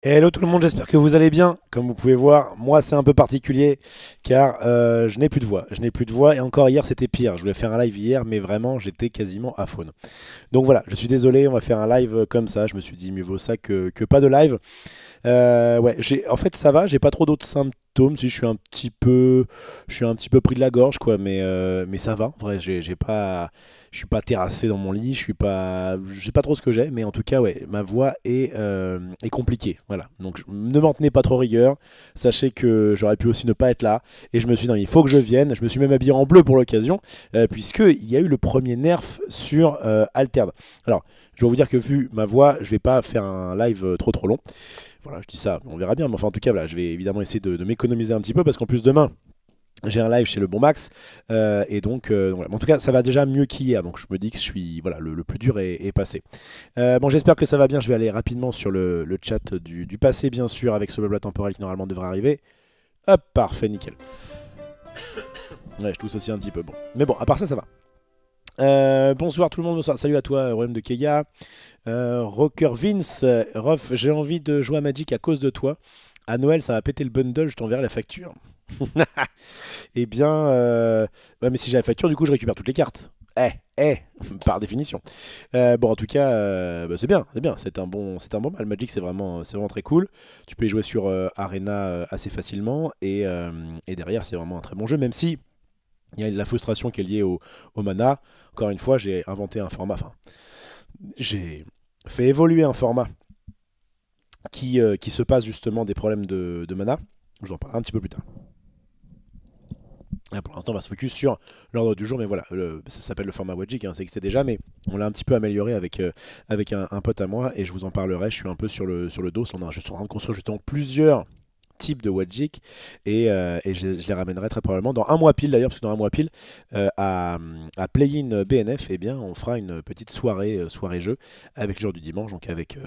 Hello tout le monde, j'espère que vous allez bien. Comme vous pouvez voir, moi c'est un peu particulier car je n'ai plus de voix. Je n'ai plus de voix et encore hier c'était pire. Je voulais faire un live hier mais vraiment j'étais quasiment à faune. Donc voilà, je suis désolé, on va faire un live comme ça. Je me suis dit mieux vaut ça que pas de live. Ouais, en fait ça va, j'ai pas trop d'autres symptômes. Si je suis un petit peu pris de la gorge quoi, mais ça va. En vrai, j'ai pas, je suis pas terrassé dans mon lit, je sais pas trop ce que j'ai, mais en tout cas ouais, ma voix est compliquée. Voilà, donc ne m'en tenez pas trop rigueur. Sachez que j'aurais pu aussi ne pas être là, et je me suis dit non, il faut que je vienne. Je me suis même habillé en bleu pour l'occasion, puisque il y a eu le premier nerf sur Altered. Alors, je dois vous dire que vu ma voix, je vais pas faire un live trop long. Voilà, je dis ça, on verra bien. Mais enfin, en tout cas, voilà, je vais évidemment essayer de m'économiser un petit peu parce qu'en plus, demain, j'ai un live chez le Bon Max. Et donc, voilà. Mais en tout cas, ça va déjà mieux qu'hier. Donc, je me dis que voilà, le plus dur est passé. Bon, j'espère que ça va bien. Je vais aller rapidement sur le chat du passé, bien sûr, avec ce blabla temporel qui normalement devrait arriver. Hop, parfait, nickel. Ouais, je tousse aussi un petit peu. Bon. Mais bon, à part ça, ça va. Bonsoir tout le monde, bonsoir. Salut à toi, Royaume de Keia. Rocker Vince, Rof, j'ai envie de jouer à Magic à cause de toi. À Noël, ça va péter le bundle, je t'enverrai la facture. Eh bien, ouais, mais si j'ai la facture, du coup, je récupère toutes les cartes. Eh, par définition. Bon, en tout cas, bah, c'est bien, c'est bien. C'est un bon mal. Magic, c'est vraiment très cool. Tu peux y jouer sur Arena assez facilement et derrière, c'est vraiment un très bon jeu, même si il y a de la frustration qui est liée au mana. Encore une fois, j'ai inventé un format, enfin, j'ai fait évoluer un format qui se passe justement des problèmes de mana. Je vous en parlerai un petit peu plus tard. Là, pour l'instant, on va se focus sur l'ordre du jour, mais voilà, ça s'appelle le format Wajic, hein, ça existait déjà, mais on l'a un petit peu amélioré avec un pote à moi, et je vous en parlerai. Je suis un peu sur le dos, on est juste en train de construire justement plusieurs type de Wadjik et je les ramènerai très probablement dans un mois pile d'ailleurs, parce que dans un mois pile à Play-in BNF, eh bien, on fera une petite soirée jeu avec le jour du dimanche, donc avec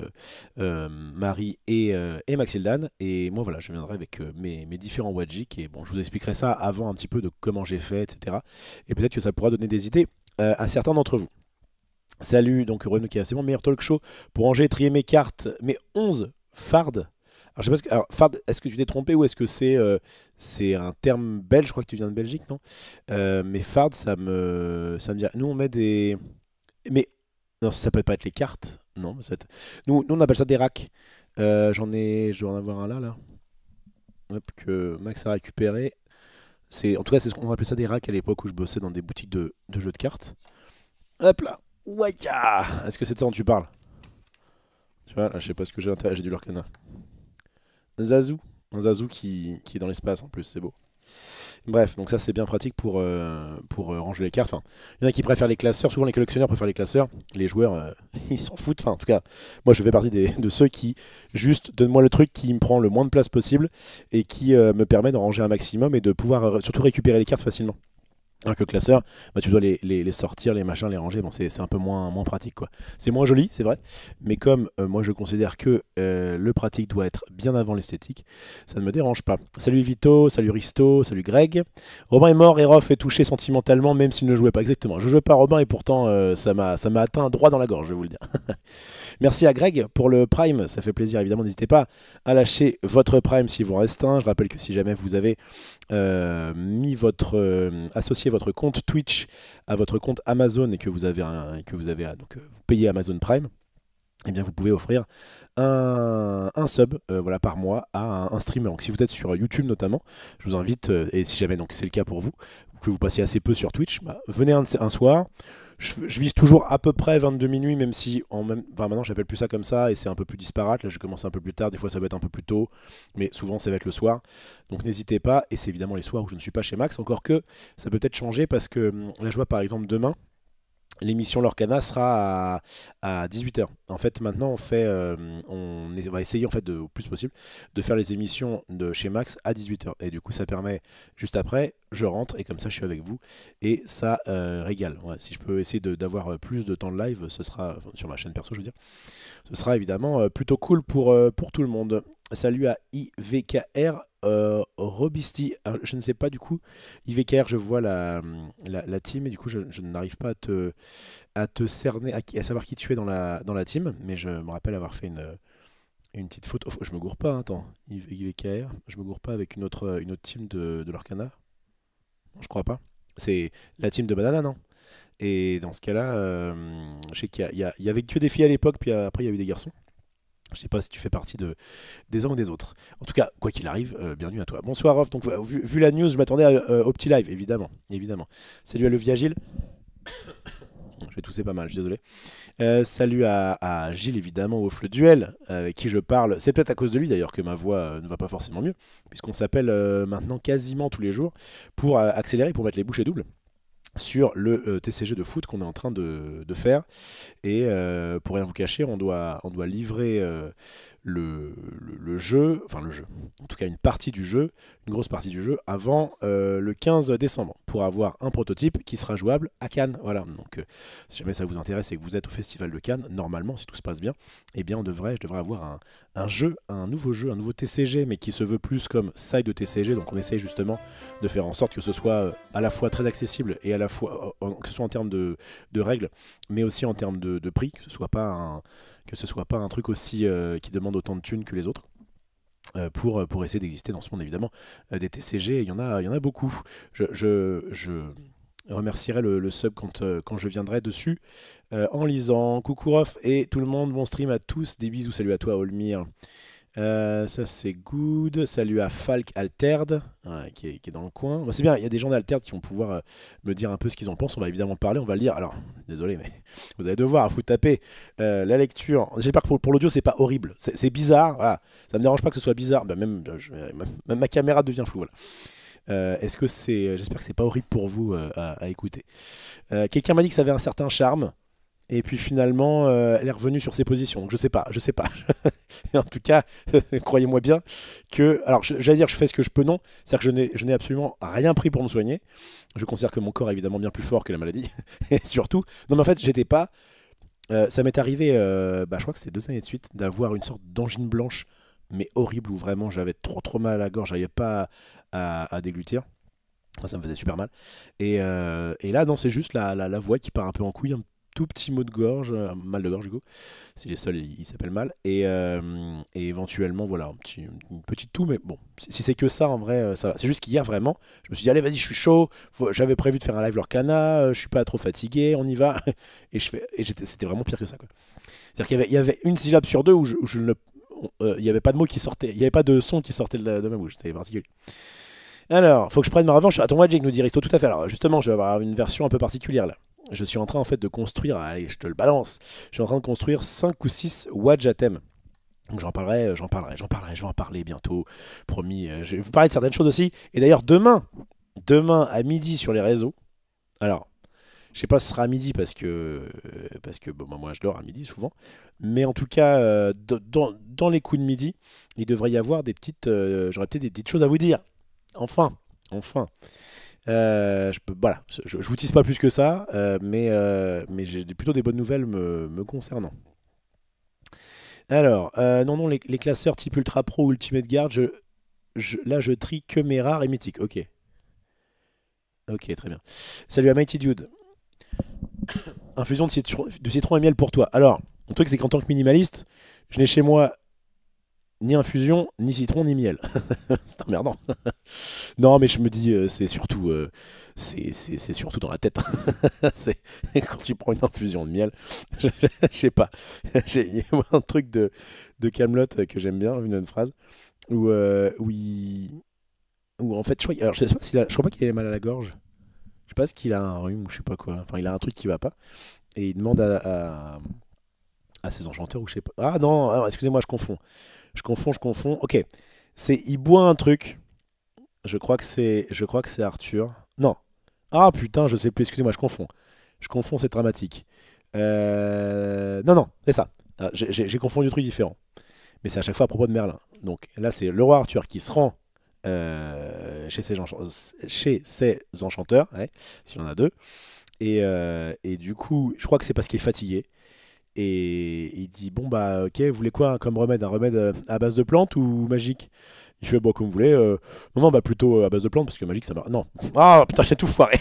Marie et Maxildan. Et moi voilà, je viendrai avec mes différents Wadjik et bon, je vous expliquerai ça avant un petit peu de comment j'ai fait, etc. Et peut-être que ça pourra donner des idées à certains d'entre vous. Salut, donc Renaud qui est assez bon, meilleur talk show pour ranger et trier mes cartes, mes 11 fardes. Alors, je sais pas alors, Fard, est-ce que tu t'es trompé ou est-ce que c'est un terme belge? Je crois que tu viens de Belgique, non? Mais Fard, ça me dit. Nous, on met des. Mais non, ça peut pas être les cartes. Non, nous, on appelle ça des racks. Je dois en avoir un là. Hop, que Max a récupéré. En tout cas, c'est ce qu'on appelait ça des racks à l'époque où je bossais dans des boutiques de jeux de cartes. Hop là. Ouaya. Est-ce que c'est de ça dont tu parles? Tu vois, là, je sais pas ce que j'ai du Lorcana. Zazu. Un Zazu qui est dans l'espace en plus, c'est beau. Bref, donc ça c'est bien pratique pour ranger les cartes. Enfin, il y en a qui préfèrent les classeurs, souvent les collectionneurs préfèrent les classeurs. Les joueurs, ils s'en foutent. Enfin, en tout cas, moi je fais partie de ceux qui juste donne-moi le truc qui me prend le moins de place possible et qui me permet de ranger un maximum et de pouvoir surtout récupérer les cartes facilement. Alors que le classeur, bah, tu dois les sortir, les machins, les ranger. Bon, c'est un peu moins pratique, quoi. C'est moins joli, c'est vrai. Mais comme moi, je considère que le pratique doit être bien avant l'esthétique, ça ne me dérange pas. Salut Vito, salut Risto, salut Greg. Robin est mort et Rof est touché sentimentalement, même s'il ne jouait pas. Exactement. Je jouais pas à Robin et pourtant, ça m'a atteint droit dans la gorge, je vais vous le dire. Merci à Greg pour le Prime. Ça fait plaisir, évidemment. N'hésitez pas à lâcher votre Prime s'il vous en reste un. Je rappelle que si jamais vous avez associé votre compte Twitch à votre compte Amazon et que vous payez Amazon Prime, eh bien vous pouvez offrir un sub voilà, par mois à un streamer. Donc si vous êtes sur YouTube notamment, je vous invite, et si jamais donc c'est le cas pour vous, que vous passiez assez peu sur Twitch, bah, venez un soir. Je vise toujours à peu près 22 minuit, même si enfin, maintenant j'appelle plus ça comme ça et c'est un peu plus disparate. Là je commence un peu plus tard, des fois ça va être un peu plus tôt, mais souvent ça va être le soir. Donc n'hésitez pas, et c'est évidemment les soirs où je ne suis pas chez Max, encore que ça peut être changé parce que là je vois par exemple demain, l'émission Lorcana sera à 18h. En fait, maintenant, on va essayer en fait au plus possible de faire les émissions de chez Max à 18h. Et du coup, ça permet, juste après, je rentre et comme ça, je suis avec vous. Et ça régale. Ouais, si je peux essayer d'avoir plus de temps de live, ce sera, enfin, sur ma chaîne perso, je veux dire, ce sera évidemment plutôt cool pour tout le monde. Salut à IVKR. Robisti, alors, je ne sais pas du coup, IVKR, je vois la team et du coup je n'arrive pas à te cerner, à savoir qui tu es dans la team, mais je me rappelle avoir fait Une petite faute. Oh, je me gourre pas, hein, attends. IVKR, je me gourre pas avec une autre team de l'Arcana? Non, je crois pas. C'est la team de Banana, non? Et dans ce cas-là, je sais qu'il y avait que des filles à l'époque, puis après il y a eu des garçons. Je sais pas si tu fais partie des uns ou des autres. En tout cas, quoi qu'il arrive, bienvenue à toi. Bonsoir Off. Donc, vu la news, je m'attendais au petit live, évidemment. Évidemment. Salut à Le Gilles. Je vais tousser pas mal, je suis désolé. Salut à Gilles, évidemment, au le duel, avec qui je parle. C'est peut-être à cause de lui d'ailleurs que ma voix ne va pas forcément mieux, puisqu'on s'appelle maintenant quasiment tous les jours pour accélérer, pour mettre les bouchées doubles sur le TCG de foot qu'on est en train de faire. Et pour rien vous cacher, on doit livrer le jeu, enfin le jeu, en tout cas une partie du jeu, une grosse partie du jeu, avant le 15 décembre, pour avoir un prototype qui sera jouable à Cannes. Voilà, donc si jamais ça vous intéresse et que vous êtes au Festival de Cannes, normalement, si tout se passe bien, eh bien je devrais avoir un jeu, un nouveau TCG, mais qui se veut plus comme side de TCG, donc on essaye justement de faire en sorte que ce soit à la fois très accessible et à la fois, que ce soit en termes de règles, mais aussi en termes de prix, que ce soit pas un truc aussi qui demande autant de thunes que les autres. Pour essayer d'exister dans ce monde évidemment des TCG, il y en a beaucoup. Je remercierai le sub quand je viendrai dessus en lisant. Coucou Rof et tout le monde, bon stream à tous, des bisous, salut à toi Olmir. Ça c'est good. Salut à Falk Altered, ouais, qui est dans le coin. Bah, c'est bien, il y a des gens d'Alterd qui vont pouvoir me dire un peu ce qu'ils en pensent. On va évidemment parler, on va lire. Alors, désolé, mais vous allez devoir vous taper la lecture. J'espère que pour l'audio, c'est pas horrible. C'est bizarre. Voilà. Ça me dérange pas que ce soit bizarre. Bah, même ma caméra devient floue. Voilà. Est-ce que c'est. J'espère que c'est pas horrible pour vous à écouter. Quelqu'un m'a dit que ça avait un certain charme. Et puis finalement, elle est revenue sur ses positions. Donc je sais pas. En tout cas, croyez-moi bien que... Alors j'allais dire je fais ce que je peux, non. C'est-à-dire que je n'ai absolument rien pris pour me soigner. Je considère que mon corps est évidemment bien plus fort que la maladie. Et surtout... Non mais en fait, j'étais pas... ça m'est arrivé, je crois que c'était 2 années de suite, d'avoir une sorte d'angine blanche, mais horrible, où vraiment j'avais trop mal à la gorge. J'arrivais pas à déglutir. Ça me faisait super mal. Et là, non, c'est juste la voix qui part un peu en couille, un tout petit mot de gorge, mal de gorge du coup, si les seuls il s'appelle mal, et éventuellement voilà une petite toux, mais bon, si c'est que ça en vrai, ça va. C'est juste qu'hier vraiment, je me suis dit allez vas-y je suis chaud, j'avais prévu de faire un live Lorcana, je suis pas trop fatigué, on y va, c'était vraiment pire que ça quoi. C'est-à-dire qu'il y avait une syllabe sur deux où il n'y avait pas de mots qui sortaient, il n'y avait pas de son qui sortait de ma bouche, c'était particulier. Alors, faut que je prenne ma revanche. Attends, moi, Jake nous dit Risto, tout à fait. Alors, justement, je vais avoir une version un peu particulière là. Je suis en train en fait de construire, allez, je te le balance. Je suis en train de construire 5 ou 6 Wadge à thème. Donc je vais en parler bientôt, promis. Je vais vous parler de certaines choses aussi. Et d'ailleurs, demain à midi sur les réseaux. Alors, je sais pas si ce sera à midi parce que bon, moi je dors à midi souvent. Mais en tout cas, dans les coups de midi, il devrait y avoir des petites, j'aurais peut-être des petites choses à vous dire. Enfin. Voilà, je vous tease pas plus que ça, mais j'ai plutôt des bonnes nouvelles me concernant. Alors, non, les classeurs type Ultra Pro ou Ultimate Guard, là je trie que mes rares et mythiques. Ok, très bien. Salut à Mighty Dude. Infusion de citron et miel pour toi. Alors, le truc c'est qu'en tant que minimaliste, je n'ai chez moi ni infusion, ni citron, ni miel. C'est emmerdant. Non, mais je me dis, c'est surtout dans la tête. Quand tu prends une infusion de miel, je sais pas. Il y a un truc de Kaamelott que j'aime bien, une phrase, où en fait, alors, je sais pas je crois pas qu'il ait mal à la gorge. Je sais pas si qu'il a un rhume ou je sais pas quoi. Enfin, il a un truc qui va pas. Et il demande à ses enchanteurs ou je sais pas. Ah non, alors, excusez-moi, je confonds. Je confonds. Ok. Il boit un truc. Je crois que c'est Arthur. Non. Ah putain, je sais plus. Excusez-moi, je confonds. C'est dramatique. Non, c'est ça. J'ai confondu deux trucs différents. Mais c'est à chaque fois à propos de Merlin. Donc là, c'est le roi Arthur qui se rend chez ses enchanteurs, ouais, s'il y en a deux. Et du coup, je crois que c'est parce qu'il est fatigué. Et il dit, bon bah ok, vous voulez quoi hein, comme remède? Un remède à base de plantes ou magique? Il fait, bon comme vous voulez. Non, non, bah plutôt à base de plantes, parce que magique ça marche. Non. Ah putain, j'ai tout foiré.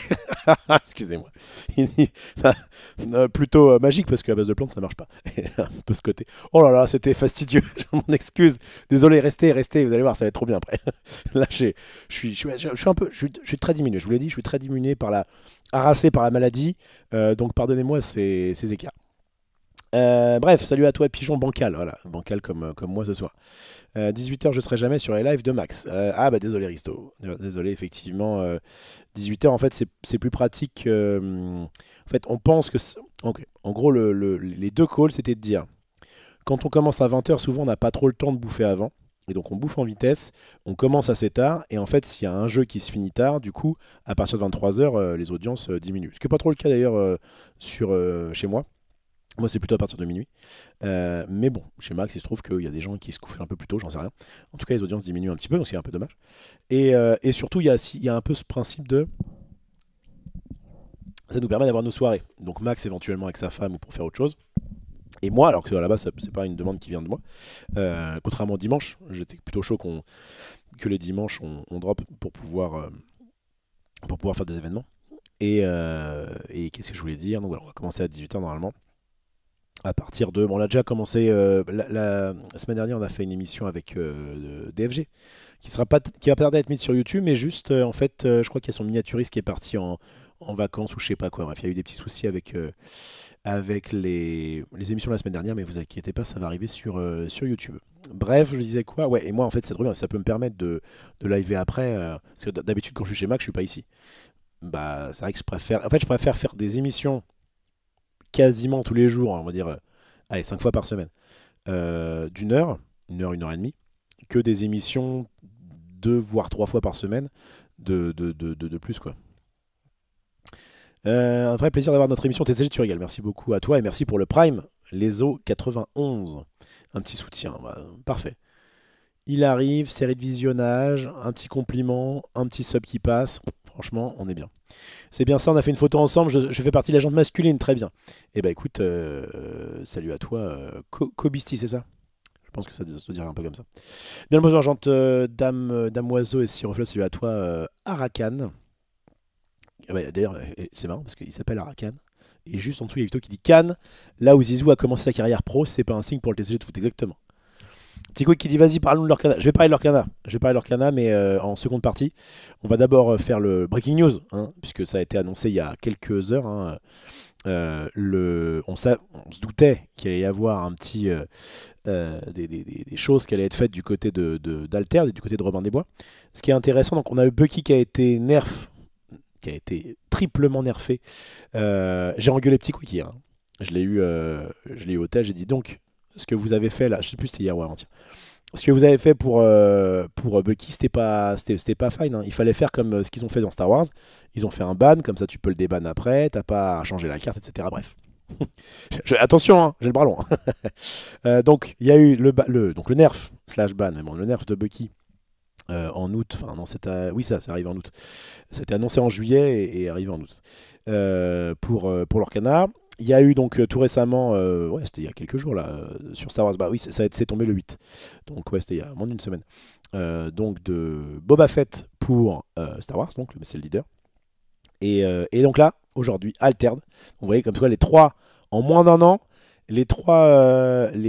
Excusez-moi. Il dit, bah, plutôt magique, parce qu'à base de plantes ça marche pas. Et un peu ce côté. Oh là là, c'était fastidieux, je m'en excuse. Désolé, restez, restez, vous allez voir, ça va être trop bien après. Là, je suis un peu, je suis très diminué, je vous l'ai dit, je suis très diminué par harassé par la maladie. Donc pardonnez-moi ces écarts. Bref, salut à toi, pigeon bancal, voilà, bancal comme moi ce soir. 18h, je serai jamais sur les lives de Max. Ah bah désolé Risto, désolé, effectivement. 18h, en fait, c'est plus pratique. En fait, on pense que... Ok. En gros, les deux calls, c'était de dire, quand on commence à 20h, souvent on n'a pas trop le temps de bouffer avant. Et donc on bouffe en vitesse, on commence assez tard, et en fait s'il y a un jeu qui se finit tard, du coup, à partir de 23h, les audiences diminuent. Ce qui n'est pas trop le cas d'ailleurs chez moi. Moi, c'est plutôt à partir de minuit. Mais bon, chez Max, il se trouve qu'il y a des gens qui se couchent un peu plus tôt, j'en sais rien. En tout cas, les audiences diminuent un petit peu, donc c'est un peu dommage. Et surtout, il y a un peu ce principe de... Ça nous permet d'avoir nos soirées. Donc Max, éventuellement, avec sa femme ou pour faire autre chose. Et moi, alors que à la base, c'est pas une demande qui vient de moi. Contrairement au dimanche, j'étais plutôt chaud que les dimanches, on drop pour pouvoir faire des événements. Et qu'est-ce que je voulais dire? Donc voilà, on va commencer à 18h normalement. À partir de... Bon, on a déjà commencé... la semaine dernière, on a fait une émission avec DFG, qui va pas tarder à être mise sur YouTube, mais juste, en fait, je crois qu'il y a son miniaturiste qui est parti en vacances ou je sais pas quoi. Bref, il y a eu des petits soucis avec les émissions de la semaine dernière, mais vous inquiétez pas, ça va arriver sur YouTube. Bref, je disais quoi? Ouais, et moi, en fait, c'est trop bien, ça peut me permettre de liver après, parce que d'habitude, quand je suis chez Mac, je suis pas ici. Bah, c'est vrai que je préfère... En fait, je préfère faire des émissions quasiment tous les jours, on va dire, allez, 5 fois par semaine, d'une une heure et demie, que des émissions 2 voire 3 fois par semaine de plus, quoi. Un vrai plaisir d'avoir notre émission TCG, tu régales. Merci beaucoup à toi et merci pour le Prime, Leso 91. Un petit soutien, bah, parfait. Il arrive, série de visionnage, un petit compliment, un petit sub qui passe. Franchement, on est bien. C'est bien ça, on a fait une photo ensemble, je fais partie de la jante masculine, très bien. Eh ben écoute, salut à toi, Kobisti, c'est ça? Je pense que ça doit dire un peu comme ça. Bien le bonjour, jante Dame Oiseau et Siroflo, salut à toi, Arakan. Ah bah, d'ailleurs, c'est marrant parce qu'il s'appelle Arakan. Et juste en dessous, il y a Victo qui dit Cannes, là où Zizou a commencé sa carrière pro, c'est pas un signe pour le TCG de foot, exactement. Petit qui dit vas-y parle-nous de l'Orcana. Je vais parler de l'Orcana. Je vais parler de l'Orcana, mais en seconde partie. On va d'abord faire le breaking news, hein, puisque ça a été annoncé il y a quelques heures. Hein. On se doutait qu'il allait y avoir un petit des choses qui allaient être faites du côté d'Alter et du côté de Robin des Bois. Ce qui est intéressant, donc on a eu Bucky qui a été qui a été triplement nerfé. J'ai engueulé Petit Quickie. Hein. Je l'ai eu au tel, j'ai dit donc ce que vous avez fait là, je sais plus si c'était hier ou avant-hier. Ce que vous avez fait pour Bucky, c'était pas fine. Hein. Il fallait faire comme ce qu'ils ont fait dans Star Wars. Ils ont fait un ban, comme ça tu peux le déban après, t'as pas à changer la carte, etc. Bref. Attention, hein, j'ai le bras long. Donc il y a eu donc le nerf slash ban, mais bon, le nerf de Bucky en août. Enfin non, oui ça arrive en août. C'était annoncé en juillet et arrivé en août pour l'Orcana. Il y a eu donc tout récemment, ouais, c'était il y a quelques jours là, sur Star Wars. Bah oui, c'est tombé le 8. Donc ouais, c'était il y a moins d'une semaine. Donc de Boba Fett pour Star Wars, donc c'est le leader. Et donc là, aujourd'hui, Altered. Vous voyez comme ça les trois en moins d'un an. Les trois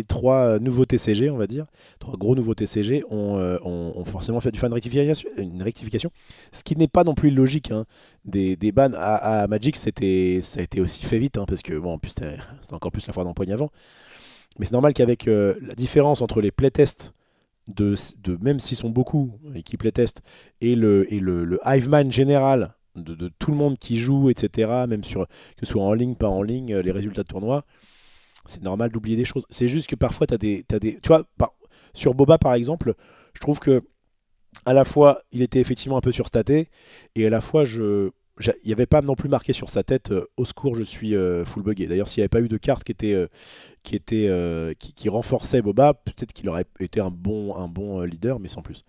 nouveaux TCG, on va dire, trois gros nouveaux TCG ont forcément fait une rectification, ce qui n'est pas non plus logique. Hein. Des bans à Magic, ça a été aussi fait vite, hein, parce que bon, en plus c'était encore plus la fois d'empoigne avant. Mais c'est normal qu'avec la différence entre les playtests même s'ils sont beaucoup et qui playtestent et le Hiveman général de tout le monde qui joue, etc., même que ce soit en ligne, pas en ligne, les résultats de tournoi. C'est normal d'oublier des choses. C'est juste que parfois, tu vois, sur Boba, par exemple, je trouve que à la fois, il était effectivement un peu surstaté, et à la fois, il n'y avait pas non plus marqué sur sa tête au secours, je suis full buggé. D'ailleurs, s'il n'y avait pas eu de carte qui renforçait Boba, peut-être qu'il aurait été un bon leader, mais sans plus.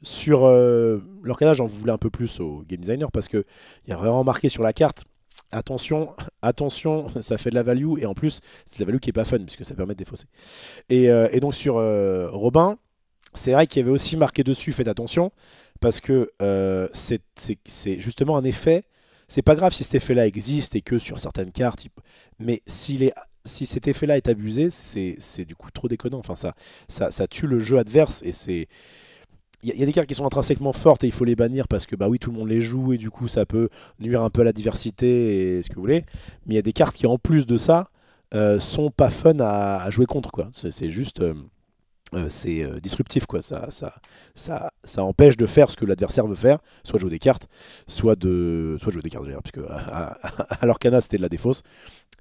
Sur l'Orcana, j'en voulais un peu plus au game designer parce qu'il y a vraiment marqué sur la carte attention, attention, ça fait de la value, et en plus, c'est de la value qui est pas fun, puisque ça permet de défausser. Et donc sur Robin, c'est vrai qu'il y avait aussi marqué dessus, faites attention, parce que c'est justement un effet. C'est pas grave si cet effet-là existe et que sur certaines cartes, mais si cet effet-là est abusé, c'est du coup trop déconnant. Enfin, ça tue le jeu adverse et c'est. Il y a des cartes qui sont intrinsèquement fortes et il faut les bannir parce que bah oui, tout le monde les joue et du coup ça peut nuire un peu à la diversité et ce que vous voulez. Mais il y a des cartes qui en plus de ça sont pas fun à jouer contre quoi. C'est juste c'est disruptif quoi. Ça empêche de faire ce que l'adversaire veut faire, soit de jouer des cartes, soit de jouer des cartes d'ailleurs, puisque à l'Orcana c'était de la défausse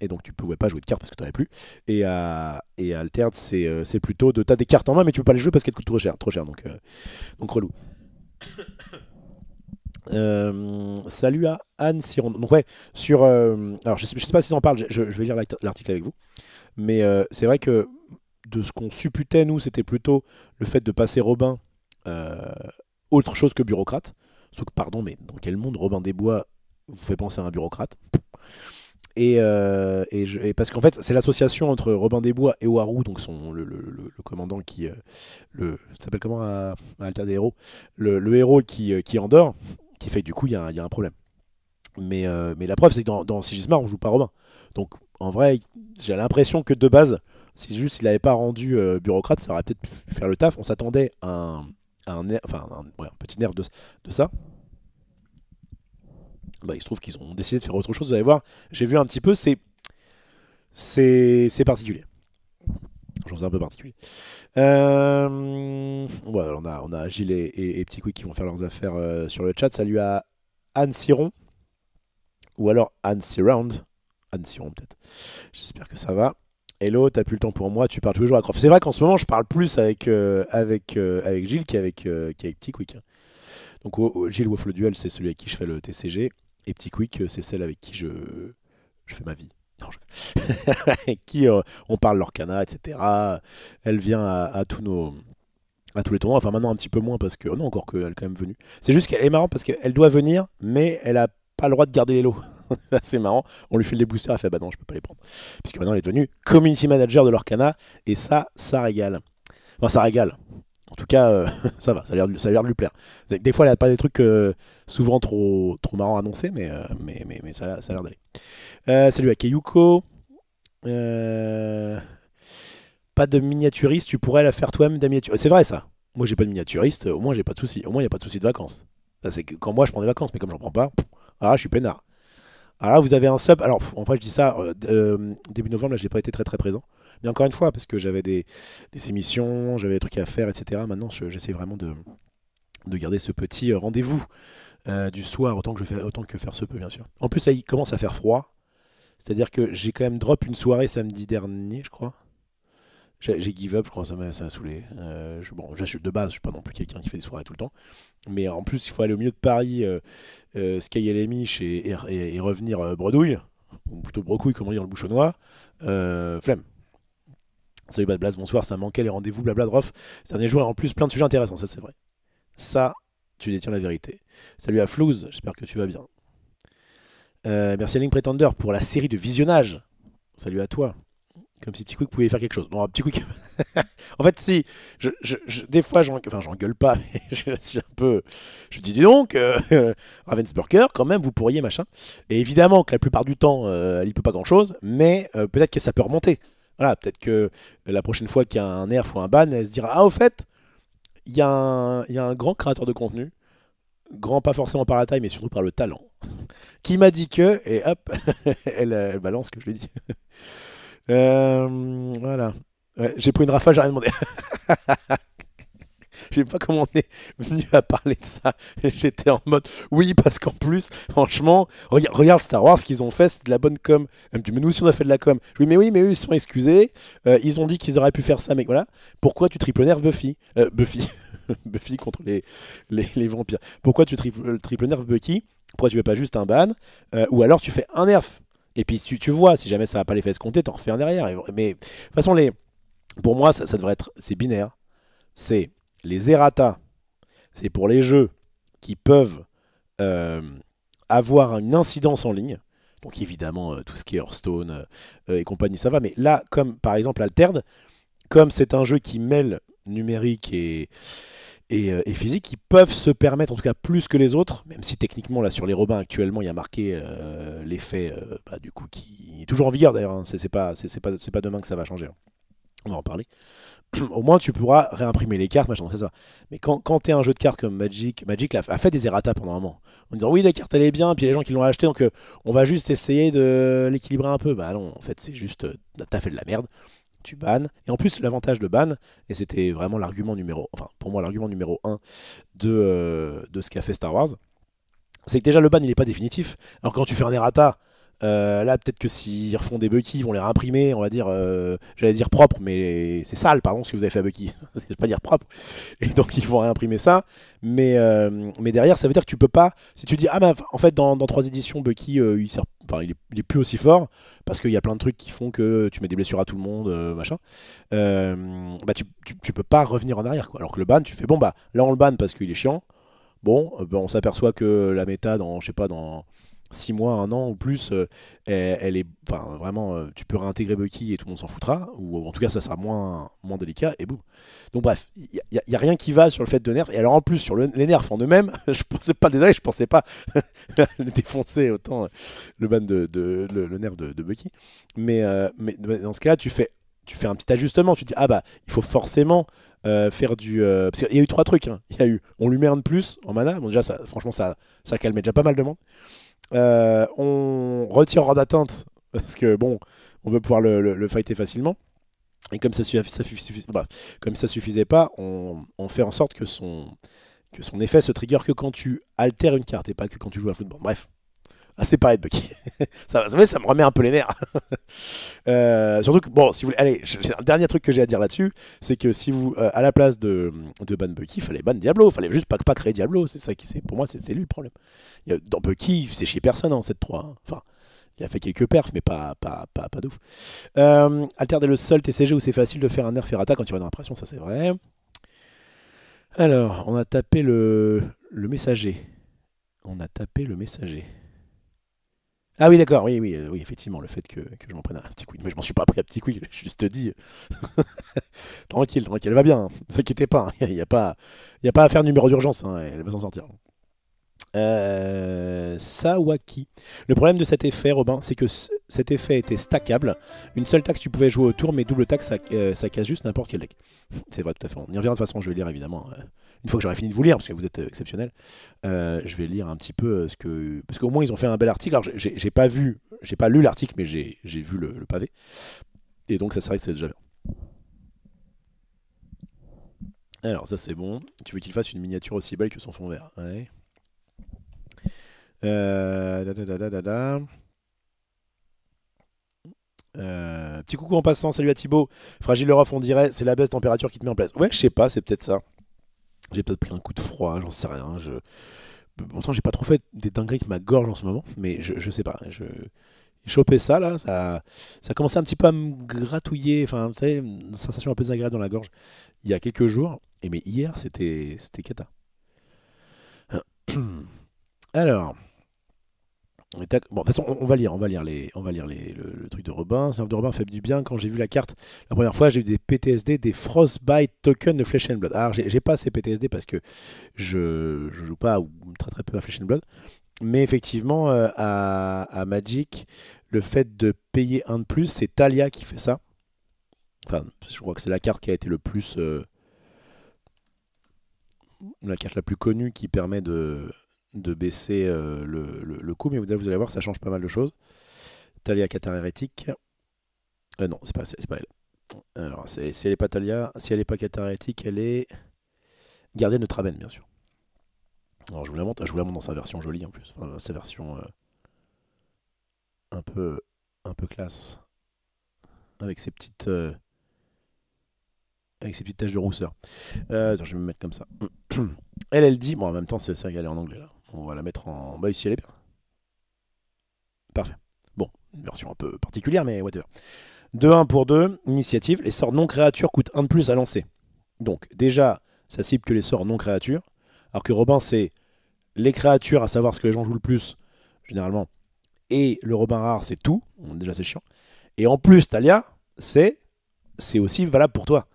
et donc tu pouvais pas jouer de cartes parce que tu avais plus. Et à Altered c'est plutôt de t'as des cartes en main mais tu peux pas les jouer parce qu'elles coûtent trop cher donc relou. Salut à Anne Siron. Donc ouais, alors je sais pas si en parle, je vais lire l'article avec vous, mais c'est vrai que de ce qu'on supputait nous, c'était plutôt le fait de passer Robin euh, autre chose que bureaucrate. Sauf que pardon, mais dans quel monde Robin des Bois vous fait penser à un bureaucrate? Et parce qu'en fait, c'est l'association entre Robin des Bois et Oharu, donc le commandant qui. Ça s'appelle comment à Alter des héros? Le héros qui endort, qui fait que du coup, il y a un problème. Mais la preuve, c'est que dans Sigismar, on joue pas Robin. Donc en vrai, j'ai l'impression que de base, si juste il n'avait pas rendu bureaucrate, ça aurait peut-être pu faire le taf. On s'attendait ouais, un petit nerf de ça. Bah, il se trouve qu'ils ont décidé de faire autre chose. Vous allez voir, j'ai vu un petit peu, c'est particulier. Je trouve ça un peu particulier. Ouais, on a Gilles et Petit Quick qui vont faire leurs affaires sur le chat. Salut à Anne Siron, ou alors Anne Surround. Anne Siron peut-être. J'espère que ça va. Hello, t'as plus le temps pour moi, tu parles tous les jours à Croft. C'est vrai qu'en ce moment, je parle plus avec Gilles qu'avec Petit Quick. Donc Gilles Waffle Duel, c'est celui avec qui je fais le TCG. Et Petit Quick, c'est celle avec qui je fais ma vie. Non, avec qui on parle l'Orcana, etc. Elle vient à tous les tournois. Enfin, maintenant un petit peu moins parce que. Oh non, encore qu'elle est quand même venue. C'est juste qu'elle est marrante parce qu'elle doit venir, mais elle a pas le droit de garder les lots. C'est marrant. On lui fait les boosters, elle fait bah non, je peux pas les prendre. Puisque maintenant elle est devenue community manager de l'Orcana. Et ça régale. Enfin, ça régale. En tout cas, ça va, ça a l'air de lui plaire. Des fois, elle a pas des trucs souvent trop marrants à annoncer, mais ça a l'air d'aller. Salut à Keyuko. Pas de miniaturiste, tu pourrais la faire toi-même, des miniaturistes. C'est vrai ça. Moi, j'ai pas de miniaturiste, au moins, j'ai pas de soucis. Au moins, il n'y a pas de soucis de vacances. Ça, c'est que quand moi, je prends des vacances, mais comme j'en prends pas, je suis peinard. Alors là, vous avez un sub. Alors, en fait, je dis ça, début novembre, là, j'ai pas été très très présent. Mais encore une fois, parce que j'avais des émissions, j'avais des trucs à faire, etc. Maintenant, j'essaie vraiment de garder ce petit rendez-vous du soir autant que faire se peut, bien sûr. En plus, là, il commence à faire froid. C'est-à-dire que j'ai quand même drop une soirée samedi dernier, je crois. J'ai give up, je crois, ça m'a saoulé. Bon, de base, je suis pas non plus quelqu'un qui fait des soirées tout le temps. Mais en plus, il faut aller au milieu de Paris, sky les miches et revenir bredouille. Ou plutôt brocouille, comme on dit dans le bouchonnois. Flemme. Salut Bad Blast, bonsoir, ça manquait les rendez-vous, blabla, drof. Ce dernier jour, et en plus, plein de sujets intéressants, ça c'est vrai. Ça, tu détiens la vérité. Salut à Flouz, j'espère que tu vas bien. Merci à Link Pretender pour la série de visionnage. Salut à toi. Comme si Petit Quick pouvait faire quelque chose. Non, Petit Quick. En fait, si. Des fois, j'engueule pas, mais je suis un peu. Je dis donc, Ravensburger, quand même, vous pourriez, machin. Et évidemment que la plupart du temps, elle y peut pas grand chose, mais peut-être que ça peut remonter. Voilà, peut-être que la prochaine fois qu'il y a un nerf ou un ban, elle se dira ah, au fait, il y a un grand créateur de contenu, grand pas forcément par la taille, mais surtout par le talent, qui m'a dit que, et hop, elle balance ce que je lui ai dit. Voilà. Ouais, j'ai pris une rafale, j'ai rien demandé. Je sais pas comment on est venu à parler de ça. J'étais en mode oui, parce qu'en plus, franchement, regarde Star Wars, ce qu'ils ont fait, c'est de la bonne com. Elle me dit, mais nous aussi on a fait de la com. Je lui dis, mais oui, mais eux ils se sont excusés. Ils ont dit qu'ils auraient pu faire ça, mais voilà. Pourquoi tu triple nerf Buffy Buffy. Buffy contre les vampires. Pourquoi tu triple nerf Bucky? Pourquoi tu fais pas juste un ban? Ou alors tu fais un nerf. Et puis tu vois, si jamais ça n'a pas les fesses compter, t'en refais un derrière. Mais de toute façon, pour moi, ça devrait être. C'est binaire. C'est les errata. C'est pour les jeux qui peuvent avoir une incidence en ligne. Donc évidemment, tout ce qui est Hearthstone et compagnie, ça va. Mais là, comme par exemple Altered, comme c'est un jeu qui mêle numérique et physique, ils peuvent se permettre, en tout cas plus que les autres, même si techniquement, là, sur les Robins, actuellement, il y a marqué l'effet, du coup, qui est toujours en vigueur d'ailleurs, hein. C'est pas demain que ça va changer, hein. On va en parler. Au moins, tu pourras réimprimer les cartes, machin, donc ça va. Mais quand tu es un jeu de cartes comme Magic, Magic a fait des errata pendant un moment. En disant oui, la carte elle est bien, puis il y a les gens qui l'ont acheté, donc on va juste essayer de l'équilibrer un peu. Bah non, en fait, c'est juste, t'as fait de la merde, tu bannes. Et en plus, l'avantage de ban, et c'était vraiment l'argument numéro, enfin pour moi l'argument numéro un de ce qu'a fait Star Wars, c'est que déjà le ban il est pas définitif. Alors quand tu fais un errata, là peut-être que s'ils refont des Bucky, ils vont les réimprimer, on va dire, j'allais dire propre, mais c'est sale, pardon, ce que vous avez fait à Bucky, c'est pas dire propre. Et donc ils vont réimprimer ça, mais derrière ça veut dire que tu peux pas, si tu dis ah bah en fait dans 3 éditions Bucky il est plus aussi fort parce qu'il y a plein de trucs qui font que tu mets des blessures à tout le monde, machin. Bah tu peux pas revenir en arrière quoi. Alors que le ban, tu fais bon bah là on le ban parce qu'il est chiant. Bon, ben, on s'aperçoit que la méta, dans, je sais pas, dans 6 mois, un an ou plus, elle est. Enfin, vraiment, tu peux réintégrer Bucky et tout le monde s'en foutra. Ou en tout cas, ça sera moins délicat et boum. Donc, bref, il y a rien qui va sur le fait de nerf. Et alors, en plus, sur les nerfs en eux-mêmes, je pensais pas, désolé, je pensais pas défoncer autant le ban le nerf de Bucky. Mais dans ce cas-là, tu fais un petit ajustement. Tu te dis, ah bah, il faut forcément faire du. Parce qu'il y a eu 3 trucs, hein. Il y a eu, on lui met un de plus en mana. Bon, déjà, franchement, ça calmait déjà pas mal de monde. On retire hors d'atteinte, parce que bon, on veut pouvoir le fighter facilement. Et comme comme ça suffisait pas, on fait en sorte que son effet se trigger que quand tu altères une carte et pas que quand tu joues à football. Bref, assez parlé de Bucky. Ça me remet un peu les nerfs. Surtout que, bon, si vous voulez, allez, c'est un dernier truc que j'ai à dire là-dessus, c'est que si vous, à la place de ban Bucky, il fallait ban Diablo, il fallait juste pas créer Diablo, c'est ça pour moi, c'était lui le problème. Dans Bucky, il faisait chier personne en 7-3, hein. Enfin, il a fait quelques perfs, mais pas d'ouf. Altered est le seul TCG où c'est facile de faire un nerf errata quand tu vas dans la pression, ça c'est vrai. Alors, on a tapé le messager. On a tapé le messager. Ah oui, d'accord, oui, effectivement, le fait que je m'en prenne un petit quick. Mais je m'en suis pas pris un petit quick, j'ai juste dit. Tranquille, elle va bien, hein. Ne vous inquiétez pas, il n'y a pas à faire numéro d'urgence, hein, elle va s'en sortir. Sawaki. Le problème de cet effet, Robin, c'est que cet effet était stackable. Une seule taxe, tu pouvais jouer au tour, mais double taxe, ça casse juste n'importe quel deck. C'est vrai, tout à fait. On y reviendra de toute façon, je vais lire évidemment. Une fois que j'aurai fini de vous lire, parce que vous êtes exceptionnel, je vais lire un petit peu ce que. Parce qu'au moins, ils ont fait un bel article. Alors, j'ai pas lu l'article, mais j'ai vu le pavé. Et donc, ça, c'est vrai que c'est déjà bien. Alors, ça, c'est bon. Tu veux qu'il fasse une miniature aussi belle que son fond vert? Ouais. Da, da, da, da, da, da. Petit coucou en passant, salut à Thibaut. Fragile Europe, on dirait, c'est la baisse de température qui te met en place. Ouais, je sais pas, c'est peut-être ça. J'ai peut-être pris un coup de froid, j'en sais rien. Pourtant, j'ai pas trop fait des dingueries avec ma gorge en ce moment, mais je sais pas. J'ai chopé ça là, ça commençait un petit peu à me gratouiller, enfin, vous savez, une sensation un peu désagréable dans la gorge il y a quelques jours. Mais hier, c'était cata. Alors. Bon, de toute façon, on va lire le truc de Robin. Ce de Robin fait du bien. Quand j'ai vu la carte la première fois, j'ai eu des PTSD, des Frostbite tokens de Flesh and Blood. Alors, j'ai pas ces PTSD parce que je joue pas ou très très peu à Flesh and Blood. Mais effectivement, à Magic, le fait de payer un de plus, c'est Talia qui fait ça. Enfin, je crois que c'est la carte qui a été le plus. La carte la plus connue qui permet de baisser le coût, mais vous allez voir, ça change pas mal de choses. Talia Catar hérétique. Non, c'est pas elle. Alors, si elle est pas Talia, si elle est pas Catar hérétique, elle est gardienne de Traben, bien sûr. Alors, je vous la montre dans sa version jolie en plus. Enfin, sa version un peu classe. Avec ses petites taches de rousseur. Attends, je vais me mettre comme ça. Elle dit, bon, en même temps, c'est ça qu'elle est en anglais là. On va la mettre en. Bah, ici, elle est bien. Parfait. Bon, une version un peu particulière, mais whatever. 2-1 pour 2, initiative. Les sorts non créatures coûtent 1 de plus à lancer. Donc, déjà, ça cible que les sorts non créatures. Alors que Robin, c'est les créatures, à savoir ce que les gens jouent le plus, généralement, et le Robin rare, c'est tout. Bon, déjà, c'est chiant. Et en plus, Talia, c'est aussi valable pour toi.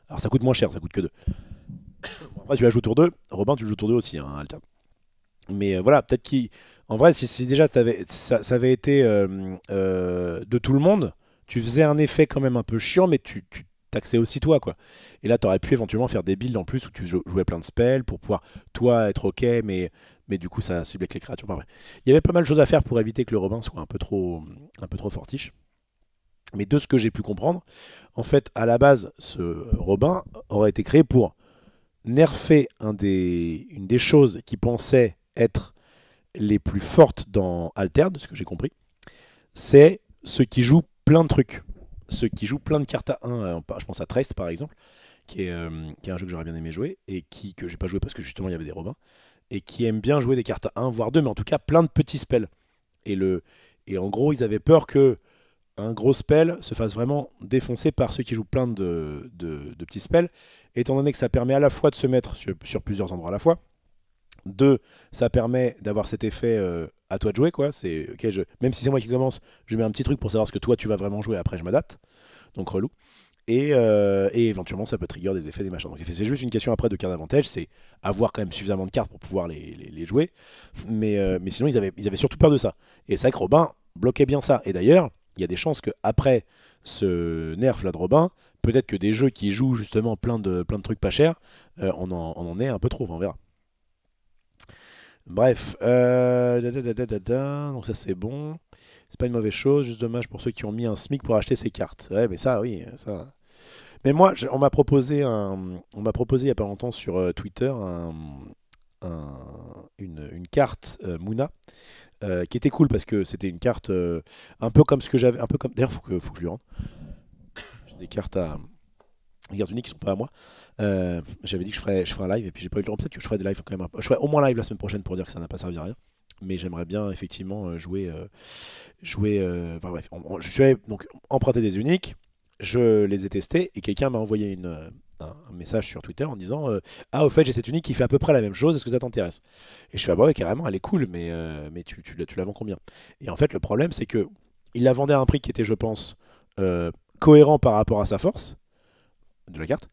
Alors, ça coûte moins cher, ça coûte que 2. Bon, après, tu la joues tour 2. Robin, tu le joues tour 2 aussi, hein, Alter. Mais voilà, peut-être qu'en vrai, si déjà ça avait été de tout le monde, tu faisais un effet quand même un peu chiant, mais tu taxais aussi toi, quoi. Et là, tu aurais pu éventuellement faire des builds en plus où tu jouais plein de spells pour pouvoir, toi, être ok, mais du coup, ça ciblait que les créatures. Enfin, bref. Il y avait pas mal de choses à faire pour éviter que le Robin soit un peu trop fortiche. Mais de ce que j'ai pu comprendre, en fait, à la base, ce Robin aurait été créé pour nerfer une des choses qui pensait être les plus fortes dans Altered, de ce que j'ai compris, c'est ceux qui jouent plein de trucs. Ceux qui jouent plein de cartes à 1, je pense à Trace par exemple, qui est un jeu que j'aurais bien aimé jouer, et que j'ai pas joué parce que justement il y avait des Robins, et qui aiment bien jouer des cartes à 1, voire 2, mais en tout cas plein de petits spells. Et, et en gros, ils avaient peur que un gros spell se fasse vraiment défoncer par ceux qui jouent plein de petits spells, étant donné que ça permet à la fois de se mettre sur plusieurs endroits à la fois. 2, ça permet d'avoir cet effet à toi de jouer, quoi. C'est, okay, même si c'est moi qui commence, je mets un petit truc pour savoir ce que toi tu vas vraiment jouer, après je m'adapte. Donc relou. Et éventuellement ça peut trigger des effets, des machins. Donc c'est juste une question après de carte d'avantage, c'est avoir quand même suffisamment de cartes pour pouvoir les jouer. Mais sinon ils avaient surtout peur de ça. Et c'est vrai que Robin bloquait bien ça. Et d'ailleurs, il y a des chances qu'après ce nerf là de Robin, peut-être que des jeux qui jouent justement plein de trucs pas chers, on en est un peu trop, enfin, on verra. Bref, donc ça c'est bon. C'est pas une mauvaise chose, juste dommage pour ceux qui ont mis un SMIC pour acheter ces cartes. Ouais, mais ça, oui, ça. Mais moi, on m'a proposé il y a pas longtemps sur Twitter une carte Muna qui était cool parce que c'était une carte un peu comme ce que j'avais, un peu comme. D'ailleurs, faut que je lui rende. J'ai des cartes des cartes uniques qui sont pas à moi. J'avais dit que je ferais un live et puis j'ai pas eu le temps. Peut-être que je ferai des lives quand même. Je ferai au moins un live la semaine prochaine pour dire que ça n'a pas servi à rien. Mais j'aimerais bien effectivement jouer. Enfin bref, je suis allé donc emprunter des uniques. Je les ai testés et quelqu'un m'a envoyé un message sur Twitter en disant ah, au fait, j'ai cette unique qui fait à peu près la même chose. Est-ce que ça t'intéresse? Et je fais ah bah ouais, carrément, elle est cool, mais tu la vends combien? Et en fait, le problème, c'est que il la vendait à un prix qui était, je pense, cohérent par rapport à sa force de la carte.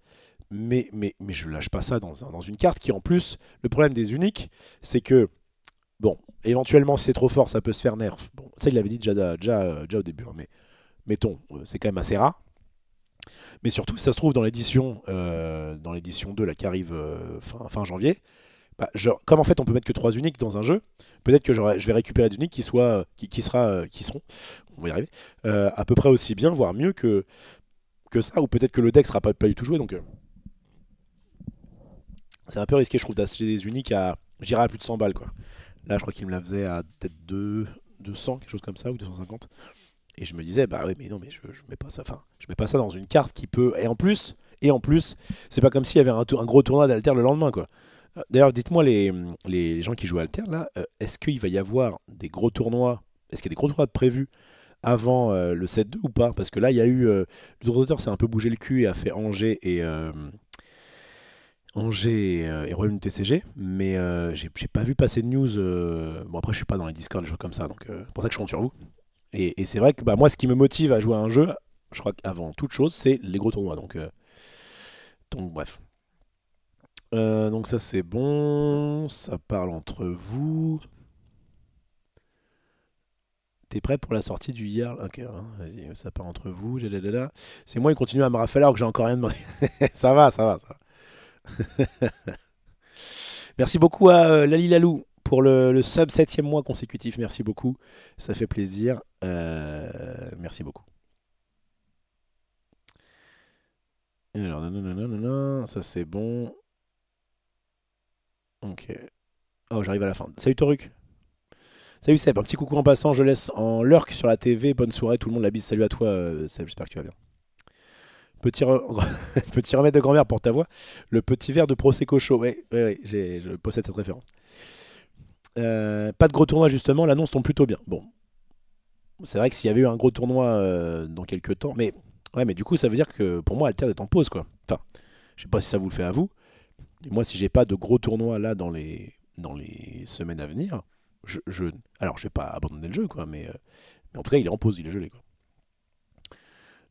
Mais je lâche pas ça dans une carte qui, en plus, le problème des uniques, c'est que, bon, éventuellement, si c'est trop fort, ça peut se faire nerf. Bon, ça, il l'avait dit déjà au début, hein, mais mettons, c'est quand même assez rare. Mais surtout, si ça se trouve dans l'édition 2 là, qui arrive fin janvier, bah, comme en fait on peut mettre que 3 uniques dans un jeu, peut-être que je vais récupérer des uniques qui seront, on va y arriver, à peu près aussi bien, voire mieux que ça, ou peut-être que le deck sera pas du tout joué, donc c'est un peu risqué, je trouve, d'acheter des uniques j'irai à plus de 100 balles, quoi. Là, je crois qu'il me la faisait à peut-être 200, quelque chose comme ça, ou 250. Et je me disais, bah oui, mais non, mais je mets pas ça, enfin, je mets pas ça dans une carte qui peut. Et en plus, c'est pas comme s'il y avait un gros tournoi d'Alter le lendemain, quoi. D'ailleurs, dites-moi, les gens qui jouent à Alter, là, est-ce qu'il va y avoir des gros tournois? Est-ce qu'il y a des gros tournois prévus avant le 7-2 ou pas? Parce que là, il y a eu. Le tour s'est un peu bougé le cul et a fait Angers et Royaume TCG, mais j'ai pas vu passer de news. Bon, après, je suis pas dans les Discord, des choses comme ça, donc c'est pour ça que je compte sur vous. Et c'est vrai que bah, moi, ce qui me motive à jouer à un jeu, je crois qu'avant toute chose, c'est les gros tournois. Donc bref. Donc ça, c'est bon. Ça parle entre vous. T'es prêt pour la sortie du Yarl? Ok, hein, vas-y, ça part entre vous. C'est moi, il continue à me rafler alors que j'ai encore rien demandé. Ça va, ça va, ça va. Merci beaucoup à Lali Lalou pour le sub 7e mois consécutif. Merci beaucoup. Ça fait plaisir. Merci beaucoup. Alors, non, ça c'est bon. Ok. Oh, j'arrive à la fin. Salut Toruk. Salut Seb, un petit coucou en passant. Je laisse en lurk sur la TV. Bonne soirée, tout le monde la bise. Salut à toi, Seb. J'espère que tu vas bien. Petit, petit remède de grand-mère pour ta voix. Le petit verre de Prosecco chaud. Ouais, ouais, ouais, je possède cette référence. Pas de gros tournoi justement, l'annonce tombe plutôt bien. Bon, c'est vrai que s'il y avait eu un gros tournoi dans quelques temps, mais ouais, mais du coup ça veut dire que pour moi Alter est en pause, quoi. Enfin, je sais pas si ça vous le fait à vous. Et moi, si j'ai pas de gros tournois là dans les semaines à venir, Alors, je vais pas abandonner le jeu, quoi, mais en tout cas, il est en pause, il est gelé, quoi.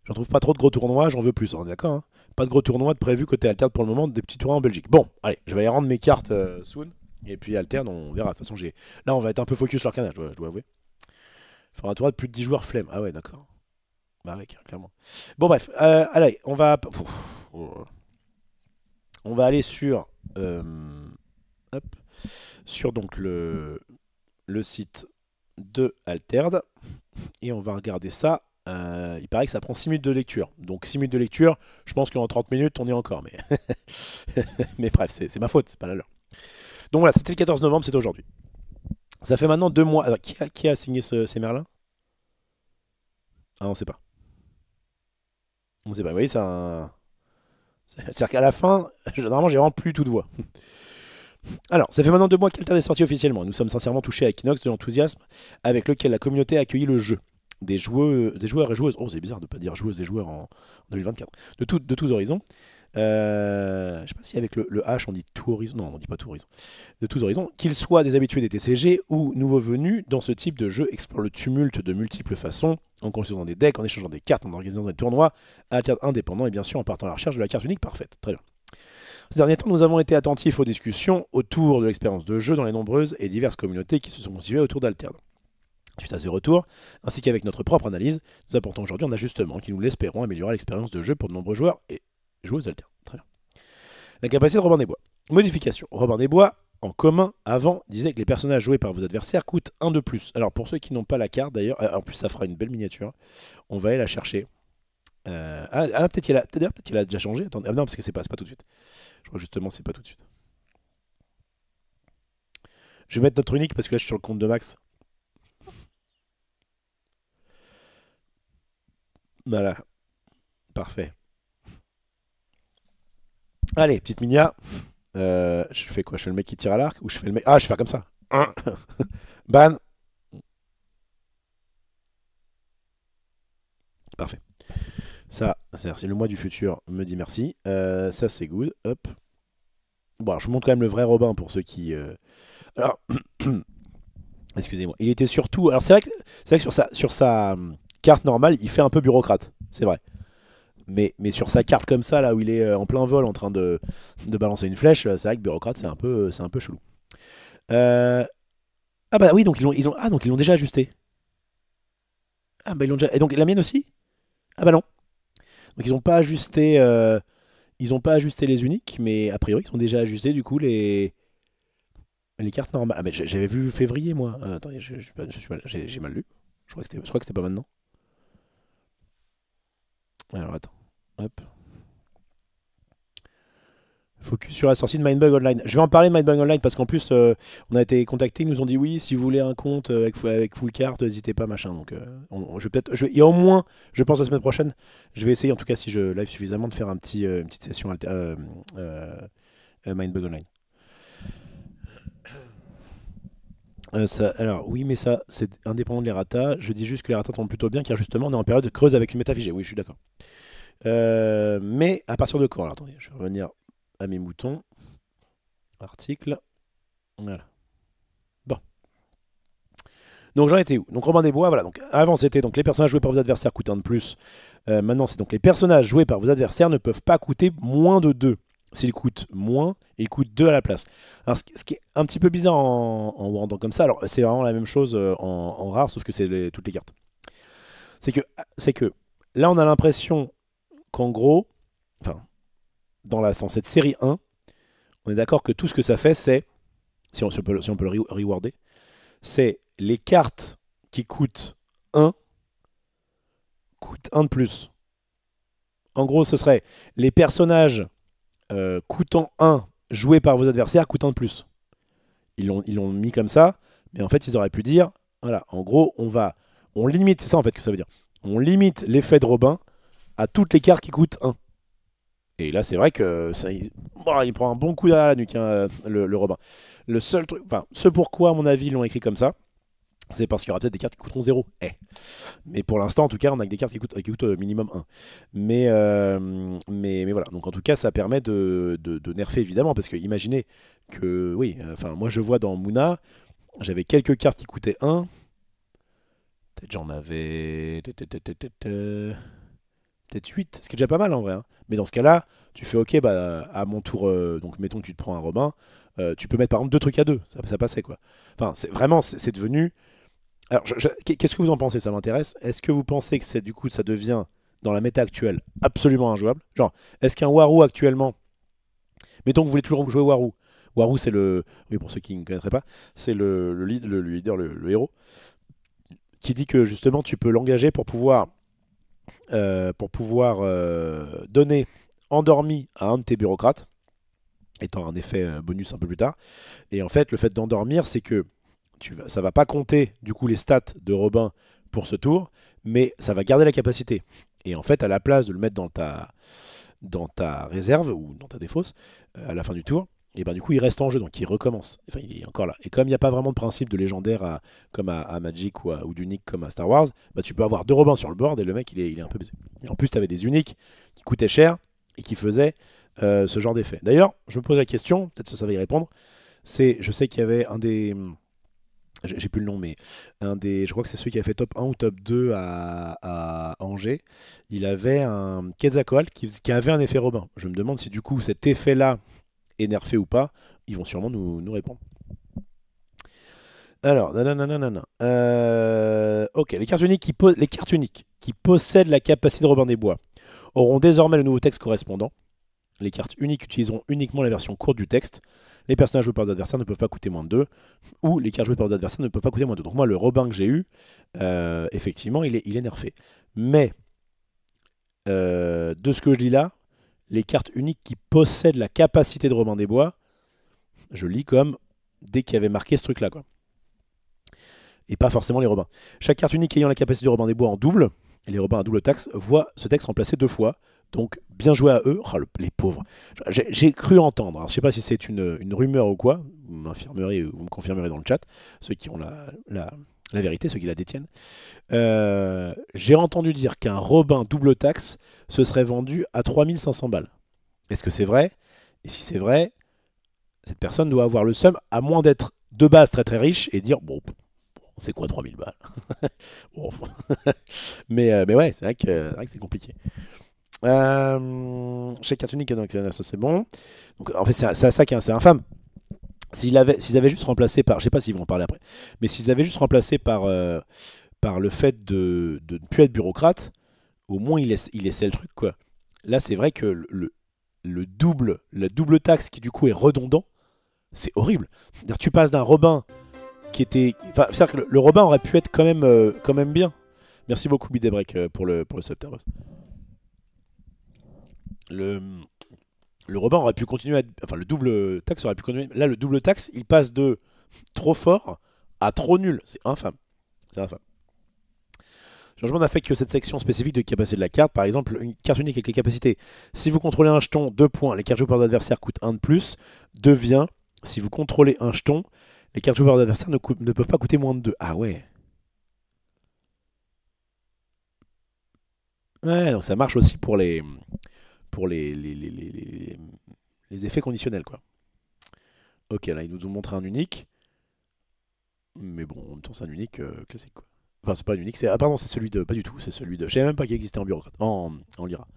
J'en trouve pas trop de gros tournois, j'en veux plus, on est d'accord, hein. Pas de gros tournois de prévu côté Alterne pour le moment, des petits tournois en Belgique. Bon, allez, je vais aller rendre mes cartes soon. Et puis Alterne, on verra. De toute façon, là, on va être un peu focus sur Arcana, je dois avouer. Il faudra un tournoi de plus de 10 joueurs flemme. Ah ouais, d'accord. Bah ouais, clairement. Bon, bref, allez, on va aller sur, hop, sur donc le site de Alterd. Et on va regarder ça. Il paraît que ça prend 6 minutes de lecture. Donc 6 minutes de lecture, je pense qu'en 30 minutes, on y est encore. Mais, mais bref, c'est ma faute, c'est pas la leur. Donc voilà, c'était le 14 novembre, c'est aujourd'hui. Ça fait maintenant 2 mois. Alors, qui a signé ces Merlins? Ah, on sait pas. On sait pas. Vous voyez, c'est un. C'est-à-dire qu'à la fin, normalement, j'ai vraiment plus toute voix. Alors, ça fait maintenant 2 mois qu'Alterne est sorti officiellement. Nous sommes sincèrement touchés à Equinox de l'enthousiasme avec lequel la communauté a accueilli le jeu. Des joueurs et joueuses, oh c'est bizarre de ne pas dire joueuses et joueurs en 2024, de tous horizons. Je sais pas si avec le H on dit tout horizon, non on dit pas tout horizon, de tous horizons, qu'ils soient des habitués des TCG ou nouveaux venus dans ce type de jeu, explorent le tumulte de multiples façons, en construisant des decks, en échangeant des cartes, en organisant des tournois, à terme indépendants et bien sûr en partant à la recherche de la carte unique parfaite. Très bien. Ces derniers temps, nous avons été attentifs aux discussions autour de l'expérience de jeu dans les nombreuses et diverses communautés qui se sont constituées autour d'Alterne. Suite à ces retours, ainsi qu'avec notre propre analyse, nous apportons aujourd'hui un ajustement qui, nous l'espérons, améliorera l'expérience de jeu pour de nombreux joueurs et joueuses alternes. Très bien. La capacité de Robin des Bois. Modification. Robin des Bois, en commun, avant, disait que les personnages joués par vos adversaires coûtent 1 de plus. Alors pour ceux qui n'ont pas la carte d'ailleurs, en plus ça fera une belle miniature, on va aller la chercher. Peut-être qu'il a déjà changé. Attendez, non, parce que c'est pas tout de suite. Je crois justement c'est pas tout de suite. Je vais mettre notre unique parce que là je suis sur le compte de Max. Voilà, parfait. Allez, petite minia. Je fais quoi? Je fais le mec qui tire à l'arc ou je fais le mec. Ah, je vais faire comme ça. Ban. Parfait. Ça, c'est le moi du futur me dit merci. Ça, c'est good. Hop. Bon, alors, je vous montre quand même le vrai Robin pour ceux qui. Alors, excusez-moi. Il était surtout. Alors, c'est vrai que sur sa carte normale, il fait un peu bureaucrate. C'est vrai. Mais sur sa carte comme ça, là où il est en plein vol en train de balancer une flèche, c'est vrai que bureaucrate, c'est un peu chelou. Ah bah oui, donc donc ils l'ont déjà ajusté. Ah bah ils l'ont déjà. Et donc la mienne aussi? Ah bah non. Donc ils ont pas ajusté les uniques, mais a priori ils ont déjà ajusté du coup les cartes normales. Ah mais j'avais vu février moi. Attendez, j'ai mal lu. Je crois que c'était pas maintenant. Alors attends. Hop. Focus sur la sortie de Mindbug Online. Je vais en parler de Mindbug Online parce qu'en plus, on a été contactés, ils nous ont dit oui, si vous voulez un compte avec full carte, n'hésitez pas, machin. Donc, il y a au moins, je pense la semaine prochaine, je vais essayer, en tout cas, si je live suffisamment, de faire une petite session Mindbug Online. Alors, oui, mais ça, c'est indépendant de l'errata. Je dis juste que l'errata tombe plutôt bien car justement, on est en période creuse avec une métafigée. Oui, je suis d'accord. Mais à partir de quand? Alors, attendez, je vais revenir à mes moutons. Article. Voilà. Bon. Donc j'en étais où? Donc Robin des Bois, voilà. Donc avant c'était donc les personnages joués par vos adversaires coûtent 1 de plus. Maintenant c'est donc les personnages joués par vos adversaires ne peuvent pas coûter moins de 2. S'ils coûtent moins, ils coûtent 2 à la place. Alors ce qui est un petit peu bizarre en rendant comme ça, alors c'est vraiment la même chose en rare, sauf que c'est toutes les cartes. C'est que là on a l'impression qu'en gros, enfin, dans cette série 1, on est d'accord que tout ce que ça fait, c'est, si on peut le rewarder, c'est les cartes qui coûtent 1 coûtent 1 de plus. En gros, ce serait les personnages coûtant 1 joués par vos adversaires coûtent 1 de plus. Ils l'ont mis comme ça, mais en fait, ils auraient pu dire, voilà, en gros, on limite, c'est ça en fait que ça veut dire, on limite l'effet de Robin à toutes les cartes qui coûtent 1. Et là, c'est vrai que il prend un bon coup derrière la nuque, hein, le Robin. Le seul truc, enfin, ce pourquoi, à mon avis, ils l'ont écrit comme ça, c'est parce qu'il y aura peut-être des cartes qui coûteront 0. Mais pour l'instant, en tout cas, on a que des cartes qui coûtent minimum 1. Mais voilà. Donc en tout cas, ça permet de nerfer, évidemment, parce que imaginez que, oui, enfin, moi je vois dans Muna, J'avais quelques cartes qui coûtaient 1. Peut-être j'en avais... Peut-être 8, ce qui est déjà pas mal en vrai. Hein. Mais dans ce cas-là, tu fais ok, bah, à mon tour, donc mettons que tu te prends un Robin, tu peux mettre par exemple 2 trucs à 2, ça passait quoi. Enfin, vraiment, c'est devenu... Alors, qu'est-ce que vous en pensez? Ça m'intéresse. Est-ce que vous pensez que du coup, ça devient, dans la méta actuelle, absolument injouable? Genre, est-ce qu'un Warou actuellement... Mettons que vous voulez toujours jouer Warou. Warou, c'est le... Oui, pour ceux qui ne connaîtraient pas, c'est le leader, le héros, qui dit que justement, tu peux l'engager pour pouvoir donner endormi à un de tes bureaucrates, étant un effet bonus un peu plus tard. Et en fait, le fait d'endormir, c'est que ça va pas compter du coup les stats de Robin pour ce tour, mais ça va garder la capacité. Et en fait, à la place de le mettre dans ta réserve ou dans ta défausse à la fin du tour, et ben du coup il reste en jeu, donc il recommence. Enfin, il est encore là. Et comme il n'y a pas vraiment de principe de légendaire comme à Magic ou d'unique comme à Star Wars, bah, tu peux avoir 2 Robins sur le board et le mec il est un peu baisé. Et en plus tu avais des uniques qui coûtaient cher et qui faisaient ce genre d'effet. D'ailleurs, je me pose la question, peut-être que ça va y répondre, je sais qu'il y avait un des... J'ai plus le nom, mais je crois que c'est celui qui a fait top 1 ou top 2 à Angers. Il avait un Quetzalcoatl qui avait un effet Robin. Je me demande si du coup cet effet-là est nerfé ou pas. Ils vont sûrement nous répondre. Alors, nanana. Ok, les cartes uniques qui possèdent la capacité de Robin des Bois auront désormais le nouveau texte correspondant. Les cartes uniques utiliseront uniquement la version courte du texte. Les personnages joués par les adversaires ne peuvent pas coûter moins de 2. Ou les cartes jouées par les adversaires ne peuvent pas coûter moins de 2. Donc moi, le Robin que j'ai eu, effectivement, il est nerfé. Mais, de ce que je lis là, les cartes uniques qui possèdent la capacité de Robin des Bois, je lis comme dès qu'il y avait marqué ce truc-là, quoi. Et pas forcément les Robins. Chaque carte unique ayant la capacité de Robin des Bois en double, et les Robins à double taxe, voit ce texte remplacé 2 fois. Donc, bien joué à eux. Oh, les pauvres. J'ai cru entendre. Alors, je ne sais pas si c'est une rumeur ou quoi. Vous m'infirmerez ou vous me confirmerez dans le chat. Ceux qui ont la vérité, ceux qui la détiennent. J'ai entendu dire qu'un Robin double taxe se serait vendu à 3500 balles. Est-ce que c'est vrai? Et si c'est vrai, cette personne doit avoir le seum, à moins d'être de base très très riche et dire bon, c'est quoi 3000 balles? Bon. mais ouais, c'est vrai que c'est compliqué. Chaque carte unique, donc ça c'est bon. Donc en fait, c'est ça qui est assez infâme. S'ils avaient juste remplacé par, je sais pas s'ils vont en parler après, mais s'ils avaient juste remplacé par le fait de ne plus être bureaucrate, au moins il laissait le truc quoi. Là, c'est vrai que la double taxe qui du coup est redondant, c'est horrible. C'est-à-dire, tu passes d'un Robin qui était, enfin, c'est-à-dire que le Robin aurait pu être quand même bien. Merci beaucoup Bidebreak pour le subterboss. Le Robin aurait pu continuer à être... Enfin, le double taxe aurait pu continuer... Là, le double taxe, il passe de trop fort à trop nul. C'est infâme. C'est infâme. Changement d'affect que cette section spécifique de capacité de la carte. Par exemple, une carte unique avec les capacités. Si vous contrôlez un jeton, 2 points. Les cartes jouées par l'adversaire coûtent 1 de plus. Devient, si vous contrôlez un jeton, les cartes jouées par l'adversaire ne peuvent pas coûter moins de 2. Ah ouais. Ouais, donc ça marche aussi pour les effets conditionnels, quoi. Ok, là, ils nous ont montré un unique. Mais bon, en même temps, c'est un unique classique, quoi. Enfin, c'est pas un unique, c'est... Ah, pardon, c'est celui de... Pas du tout, c'est celui de... Je savais même pas qu'il existait en bureaucrate. En Lyra.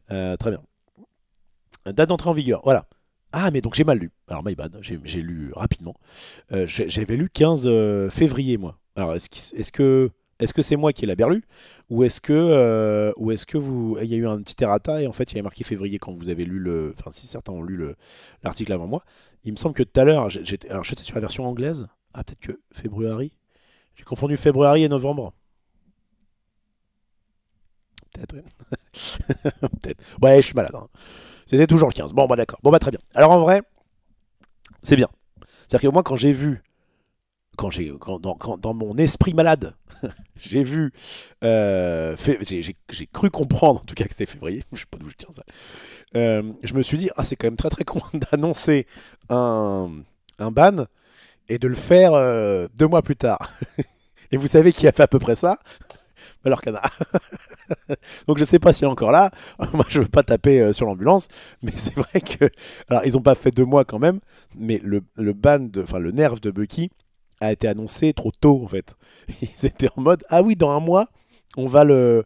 Très bien. Date d'entrée en vigueur, voilà. Ah, mais donc j'ai mal lu. Alors, my bad, j'ai lu rapidement. J'avais lu 15 février, moi. Alors, est-ce que c'est moi qui ai la berlue ou est-ce que il y a eu un petit errata et en fait il y avait marqué février quand vous avez lu enfin si certains ont lu l'article avant moi. Il me semble que tout à l'heure, alors j'étais sur la version anglaise. Ah peut-être que février. J'ai confondu février et novembre. Peut-être ouais. Peut-être. Ouais, je suis malade. Hein. C'était toujours le 15. Bon bah d'accord. Bon bah très bien. Alors en vrai, c'est bien. C'est-à-dire que moi quand j'ai vu dans mon esprit malade, j'ai vu, j'ai cru comprendre en tout cas que c'était février, je sais pas d'où je tiens ça. Je me suis dit, ah c'est quand même très très con d'annoncer un ban et de le faire 2 mois plus tard. Et vous savez qui a fait à peu près ça? Alors Cana. Donc je sais pas s'il est encore là. Moi je veux pas taper sur l'ambulance, mais c'est vrai que, alors ils ont pas fait 2 mois quand même, mais le ban enfin le nerf de Bucky a été annoncé trop tôt en fait. Ils étaient en mode ah oui, dans un mois, on va le,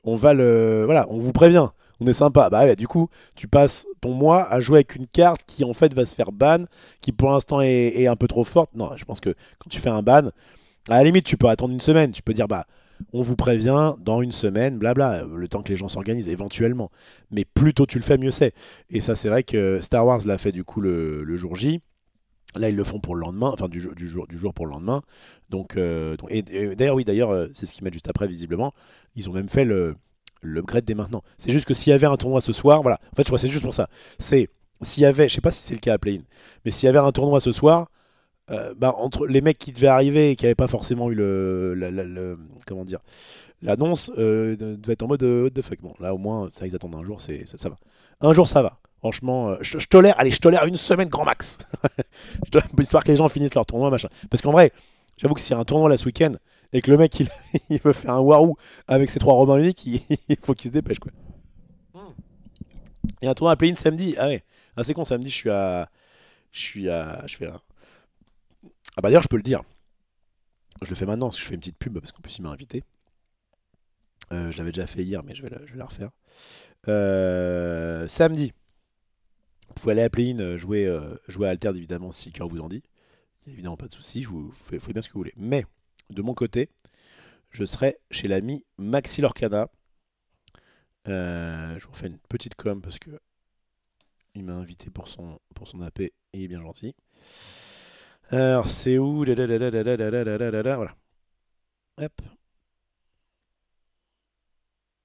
voilà, on vous prévient. On est sympa. Bah ouais, du coup, tu passes ton mois à jouer avec une carte qui en fait va se faire ban, qui pour l'instant est un peu trop forte. Non, je pense que quand tu fais un ban, à la limite, tu peux attendre une semaine. Tu peux dire bah on vous prévient dans une semaine, blabla, le temps que les gens s'organisent éventuellement. Mais plus tôt tu le fais, mieux c'est. Et ça, c'est vrai que Star Wars l'a fait du coup le jour J. Là, ils le font pour le lendemain, enfin du jour pour le lendemain. Et d'ailleurs, oui, d'ailleurs, c'est ce qu'ils mettent juste après, visiblement. Ils ont même fait l'upgrade dès maintenant. C'est juste que s'il y avait un tournoi ce soir, voilà. En fait, je crois que c'est juste pour ça. C'est s'il y avait, je sais pas si c'est le cas à Play-in, mais s'il y avait un tournoi ce soir, bah, entre les mecs qui devaient arriver et qui n'avaient pas forcément eu comment dire, l'annonce, devaient être en mode what the fuck. Bon, là au moins, ça ils attendent un jour, ça va. Un jour, ça va. Franchement, je tolère, allez, je tolère une semaine grand max. Histoire que les gens finissent leur tournoi, machin. Parce qu'en vrai, j'avoue que s'il y a un tournoi là ce week-end et que le mec il veut faire un Warou avec ses trois Romains uniques, il faut qu'il se dépêche quoi. Il y a un tournoi à play-in samedi. Ah ouais. Ah, c'est con, samedi je fais un. Ah bah d'ailleurs je peux le dire. Je le fais maintenant parce que je fais une petite pub parce qu'en plus il m'a invité. Je l'avais déjà fait hier mais je vais la refaire. Samedi, vous pouvez aller à play-in jouer à Altered évidemment si cœur vous en dit. Il n'y a évidemment pas de souci, vous faites bien ce que vous voulez. Mais de mon côté, je serai chez l'ami Maxi Lorcana. Je vous refais une petite com parce que il m'a invité pour son AP et il est bien gentil. Alors c'est où? Voilà. Hop.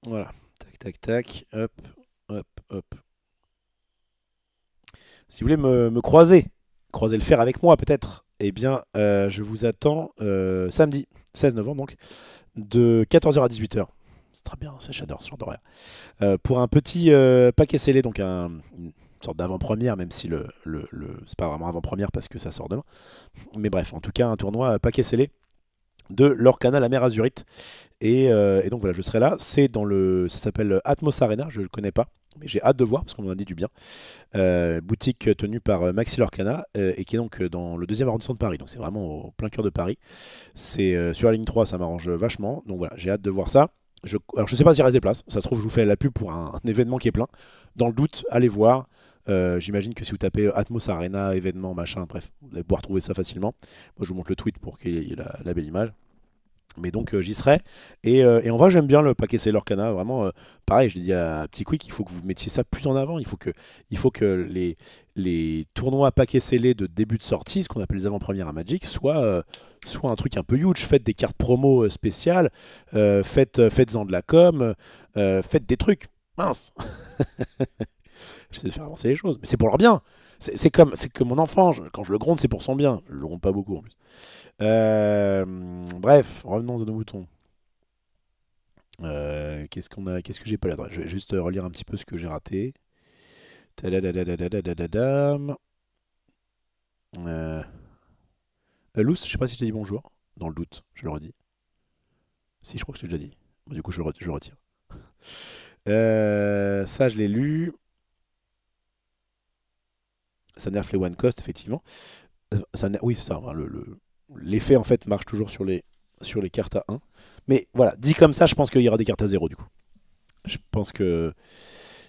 Voilà. Tac tac tac. Hop. Hop. Hop. Si vous voulez me croiser le fer avec moi peut-être, eh bien je vous attends samedi 16 novembre donc, de 14h à 18h. C'est très bien, j'adore ce genre d'horaire. Pour un petit paquet scellé, donc une sorte d'avant-première, même si c'est pas vraiment avant-première parce que ça sort demain. Mais bref, en tout cas, un tournoi paquet scellé de Lorcana, la mer Azurite. Et donc voilà, je serai là. Ça s'appelle Atmos Arena, je ne le connais pas, mais j'ai hâte de voir parce qu'on m'en a dit du bien. Boutique tenue par Maxi Lorcana et qui est donc dans le deuxième arrondissement de Paris. Donc c'est vraiment au plein cœur de Paris. C'est sur la ligne 3, ça m'arrange vachement. Donc voilà, j'ai hâte de voir ça. Alors je sais pas s'il reste des places. Ça se trouve, je vous fais la pub pour un événement qui est plein. Dans le doute, allez voir. J'imagine que si vous tapez Atmos Arena, événement, machin, bref, vous allez pouvoir trouver ça facilement. Moi je vous montre le tweet pour qu'il y ait la belle image. Mais donc j'y serai. Et en vrai, j'aime bien le paquet Sailor Cana. Vraiment, pareil, je l'ai dit à Petit Quick, il faut que vous mettiez ça plus en avant. Il faut que les tournois paquets scellés de début de sortie, ce qu'on appelle les avant-premières à Magic, soient un truc un peu huge. Faites des cartes promo spéciales, faites-en de la com, faites des trucs. Mince. J'essaie de faire avancer les choses. Mais c'est pour leur bien. C'est comme mon enfant. Quand je le gronde, c'est pour son bien. Je le gronde pas beaucoup en plus. Bref, revenons à nos moutons. Qu'est-ce que j'ai pas là? Je vais juste relire un petit peu ce que j'ai raté. Tadadadadadadadadam. Euh, Luce, je sais pas si je t'ai dit bonjour. Dans le doute, je le redis. Si, je crois que je t'ai déjà dit. Bon, du coup, je le retire. Ça, je l'ai lu. Ça nerf les one cost, effectivement. Oui, c'est ça. Hein, l'effet, en fait, marche toujours sur les cartes à 1. Mais voilà, dit comme ça, je pense qu'il y aura des cartes à 0 du coup. Je pense que.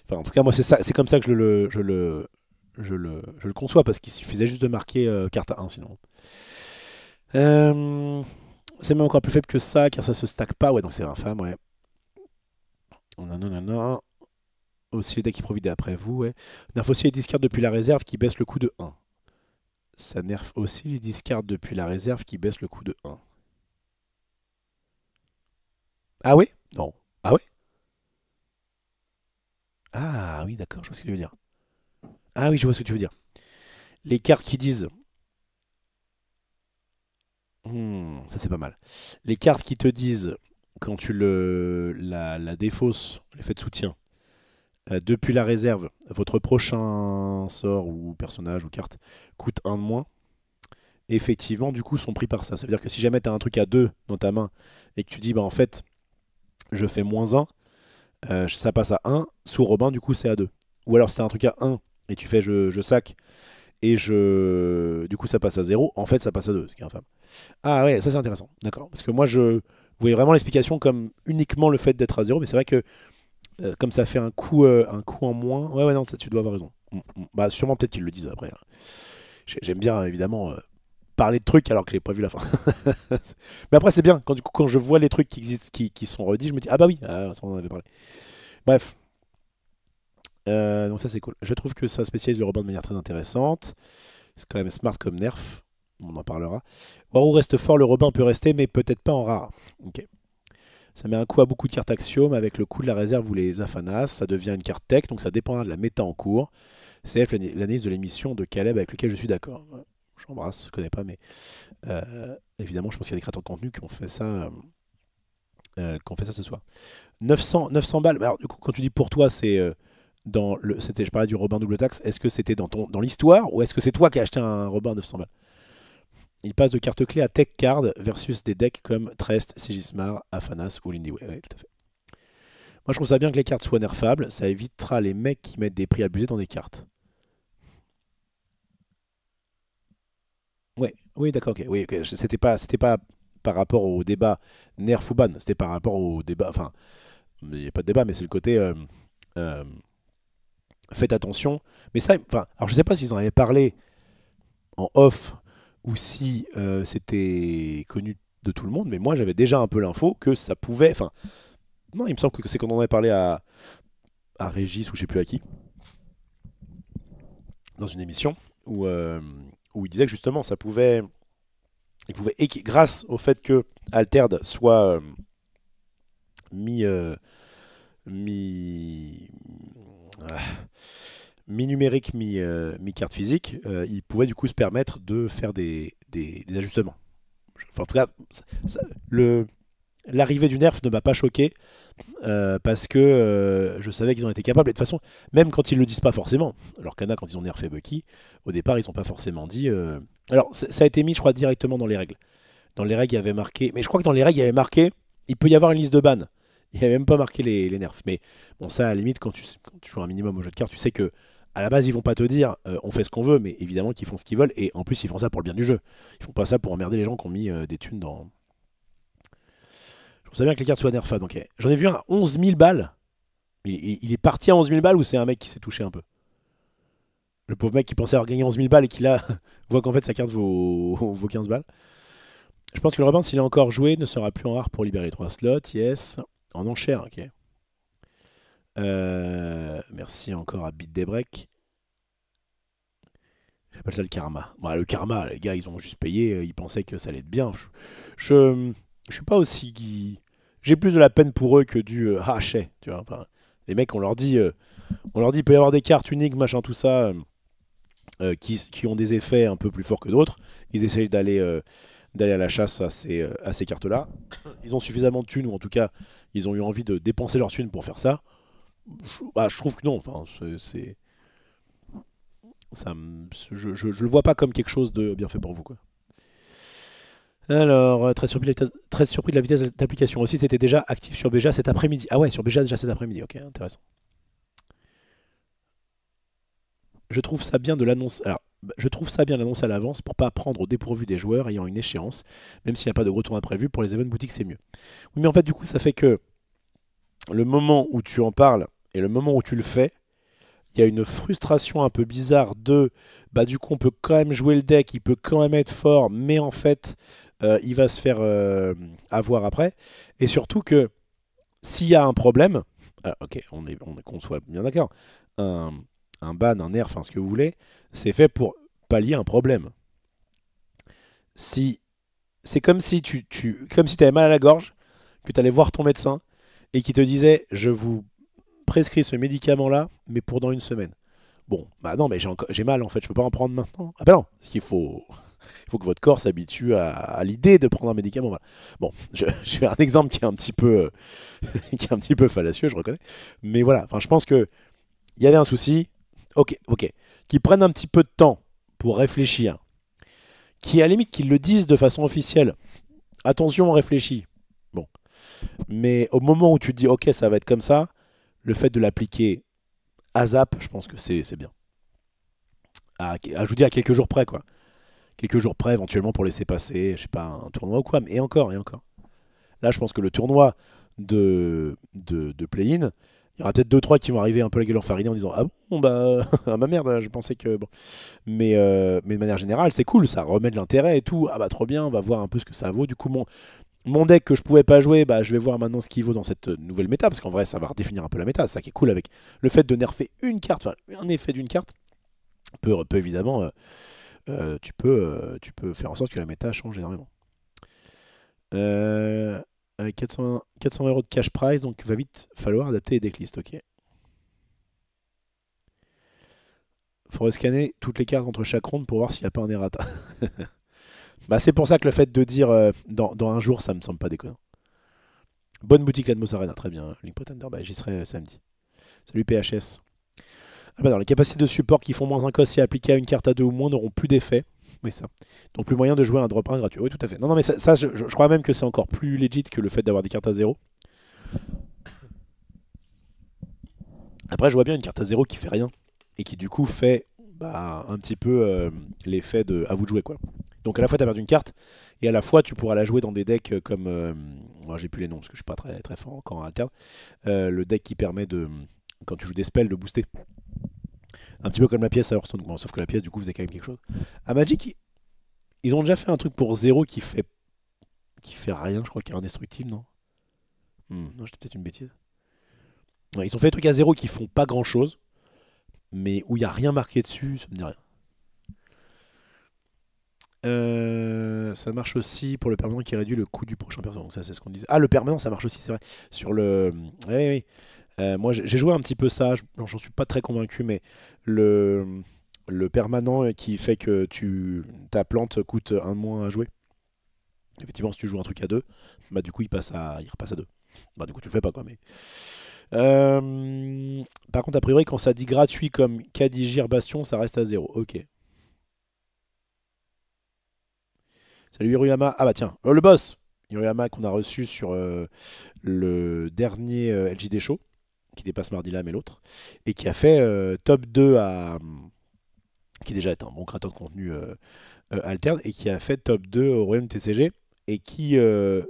Enfin, en tout cas, moi, c'est comme ça que je le conçois, parce qu'il suffisait juste de marquer carte à 1 sinon. C'est même encore plus faible que ça, car ça se stack pas. Ouais, donc c'est infâme, ouais. Nanana. Aussi les decks qui profitent après vous, ouais. Nerf aussi les discards depuis la réserve qui baisse le coût de 1. Ça nerf aussi les discards depuis la réserve qui baisse le coût de 1. Ah oui? Non. Ah oui? Ah oui, d'accord, je vois ce que tu veux dire. Ah oui, je vois ce que tu veux dire. Les cartes qui disent. Ça c'est pas mal. Les cartes qui te disent, quand tu la défausses, l'effet de soutien, depuis la réserve, votre prochain sort ou personnage ou carte coûte 1 de moins. Effectivement, du coup, sont pris par ça. Ça veut dire que si jamais tu as un truc à 2 dans ta main et que tu dis, bah en fait, je fais -1, ça passe à 1. Sous Robin, du coup, c'est à 2. Ou alors, si tu as un truc à 1 et tu fais je sac et du coup ça passe à 0. En fait, ça passe à 2, ce qui est infâme. Ah ouais, ça c'est intéressant. D'accord. Parce que moi, je voyais vraiment l'explication comme uniquement le fait d'être à 0, mais c'est vrai que comme ça fait un coup en moins. Ouais, ouais, non, ça tu dois avoir raison. Bah, sûrement, peut-être qu'ils le disent après, hein. J'aime bien, évidemment, parler de trucs alors que j'ai pas vu la fin. Mais après, c'est bien. Du coup, quand je vois les trucs qui existent, qui sont redits, je me dis, ah bah oui, ah, ça on en avait parlé. Bref. Donc ça c'est cool. Je trouve que ça spécialise le rebond de manière très intéressante. C'est quand même smart comme nerf. On en parlera. Warou reste fort, le Robin peut rester, mais peut-être pas en rare. Ok. Ça met un coup à beaucoup de cartes Axiom avec le coup de la réserve ou les Afanas. Ça devient une carte tech, donc ça dépendra de la méta en cours. CF, l'analyse de l'émission de Caleb avec lequel je suis d'accord. Ouais, j'embrasse, je connais pas, mais évidemment, je pense qu'il y a des créateurs de contenu qui ont fait ça, ce soir. 900 balles. Alors, du coup, quand tu dis pour toi, c'est je parlais du Robin double taxe. Est-ce que c'était dans l'histoire ou est-ce que c'est toi qui as acheté un Robin à 900 balles? Il passe de carte clé à tech card versus des decks comme Trest, Sigismar, Afanas ou Lindy. Ouais, tout à fait. Moi, je trouve ça bien que les cartes soient nerfables. Ça évitera les mecs qui mettent des prix abusés dans des cartes. Ouais, oui, d'accord, ok. Oui, ok. C'était pas par rapport au débat nerf ou ban. C'était par rapport au débat. Enfin, il n'y a pas de débat, mais c'est le côté. Euh, Faites attention. Mais ça, enfin, alors je sais pas s'ils en avaient parlé en off ou si c'était connu de tout le monde, mais moi j'avais déjà un peu l'info que ça pouvait. Enfin, non, il me semble que c'est quand on en avait parlé à Régis ou je sais plus à qui, dans une émission, où il disait que justement ça pouvait. Grâce au fait que Altered soit mis, mi, ah, mi-numérique, mi-carte physique, il pouvait du coup se permettre de faire des ajustements. Enfin, en tout cas, l'arrivée du nerf ne m'a pas choqué parce que je savais qu'ils en étaient capables. Et de toute façon, même quand ils le disent pas forcément, alors Kana, quand ils ont nerfé Bucky, au départ, ils n'ont pas forcément dit. Alors, ça a été mis, je crois, directement dans les règles. Dans les règles, il y avait marqué. Mais je crois que dans les règles, il y avait marqué il peut y avoir une liste de ban. Il n'y avait même pas marqué les nerfs. Mais bon, ça, à la limite, quand tu joues un minimum au jeu de cartes, tu sais que à la base, ils vont pas te dire on fait ce qu'on veut, mais évidemment qu'ils font ce qu'ils veulent. Et en plus, ils font ça pour le bien du jeu. Ils font pas ça pour emmerder les gens qui ont mis des thunes dans. Je trouve ça bien que les cartes soient nerfades. Donc, j'en ai vu un à 11 000 balles. Il est parti à 11 000 balles ou c'est un mec qui s'est touché un peu? Le pauvre mec qui pensait avoir gagné 11 000 balles et qui là voit qu'en fait sa carte vaut 15 balles. Je pense que le Robin, s'il est encore joué, ne sera plus en rare pour libérer les 3 slots. Yes. En enchère, ok. Merci encore à Beat des Breaks. J'appelle ça le karma. Bon, le karma, les gars, ils ont juste payé, ils pensaient que ça allait être bien. Je suis pas aussi. J'ai plus de la peine pour eux que du haché, tu vois. Enfin, les mecs, on leur dit, il peut y avoir des cartes uniques, machin, tout ça, qui ont des effets un peu plus forts que d'autres. Ils essayent d'aller à la chasse à ces cartes-là. Ils ont suffisamment de thunes, ou en tout cas, ils ont eu envie de dépenser leur thunes pour faire ça. Je trouve que non. Enfin, je le vois pas comme quelque chose de bien fait pour vous, quoi. Alors, très surpris de la vitesse d'application aussi. C'était déjà actif sur Béja cet après-midi. Ah ouais, sur Béja déjà cet après-midi. Ok, intéressant. Je trouve ça bien de l'annonce. Alors, je trouve ça bien l'annonce à l'avance pour pas prendre au dépourvu des joueurs ayant une échéance, même s'il n'y a pas de gros tournoi prévu. Pour les events boutiques, c'est mieux. Oui, mais en fait, du coup, ça fait que le moment où tu en parles et le moment où tu le fais, il y a une frustration un peu bizarre de bah du coup on peut quand même jouer le deck, il peut quand même être fort, mais en fait il va se faire avoir après. Et surtout que s'il y a un problème, ok, qu'on soit bien d'accord, un, un ban, un nerf, enfin ce que vous voulez, c'est fait pour pallier un problème. Si c'est comme si comme si tu avais mal à la gorge, que tu allais voir ton médecin et qui te disait je vous prescris ce médicament-là, mais pour dans une semaine. Bon, bah non, mais j'ai mal en fait, je peux pas en prendre maintenant. Ah bah non, parce qu'il faut que votre corps s'habitue à l'idée de prendre un médicament. Voilà. Bon, je fais un exemple qui est un petit peu, qui est un petit peu fallacieux, je reconnais. Mais voilà, enfin, je pense que il y avait un souci. Ok, ok. Qu'ils prennent un petit peu de temps pour réfléchir. Qui à la limite qu'ils le disent de façon officielle. Attention, on réfléchit. Bon, mais au moment où tu te dis ok, ça va être comme ça, le fait de l'appliquer ASAP, je pense que c'est bien. Je vous dis à quelques jours près, quoi. Quelques jours près, éventuellement, pour laisser passer, je sais pas, un tournoi ou quoi, mais et encore, et encore. Là, je pense que le tournoi de play-in, il y aura peut-être deux trois qui vont arriver un peu la gueule enfarinée en disant ah bon, bah, ah ma merde, je pensais que. Bon. Mais de manière générale, c'est cool, ça remet de l'intérêt et tout. Ah bah trop bien, on va voir un peu ce que ça vaut. Du coup, mon deck que je pouvais pas jouer, bah, je vais voir maintenant ce qu'il vaut dans cette nouvelle méta, parce qu'en vrai, ça va redéfinir un peu la méta. C'est ça qui est cool avec le fait de nerfer une carte, enfin, un effet d'une carte, peut évidemment, tu peux faire en sorte que la méta change énormément. Euh, avec 400 euros de cash prize, donc va vite falloir adapter les decklists, ok. Faudrait scanner toutes les cartes entre chaque ronde pour voir s'il n'y a pas un errata. Bah, c'est pour ça que le fait de dire dans un jour, ça me semble pas déconnant. Bonne boutique Atmos Arena, très bien. Link Pretender, bah, j'y serai samedi. Salut PHS. Ah bah non, les capacités de support qui font moins un cost si appliquées à une carte à 2 ou moins n'auront plus d'effet. Oui, ça. Donc plus moyen de jouer un drop 1 gratuit. Oui, tout à fait. Non, non, mais ça, je crois même que c'est encore plus legit que le fait d'avoir des cartes à 0. Après, je vois bien une carte à 0 qui fait rien. Et qui du coup fait bah, un petit peu l'effet de à vous de jouer, quoi. Donc à la fois tu as perdu une carte, et à la fois tu pourras la jouer dans des decks comme... j'ai plus les noms parce que je suis pas très, très fort encore en alterne. Le deck qui permet de, quand tu joues des spells, de booster. Un petit peu comme la pièce à Hearthstone. Bon, sauf que la pièce du coup faisait quand même quelque chose. À Magic, ils ont déjà fait un truc pour 0 qui fait rien, je crois qu'il est indestructible, non? Non, j'étais peut-être une bêtise. Ouais, ils ont fait des trucs à 0 qui font pas grand chose, mais où il n'y a rien marqué dessus, ça me dit rien. Ça marche aussi pour le permanent qui réduit le coût du prochain perso. Donc ça, c'est ce qu'on disait. Ah, le permanent, ça marche aussi, c'est vrai. Sur le... Oui, oui. Moi, j'ai joué un petit peu ça. J'en suis pas très convaincu, mais le permanent qui fait que ta plante coûte un de moins à jouer. Effectivement, si tu joues un truc à 2, bah du coup, il repasse à 2. Bah du coup, tu le fais pas, quoi. Mais... Par contre, a priori, quand ça dit gratuit comme Kadigir Bastion, ça reste à 0. Ok. Salut Hiruyama. Ah bah tiens, le boss Hiruyama qu'on a reçu sur le dernier LJD Show, qui dépasse mardi là mais l'autre, et qui a fait top 2 à... qui déjà est un bon créateur de contenu alterne, et qui a fait top 2 au Royaume TCG, et qui, de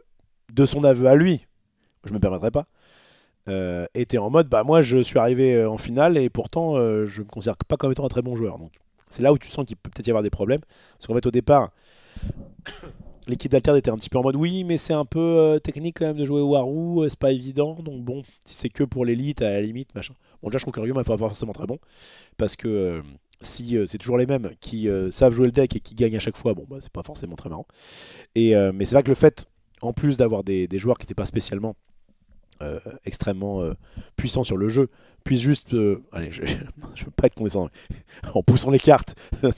son aveu à lui, je me permettrai pas, était en mode, bah moi je suis arrivé en finale, et pourtant je me considère pas comme étant un très bon joueur. Donc c'est là où tu sens qu'il peut peut-être y avoir des problèmes, parce qu'en fait au départ... L'équipe d'Alterne était un petit peu en mode oui, mais c'est un peu technique quand même de jouer au Warou, c'est pas évident. Donc bon, si c'est que pour l'élite, à la limite, machin. Bon, déjà, je trouve que Ryuma n'est pas forcément très bon. Parce que si c'est toujours les mêmes qui savent jouer le deck et qui gagnent à chaque fois, bon, bah, c'est pas forcément très marrant. Mais c'est vrai que le fait, en plus d'avoir des joueurs qui n'étaient pas spécialement extrêmement puissants sur le jeu, puissent juste. Allez, je veux pas être condescendant. En poussant les cartes,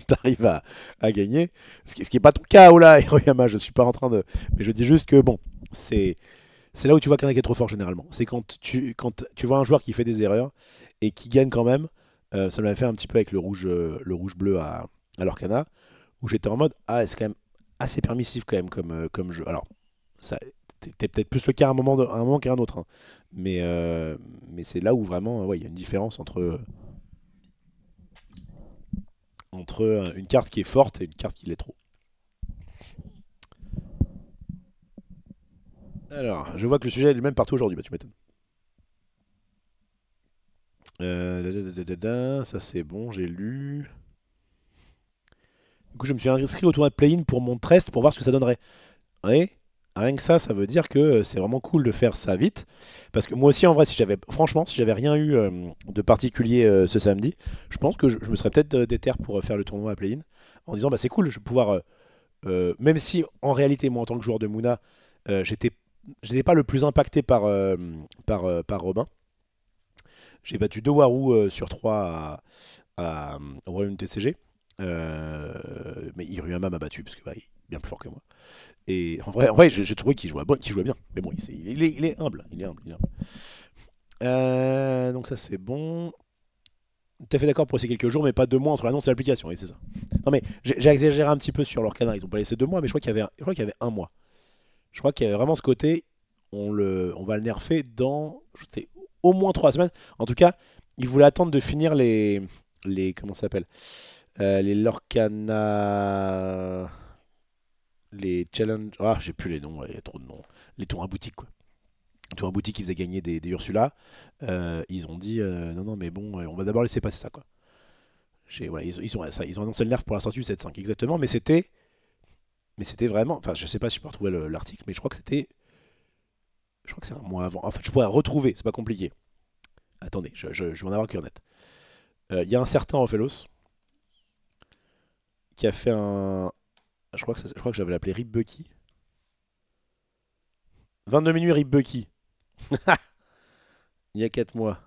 t'arrives à gagner. Ce qui est pas ton cas, oh là, Hiroyama, je suis pas en train de... Mais je dis juste que, bon, c'est là où tu vois qu'un deck est trop fort, généralement. C'est quand tu vois un joueur qui fait des erreurs et qui gagne quand même. Ça me l'avait fait un petit peu avec le rouge-bleu à l'Orcana, où j'étais en mode, ah, c'est quand même assez permissif quand même comme jeu. Alors, ça... T'es peut-être plus le cas à un moment qu'à un autre. Hein. Mais c'est là où vraiment, ouais, il y a une différence entre une carte qui est forte et une carte qui l'est trop. Alors, je vois que le sujet est le même partout aujourd'hui, bah tu m'étonnes. Ça c'est bon, j'ai lu. Du coup, je me suis inscrit au tournoi de play-in pour mon Trest pour voir ce que ça donnerait. Oui, rien que ça veut dire que c'est vraiment cool de faire ça vite. Parce que moi aussi, en vrai, franchement, si j'avais rien eu de particulier ce samedi, je pense que je me serais peut-être déter pour faire le tournoi à play-in en disant, bah c'est cool, je vais pouvoir, même si en réalité, moi en tant que joueur de Moona, j'étais pas le plus impacté par Robin. J'ai battu 2 Warou sur 3 au Royaume TCG. Mais Hiruyama m'a battu parce que bah, il est bien plus fort que moi. Et en vrai j'ai trouvé qu'il jouait bien. Mais bon, il est humble. Il est humble. Donc ça c'est bon. Tout à fait d'accord pour essayer quelques jours, mais pas 2 mois entre l'annonce et l'application. Et c'est ça. Non mais j'ai exagéré un petit peu sur leur canard. Ils ont pas laissé 2 mois, mais je crois qu'il y avait 1 mois. Je crois qu'il y avait vraiment ce côté. On va le nerfer dans au moins 3 semaines. En tout cas, ils voulaient attendre de finir les comment ça s'appelle Les Lorcana... Les Challenge... Ah, j'ai plus les noms, il y a trop de noms. Les tours à boutique, quoi. Les tours à boutique qui faisaient gagner des Ursula. Ils ont dit, non, non, mais bon, on va d'abord laisser passer ça, quoi. Voilà, ils ont annoncé le nerf pour la sortie du 7.5, exactement, mais c'était vraiment... Enfin, je sais pas si je peux retrouver l'article, mais je crois que c'était... Je crois que c'est un mois avant. En fait, je pourrais retrouver, c'est pas compliqué. Attendez, je vais en avoir cœur net. Il y a un certain Ophelos qui a fait un... je crois que j'avais appelé Rip Bucky. 22 minuit Rip Bucky. Il y a 4 mois.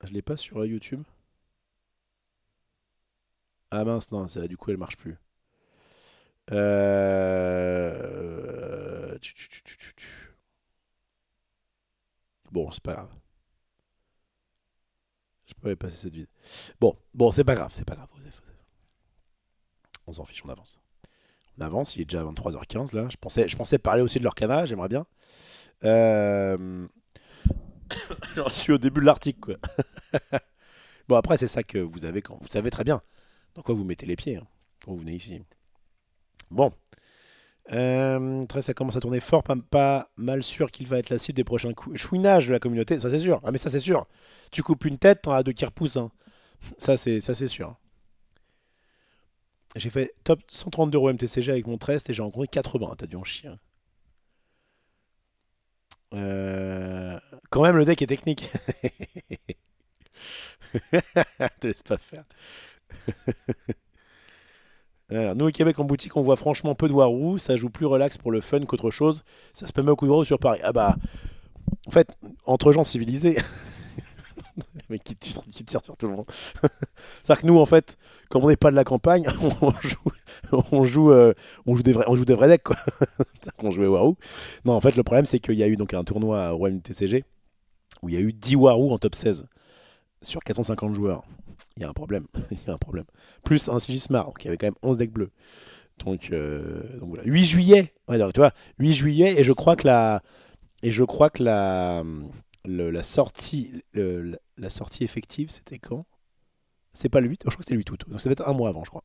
Je l'ai pas sur YouTube. Ah mince, non, du coup elle marche plus. Bon, c'est pas grave. Je pouvais passer cette vidéo. Bon, c'est pas grave, c'est pas grave. On s'en fiche, on avance. On avance, il est déjà 23h15 là. Je pensais parler aussi de leur canal, j'aimerais bien. J'en suis au début de l'article, quoi. Bon, après, c'est ça que vous avez quand vous savez très bien dans quoi vous mettez les pieds hein, quand vous venez ici. Bon. Ça commence à tourner fort, pas mal sûr qu'il va être la cible des prochains chouinages de la communauté, ça c'est sûr. Ah mais ça c'est sûr. Tu coupes une tête, t'en as deux qui repoussent. Hein. Ça c'est sûr. J'ai fait top 132 € MTCG avec mon Trest et j'ai rencontré 80. T'as dû en chier. Quand même le deck est technique. Te laisse pas faire. Alors, nous au Québec en boutique on voit franchement peu de Warou, ça joue plus relax pour le fun qu'autre chose, ça se met au coup de Warou sur Paris. Ah bah, en fait, entre gens civilisés, mais qui tire sur tout le monde. C'est-à-dire que nous en fait, comme on n'est pas de la campagne, on joue des vrais decks quoi. On jouait Warou. Non en fait le problème c'est qu'il y a eu donc un tournoi au Royaume TCG où il y a eu 10 Warou en top 16 sur 450 joueurs. Il y a un problème, il y a un problème. Plus un Sigismar, donc il y avait quand même 11 decks bleus. Donc voilà. 8 juillet, ouais, donc, tu vois, 8 juillet, et je crois que la sortie effective, c'était quand? C'est pas le 8, je crois que c'était le 8 août. Donc ça devait être un mois avant, je crois.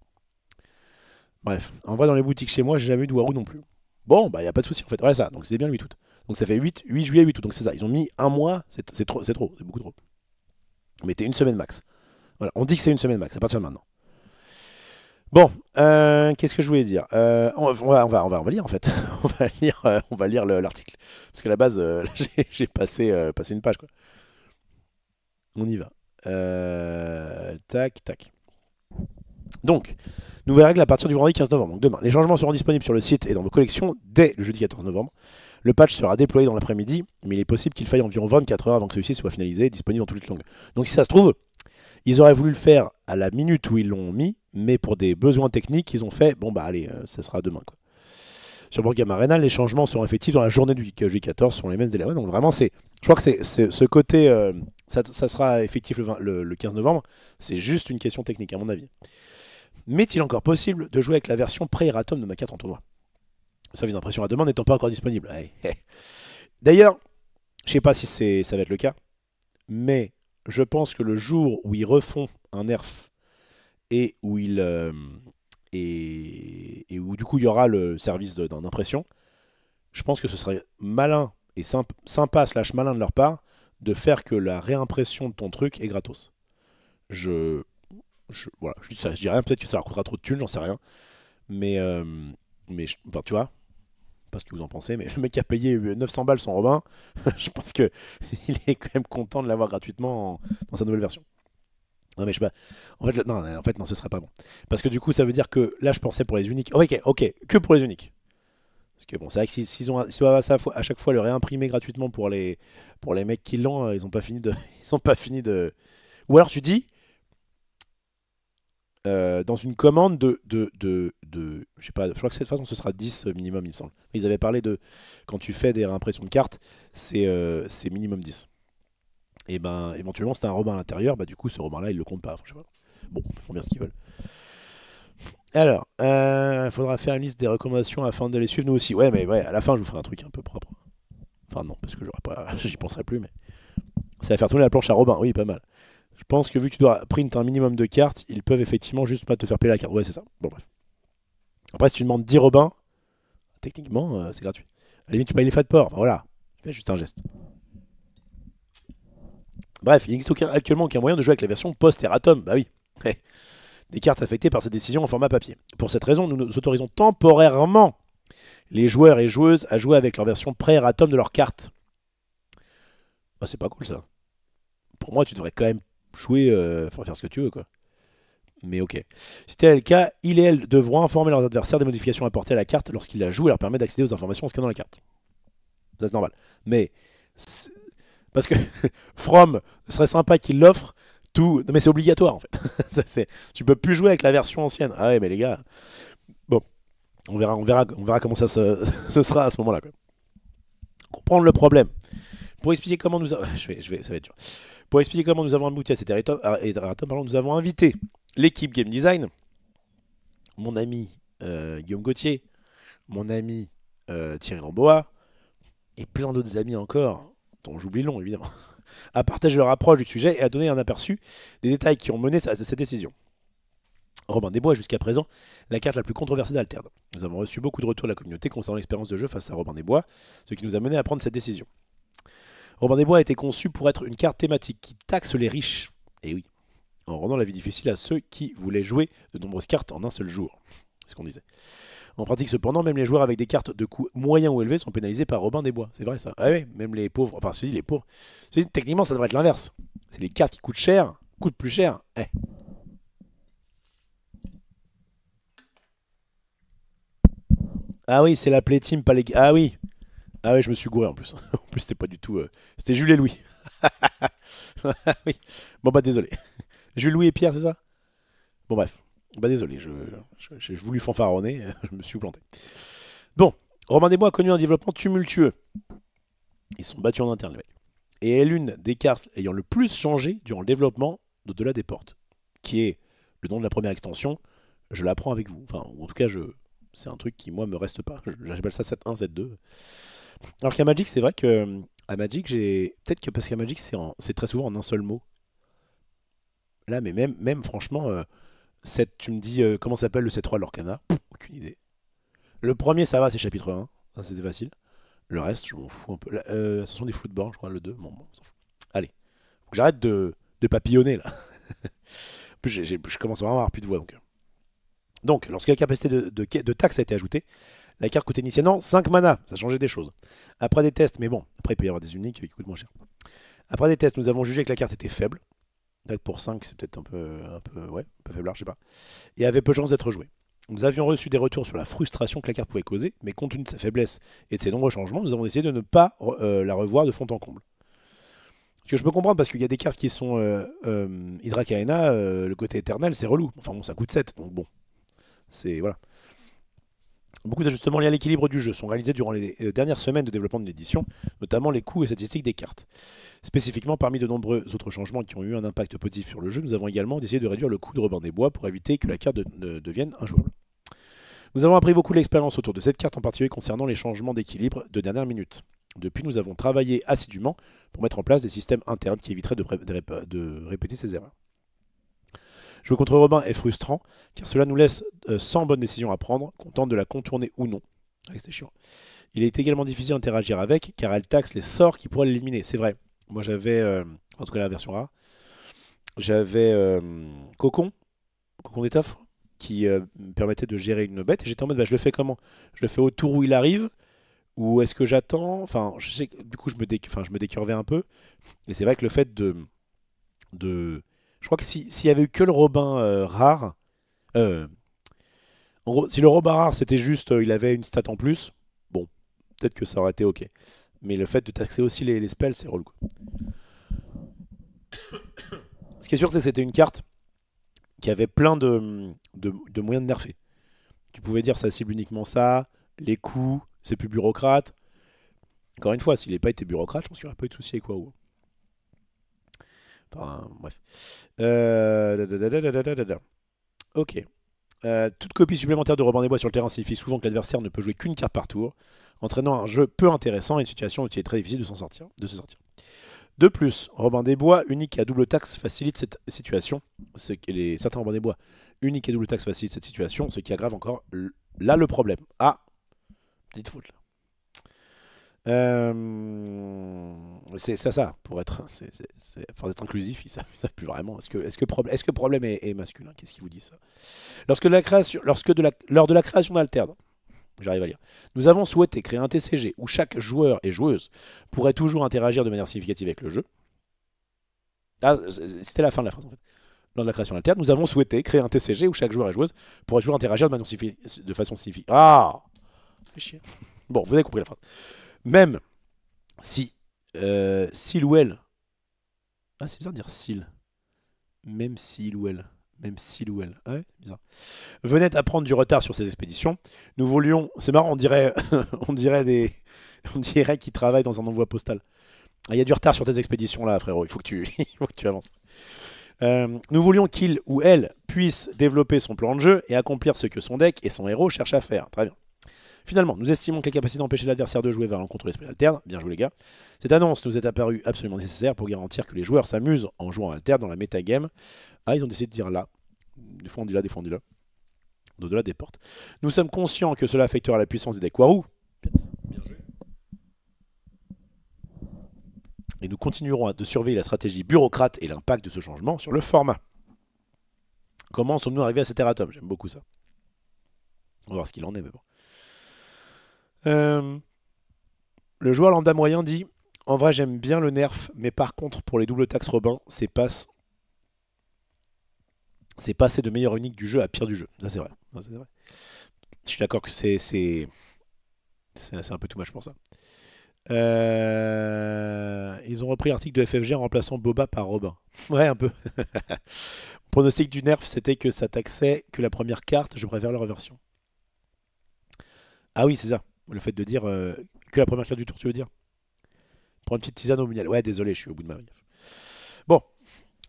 Bref, en vrai, dans les boutiques chez moi, j'ai jamais eu de Warou non plus. Bon, bah, il n'y a pas de souci en fait. Ouais, ça, donc c'est bien le 8 août. Donc ça fait 8 juillet, 8 août. Donc c'est ça, ils ont mis un mois, c'est trop, c'est beaucoup trop. Mettez une semaine max. Voilà, on dit que c'est une semaine max, à partir de maintenant. Bon, qu'est-ce que je voulais dire on va lire en fait. On va lire l'article. Parce qu'à la base, j'ai passé une page. Quoi. On y va. Tac, tac. Donc, nouvelle règle à partir du vendredi 15 novembre. Donc demain, les changements seront disponibles sur le site et dans vos collections dès le jeudi 14 novembre. Le patch sera déployé dans l'après-midi, mais il est possible qu'il faille environ 24 heures avant que celui-ci soit finalisé et disponible dans toutes les langues. Donc si ça se trouve, ils auraient voulu le faire à la minute où ils l'ont mis, mais pour des besoins techniques, ils ont fait, bon bah allez, ça sera demain. Quoi. Sur Board Game Arena, les changements seront effectifs dans la journée du jeudi 14, sont les mêmes délais. Ouais, donc vraiment, je crois que c'est ce côté, ça sera effectif le 15 novembre, c'est juste une question technique à mon avis. Mais est-il encore possible de jouer avec la version pré-erratum de ma carte en tournoi? Service d'impression à demande n'étant pas encore disponible. D'ailleurs, je sais pas si ça va être le cas, mais je pense que le jour où ils refont un nerf et où et où du coup il y aura le service d'impression, je pense que ce serait malin et sympa / malin de leur part de faire que la réimpression de ton truc est gratos. Voilà, je dis rien, peut-être que ça leur coûtera trop de thunes, j'en sais rien. Mais enfin, tu vois, pas ce que vous en pensez, mais le mec qui a payé 900 balles son Robin, je pense qu'il est quand même content de l'avoir gratuitement dans sa nouvelle version. Non mais je sais pas. En fait non, ce serait pas bon. Parce que du coup ça veut dire que là je pensais pour les uniques. Ok, que pour les uniques. Parce que bon, c'est vrai que s'ils doivent à chaque fois le réimprimer gratuitement pour les mecs qui l'ont, ils ont pas fini de. Ils ont pas fini de. Ou alors tu dis. Dans une commande je sais pas, je crois que cette façon ce sera 10 minimum il me semble. Ils avaient parlé de quand tu fais des réimpressions de cartes, c'est minimum 10. Et ben éventuellement c'est un Robin à l'intérieur, bah du coup ce Robin là ils le comptent pas. Je sais pas. Bon, ils font bien ce qu'ils veulent. Alors, il faudra faire une liste des recommandations afin de les suivre nous aussi. Ouais mais ouais, à la fin je vous ferai un truc un peu propre. Enfin non, parce que j'aurais pas. J'y penserai plus, mais. Ça va faire tourner la planche à Robin, oui pas mal. Je pense que vu que tu dois print un minimum de cartes, ils peuvent effectivement juste pas te faire payer la carte. Ouais, c'est ça. Bon, bref. Après, si tu demandes 10 Robin, techniquement, c'est gratuit. À la limite, tu payes les frais de port. Enfin, voilà. Tu fais juste un geste. Bref, il n'existe actuellement aucun moyen de jouer avec la version post-erratum. Bah oui. Des cartes affectées par cette décision en format papier. Pour cette raison, nous nous autorisons temporairement les joueurs et joueuses à jouer avec leur version pré-erratum de leur carte. Bah, c'est pas cool ça. Pour moi, tu devrais quand même jouer, enfin faire ce que tu veux, quoi. Mais ok. Si tel est le cas, il et elle devront informer leurs adversaires des modifications apportées à la carte lorsqu'ils la jouent et leur permettre d'accéder aux informations en scannant la carte. Ça, c'est normal. Mais, parce que From, ce serait sympa qu'il l'offre, tout. Non, mais c'est obligatoire en fait. Tu peux plus jouer avec la version ancienne. Ah ouais, mais les gars. Bon, on verra comment ça ce sera à ce moment-là. Comprendre le problème. Pour expliquer comment nous ça va être dur. Pour expliquer comment nous avons abouti à cet erratum, nous avons invité l'équipe Game Design, mon ami Guillaume Gauthier, mon ami Thierry Ramboa, et plein d'autres amis encore, dont j'oublie le nom évidemment, à partager leur approche du sujet et à donner un aperçu des détails qui ont mené à cette décision. Robin des Bois est jusqu'à présent la carte la plus controversée d'Alterd. Nous avons reçu beaucoup de retours de la communauté concernant l'expérience de jeu face à Robin des Bois, ce qui nous a mené à prendre cette décision. Robin des Bois a été conçu pour être une carte thématique qui taxe les riches. Et oui, en rendant la vie difficile à ceux qui voulaient jouer de nombreuses cartes en un seul jour. C'est ce qu'on disait. En pratique, cependant, même les joueurs avec des cartes de coût moyen ou élevé sont pénalisés par Robin des Bois. C'est vrai ça. Ah oui, même les pauvres. Enfin, si, les pauvres. Techniquement, ça devrait être l'inverse. C'est les cartes qui coûtent cher, coûtent plus cher. Ah oui, c'est la Play Team, pas les. Ah oui. Ah oui, je me suis gouré en plus. En plus, c'était pas du tout. C'était Jules et Louis. Oui. Bon bah désolé. Jules, Louis et Pierre, c'est ça? Bon bref. Bah désolé, j'ai voulu fanfaronner, je me suis planté. Bon, Robin des Bois a connu un développement tumultueux. Ils se sont battus en interne, les mecs. Et est l'une des cartes ayant le plus changé durant le développement d'Au-delà des portes, qui est le nom de la première extension. Je la prends avec vous. Enfin, en tout cas, c'est un truc qui, moi, me reste pas. J'appelle ça 7.1, 7.2. Alors qu'à Magic, c'est vrai que à Magic, j'ai. Peut-être que parce qu'à Magic, c'est très souvent en un seul mot. Là, mais même franchement, tu me dis comment s'appelle le C3 de l'Orcana? Aucune idée. Le premier, ça va, c'est chapitre 1. Ça, c'était facile. Le reste, je m'en fous un peu. Ce sont des flous de bord, je crois, le 2. Bon, on s'en fout. Allez. Faut que j'arrête de papillonner, là. En plus, je commence vraiment à avoir plus de voix. Donc lorsque la capacité de taxe a été ajoutée, la carte coûtait initialement 5 mana. Ça changeait des choses. Après des tests, mais bon, après il peut y avoir des uniques qui coûtent moins cher. Après des tests, nous avons jugé que la carte était faible. Donc pour 5, c'est peut-être un peu faiblard, je sais pas. Et avait peu de chances d'être jouée. Nous avions reçu des retours sur la frustration que la carte pouvait causer, mais compte tenu de sa faiblesse et de ses nombreux changements, nous avons essayé de ne pas la revoir de fond en comble. Ce que je peux comprendre, parce qu'il y a des cartes qui sont Hydra Kaena, le côté éternel, c'est relou. Enfin bon, ça coûte 7, donc bon. C'est voilà. Beaucoup d'ajustements liés à l'équilibre du jeu sont réalisés durant les dernières semaines de développement de l'édition, notamment les coûts et statistiques des cartes. Spécifiquement, parmi de nombreux autres changements qui ont eu un impact positif sur le jeu, nous avons également décidé de réduire le coût de Robin des Bois pour éviter que la carte ne devienne injouable. Nous avons appris beaucoup l'expérience autour de cette carte, en particulier concernant les changements d'équilibre de dernière minute. Depuis, nous avons travaillé assidûment pour mettre en place des systèmes internes qui éviteraient de répéter ces erreurs. Jouer contre Robin est frustrant, car cela nous laisse sans bonne décision à prendre, qu'on tente de la contourner ou non. C'est chiant. Il est également difficile d'interagir avec, car elle taxe les sorts qui pourraient l'éliminer. C'est vrai. Moi j'avais, en tout cas la version rare, j'avais Cocon d'étoffe, qui me permettait de gérer une bête, et j'étais en mode, bah, je le fais comment? Je le fais au tour où il arrive, ou est-ce que j'attends? Enfin, je sais que du coup je me décurvais un peu, et c'est vrai que le fait je crois que s'il y avait eu que le Robin rare, en gros, si le Robin rare c'était juste il avait une stat en plus, bon, peut-être que ça aurait été ok. Mais le fait de taxer aussi les spells, c'est relou, quoi. Ce qui est sûr, c'est que c'était une carte qui avait plein de moyens de nerfer. Tu pouvais dire ça cible uniquement ça, les coups, c'est plus bureaucrate. Encore une fois, s'il n'avait pas été bureaucrate, je pense qu'il n'y aurait pas eu de souci avec WoW. Enfin, bref. Ok. Toute copie supplémentaire de Robin des Bois sur le terrain signifie souvent que l'adversaire ne peut jouer qu'une carte par tour, entraînant un jeu peu intéressant et une situation où il est très difficile de se sortir. De plus, Robin des Bois, unique à double taxe, facilite cette situation. Certains Robin des Bois, unique à double taxe, facilite cette situation, ce qui aggrave encore là le problème. Ah, petite faute là. C'est ça, pour être, faut être inclusif, ils savent plus vraiment. Est-ce que problème est masculin? Qu'est-ce qui vous dit ça? Lors de la création d'Alterd, j'arrive à lire, nous avons souhaité créer un TCG où chaque joueur et joueuse pourrait toujours interagir de manière significative avec le jeu. Ah, c'était la fin de la phrase en fait. Lors de la création d'Alterd, nous avons souhaité créer un TCG où chaque joueur et joueuse pourrait toujours interagir de façon significative. Ah, fait chier. Bon, vous avez compris la phrase. Même si s'il ou elle... Ah, c'est bizarre de dire s'il. Même s'il ou elle. Même s'il ou elle. Ah ouais, c'est bizarre. Venait à prendre du retard sur ses expéditions. Nous voulions... C'est marrant, on dirait on dirait qu'ils travaillent dans un envoi postal. Ah, il y a du retard sur tes expéditions là, frérot. Il faut que tu avances. Nous voulions qu'il ou elle puisse développer son plan de jeu et accomplir ce que son deck et son héros cherchent à faire. Très bien. Finalement, nous estimons que les capacités d'empêcher l'adversaire de jouer vers l'encontre de l'esprit d'Alterd, bien joué les gars, cette annonce nous est apparue absolument nécessaire pour garantir que les joueurs s'amusent en jouant à Alter dans la metagame. Ah, ils ont décidé de dire là. Des fois on dit là, des fois on dit là. Au-delà des portes. Nous sommes conscients que cela affectera la puissance des decks Warou. Bien joué. Et nous continuerons de surveiller la stratégie bureaucrate et l'impact de ce changement sur le format. Comment sommes-nous arrivés à cet erratum? J'aime beaucoup ça. On va voir ce qu'il en est, mais bon. Le joueur lambda moyen dit: en vrai j'aime bien le nerf, mais par contre pour les doubles taxes Robin, c'est passer de meilleur unique du jeu à pire du jeu. Ça c'est vrai. Je suis d'accord que c'est un peu too much pour ça. Ils ont repris l'article de FFG en remplaçant Boba par Robin. Ouais, un peu. Le pronostic du nerf, c'était que ça taxait que la première carte. Je préfère leur version. Ah oui, c'est ça. Le fait de dire que la première carte du tour, tu veux dire? Prends une petite tisane au miel. Ouais, désolé, je suis au bout de ma vie. Bon.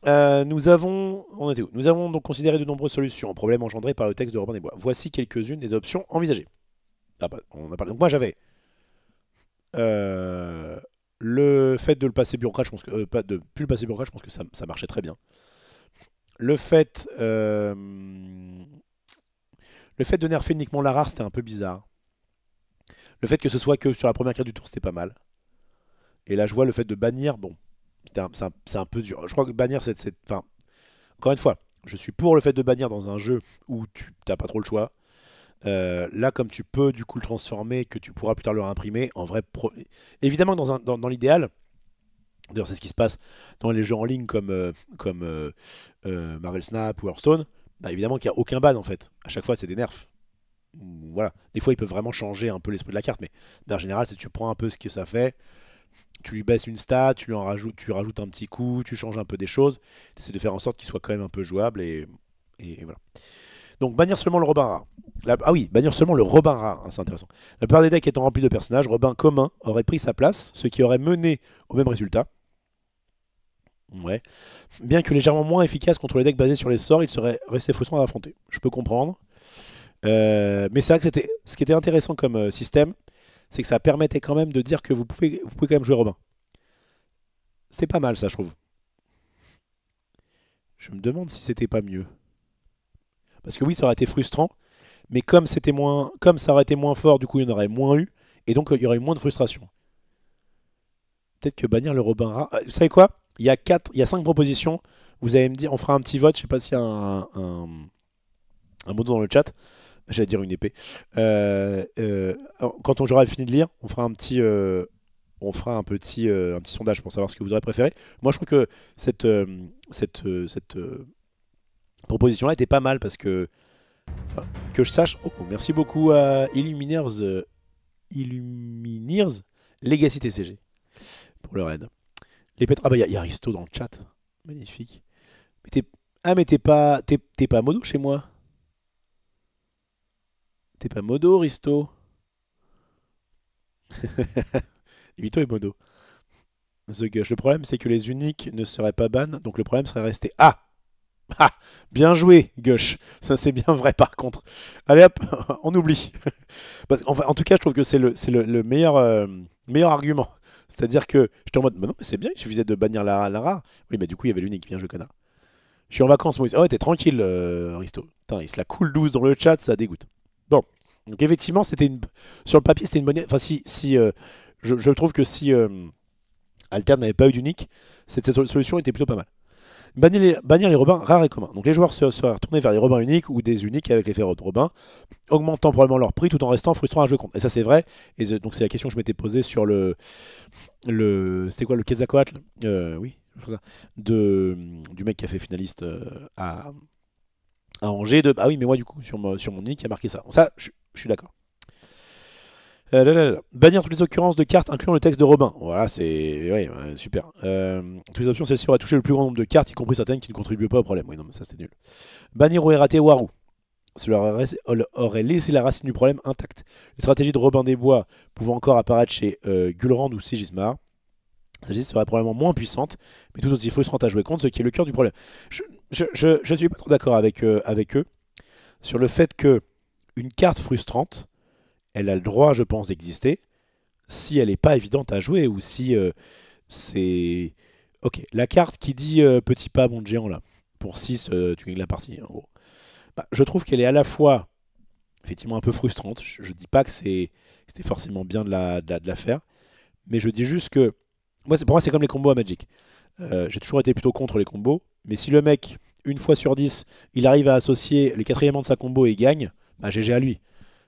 On était où? Nous avons donc considéré de nombreuses solutions aux problèmes engendrés par le texte de Robin des Bois. Voici quelques-unes des options envisagées. Ah bah, on a parlé. Donc moi j'avais le fait de le passer bureaucrate, je pense que pas de plus le passer bureaucrate, je pense que ça marchait très bien. Le fait de nerfer uniquement la rare, c'était un peu bizarre. Le fait que ce soit que sur la première carte du tour, c'était pas mal. Et là, je vois le fait de bannir, bon, c'est un peu dur. Je crois que bannir, enfin, encore une fois, je suis pour le fait de bannir dans un jeu où tu n'as pas trop le choix. Là, comme tu peux du coup le transformer, que tu pourras plus tard le réimprimer, en vrai, évidemment dans l'idéal, d'ailleurs c'est ce qui se passe dans les jeux en ligne comme Marvel Snap ou Hearthstone, bah, évidemment qu'il n'y a aucun ban en fait. À chaque fois, c'est des nerfs. Voilà. Des fois, ils peuvent vraiment changer un peu l'esprit de la carte, mais en général, c'est tu prends un peu ce que ça fait, tu lui baisses une stat, tu rajoutes un petit coup, tu changes un peu des choses, tu essaies de faire en sorte qu'il soit quand même un peu jouable, et voilà. Donc, bannir seulement le Robin rare. Ah oui, bannir seulement le Robin rare, hein, c'est intéressant. La plupart des decks étant remplis de personnages, Robin commun aurait pris sa place, ce qui aurait mené au même résultat. Ouais. Bien que légèrement moins efficace contre les decks basés sur les sorts, il serait resté frustrant à affronter. Je peux comprendre. Mais c'est vrai que ce qui était intéressant comme système, c'est que ça permettait quand même de dire que vous pouvez quand même jouer Robin. C'était pas mal ça, je trouve. Je me demande si c'était pas mieux. Parce que oui, ça aurait été frustrant, mais comme ça aurait été moins fort, du coup il y en aurait moins eu, et donc il y aurait eu moins de frustration. Peut-être que bannir le Robin rare. Vous savez quoi? Il y a 5 propositions. Vous allez me dire, on fera un petit vote. Je sais pas s'il y a un mot dans le chat. J'allais dire une épée. Quand j'aurai fini de lire, on fera un petit sondage pour savoir ce que vous aurez préféré. Moi, je trouve que cette proposition-là était pas mal parce que, enfin, que je sache. Oh, merci beaucoup à Illumineers Legacy TCG pour le raid. Ah bah il y a Risto dans le chat. Magnifique. Mais t'es pas modo chez moi? T'es pas modo, Risto? Vito est modo. The Gush. Le problème, c'est que les uniques ne seraient pas ban, donc le problème serait resté. Ah! Ah! Bien joué, Gush. Ça, c'est bien vrai, par contre. Allez hop, on oublie. En tout cas, je trouve que c'est le meilleur argument. C'est-à-dire que j'étais en mode, bah non, mais c'est bien, il suffisait de bannir la rare. Oui, mais du coup, il y avait l'unique, bien joué, connard. Je suis en vacances, moi. Oh, ouais, t'es tranquille, Risto. Putain, il se la coule douce dans le chat, ça dégoûte. Bon, donc effectivement, sur le papier, c'était une bonne. Enfin, je trouve que si Alter n'avait pas eu d'unique, cette solution était plutôt pas mal. Bannir les robins rares et communs. Donc les joueurs se retourner vers les robins uniques ou des uniques avec l'effet de robin, augmentant probablement leur prix tout en restant frustrant à jouer contre. Et ça c'est vrai. Et donc c'est la question que je m'étais posée sur c'était quoi le Quetzalcoatl oui, ça. Du mec qui a fait finaliste à Angers. Ah oui, mais moi du coup sur mon nick il y a marqué ça. Ça, je suis d'accord. Bannir toutes les occurrences de cartes incluant le texte de Robin. Voilà, c'est. Ouais, super. Toutes les options, celle-ci aurait touché le plus grand nombre de cartes, y compris certaines qui ne contribuent pas au problème. Oui, non, mais ça c'était nul. Bannir ou errater Waru. Cela aurait laissé la racine du problème intacte. Les stratégies de Robin des Bois pouvant encore apparaître chez Gulrand ou Sigismar. Celle-ci serait probablement moins puissante, mais tout aussi frustrante à jouer contre, ce qui est le cœur du problème. Je ne suis pas trop d'accord avec eux sur le fait que une carte frustrante, elle a le droit, je pense, d'exister si elle n'est pas évidente à jouer ou si c'est... Ok, la carte qui dit petit pas, bon géant là, pour 6, tu gagnes la partie, en gros. Bah, je trouve qu'elle est à la fois effectivement un peu frustrante. Je dis pas que c'était forcément bien de la faire, mais je dis juste que pour moi c'est comme les combos à Magic. J'ai toujours été plutôt contre les combos, mais si le mec, une fois sur 10, il arrive à associer les 4 éléments de sa combo et il gagne, bah GG à lui.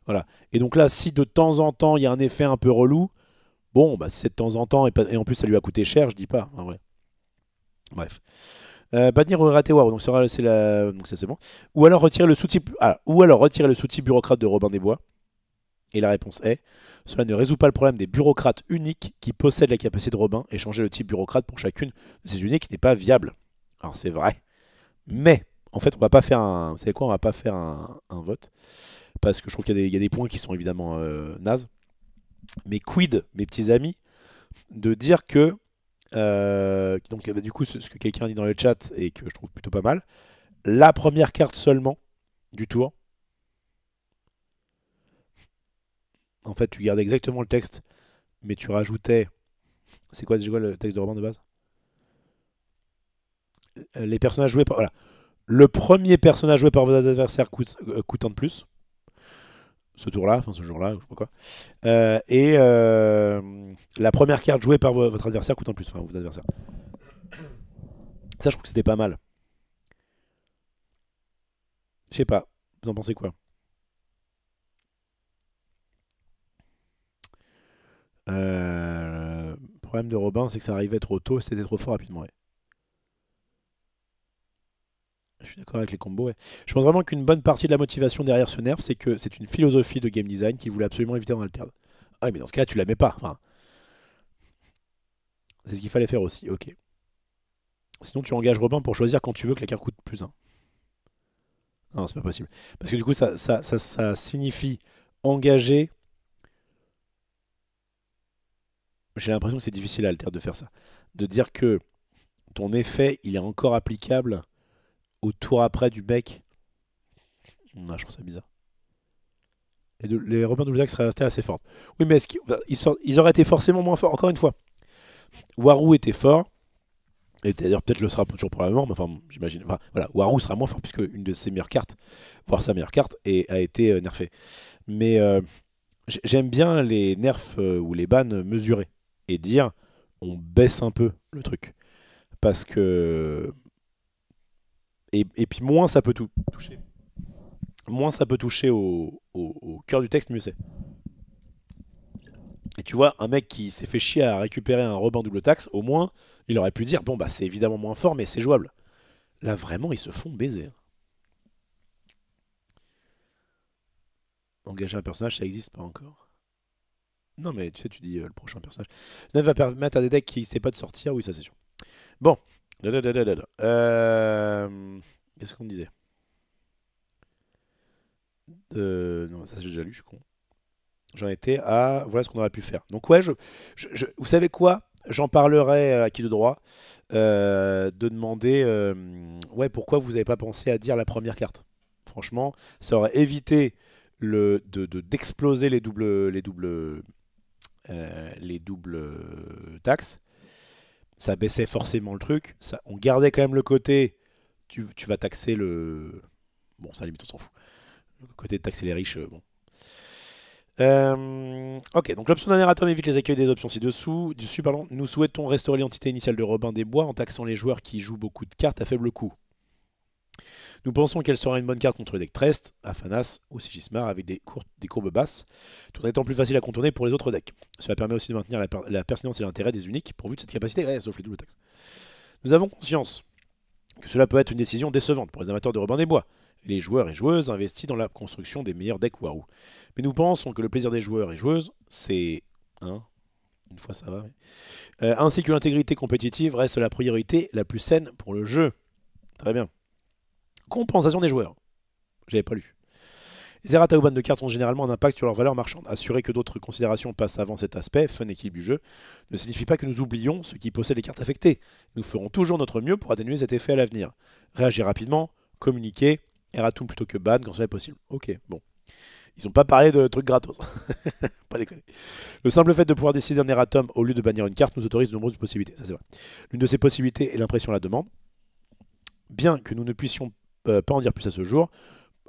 Voilà. Et donc là, si de temps en temps il y a un effet un peu relou, bon, bah si c'est de temps en temps et en plus ça lui a coûté cher, je dis pas, en vrai. Bref. Bannir ou rater War, donc donc ça c'est bon. Ou alors retirer le sous-type bureaucrate de Robin des Bois. Et la réponse est, cela ne résout pas le problème des bureaucrates uniques qui possèdent la capacité de Robin et changer le type bureaucrate pour chacune de ces uniques n'est pas viable. Alors c'est vrai. Mais, en fait, on va pas faire un. Vous savez quoi, on va pas faire un vote. Parce que je trouve qu'il y a des points qui sont évidemment nazes. Mais quid, mes petits amis, de dire que. Donc, bah, du coup, ce que quelqu'un dit dans le chat et que je trouve plutôt pas mal. La première carte seulement du tour. En fait, tu gardais exactement le texte, mais tu rajoutais. C'est quoi déjà le texte de Robin de base? Les personnages joués par. Voilà. Le premier personnage joué par vos adversaires coûte un de plus. Ce tour-là, enfin ce jour-là, je sais pas quoi. Et la première carte jouée par votre adversaire coûte un plus. Enfin, vos adversaires. Ça, je trouve que c'était pas mal. Je sais pas. Vous en pensez quoi? Le problème de Robin, c'est que ça arrivait trop tôt et c'était trop fort rapidement. Ouais. Je suis d'accord avec les combos. Ouais. Je pense vraiment qu'une bonne partie de la motivation derrière ce nerf, c'est que c'est une philosophie de game design qu'il voulait absolument éviter dans Altered. Ah oui, mais dans ce cas-là, tu la mets pas. Enfin, c'est ce qu'il fallait faire aussi. Ok. Sinon, tu engages Robin pour choisir quand tu veux que la carte coûte plus 1. Non, c'est pas possible. Parce que du coup, ça signifie engager. J'ai l'impression que c'est difficile à Altered de faire ça. De dire que ton effet, il est encore applicable au tour après du mec. Non, je trouve ça bizarre. Les Robin Double Axe seraient restés assez fortes. Oui, mais ils auraient été forcément moins forts. Encore une fois, Waru était fort. Et d'ailleurs, peut-être le sera toujours probablement. Mais enfin, j'imagine. Enfin, voilà, Waru sera moins fort puisque une de ses meilleures cartes, voire sa meilleure carte, a été nerfée. Mais j'aime bien les nerfs ou les bans mesurés. Et dire, on baisse un peu le truc. Parce que. Et puis, moins ça peut toucher. Moins ça peut toucher au cœur du texte, mieux c'est. Et tu vois, un mec qui s'est fait chier à récupérer un Robin double taxe, au moins, il aurait pu dire, bon bah c'est évidemment moins fort, mais c'est jouable. Là vraiment, ils se font baiser. Engager un personnage, ça existe pas encore. Non mais tu sais, tu dis le prochain personnage. Ça va permettre à des decks qui n'existaient pas de sortir, oui ça c'est sûr. Bon. Qu'est-ce qu'on disait? Non, ça j'ai déjà lu, je suis con. J'en étais à... Voilà ce qu'on aurait pu faire. Donc ouais, vous savez quoi? J'en parlerai à qui de droit. De demander ouais, pourquoi vous n'avez pas pensé à dire la première carte. Franchement, ça aurait évité d'exploser les doubles les doubles taxes, ça baissait forcément le truc. On gardait quand même le côté, tu vas taxer le... Bon, ça limite, on s'en fout. Le côté de taxer les riches, bon. Ok, donc l'option d'un erratum évite les accueils des options ci-dessous. Pardon. Nous souhaitons restaurer l'identité initiale de Robin des Bois en taxant les joueurs qui jouent beaucoup de cartes à faible coût. Nous pensons qu'elle sera une bonne carte contre le deck Trest, Afanas ou Sigismar avec des courbes basses, tout en étant plus facile à contourner pour les autres decks. Cela permet aussi de maintenir la pertinence et l'intérêt des uniques pourvu de cette capacité, sauf les doubles taxes. Nous avons conscience que cela peut être une décision décevante pour les amateurs de Robin des Bois, et les joueurs et joueuses investis dans la construction des meilleurs decks Warou. Mais nous pensons que le plaisir des joueurs et joueuses, c'est... une fois ça va. Ainsi que l'intégrité compétitive reste la priorité la plus saine pour le jeu. Très bien. Compensation des joueurs. J'avais pas lu. Les errata ou bannes de cartes ont généralement un impact sur leur valeur marchande. Assurer que d'autres considérations passent avant cet aspect, fun équilibre du jeu, ne signifie pas que nous oublions ceux qui possèdent les cartes affectées. Nous ferons toujours notre mieux pour atténuer cet effet à l'avenir. Réagir rapidement, communiquer, erratum plutôt que ban quand cela est possible. Ok, bon. Ils n'ont pas parlé de trucs gratos. Pas déconner. Le simple fait de pouvoir décider d'un erratum au lieu de bannir une carte nous autorise de nombreuses possibilités. Ça c'est vrai. L'une de ces possibilités est l'impression à la demande. Bien que nous ne puissions pas en dire plus à ce jour,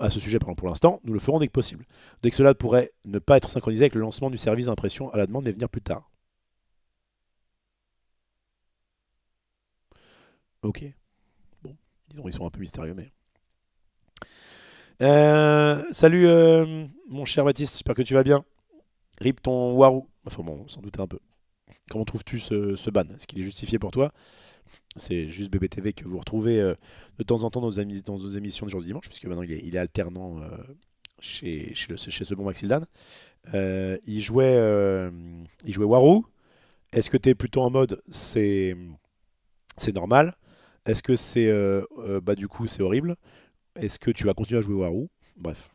à ce sujet pour l'instant, nous le ferons dès que possible. Dès que cela pourrait ne pas être synchronisé avec le lancement du service d'impression à la demande, mais venir plus tard. Ok. Bon, disons, ils sont un peu mystérieux, mais... salut, mon cher Baptiste, j'espère que tu vas bien. Rip ton Warou. Enfin bon, sans doute un peu. Comment trouves-tu ce ban? Est-ce qu'il est justifié pour toi? C'est juste BBTV que vous retrouvez de temps en temps dans nos émissions de jour du dimanche, puisque maintenant il est alternant chez ce bon Maxildan. Il jouait Warou. Est-ce que tu es plutôt en mode c'est normal? Est-ce que c'est bah du coup c'est horrible? Est-ce que tu vas continuer à jouer Warou? Bref.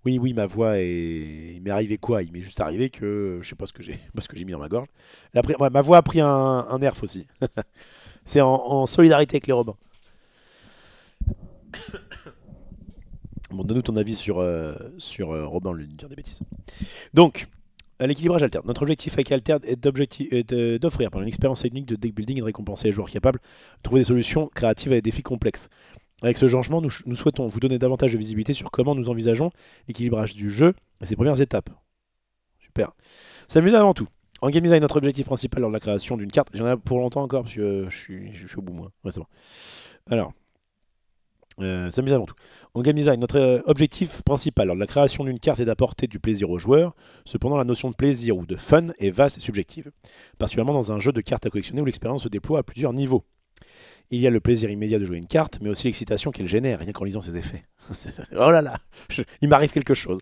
Oui, ma voix est... Il m'est arrivé quoi? Il m'est juste arrivé que... Je sais pas ce que j'ai mis dans ma gorge. Ma voix a pris un nerf aussi. C'est en solidarité avec les Robins. Bon, donne-nous ton avis sur Robin, lui dire des bêtises. Donc, l'équilibrage alterne. Notre objectif avec Alterne est d'offrir par une expérience technique de deck building et de récompenser les joueurs capables de trouver des solutions créatives à des défis complexes. Avec ce changement, nous souhaitons vous donner davantage de visibilité sur comment nous envisageons l'équilibrage du jeu et ses premières étapes. Super. S'amuser avant tout. En game design, notre objectif principal lors de la création d'une carte, j'en ai pour longtemps encore parce que je suis au bout moi. Ouais, c'est bon. Alors, s'amuser avant tout. En game design, notre objectif principal lors de la création d'une carte est d'apporter du plaisir aux joueurs. Cependant, la notion de plaisir ou de fun est vaste et subjective, particulièrement dans un jeu de cartes à collectionner où l'expérience se déploie à plusieurs niveaux. Il y a le plaisir immédiat de jouer une carte, mais aussi l'excitation qu'elle génère, rien qu'en lisant ses effets. Oh là là, il m'arrive quelque chose.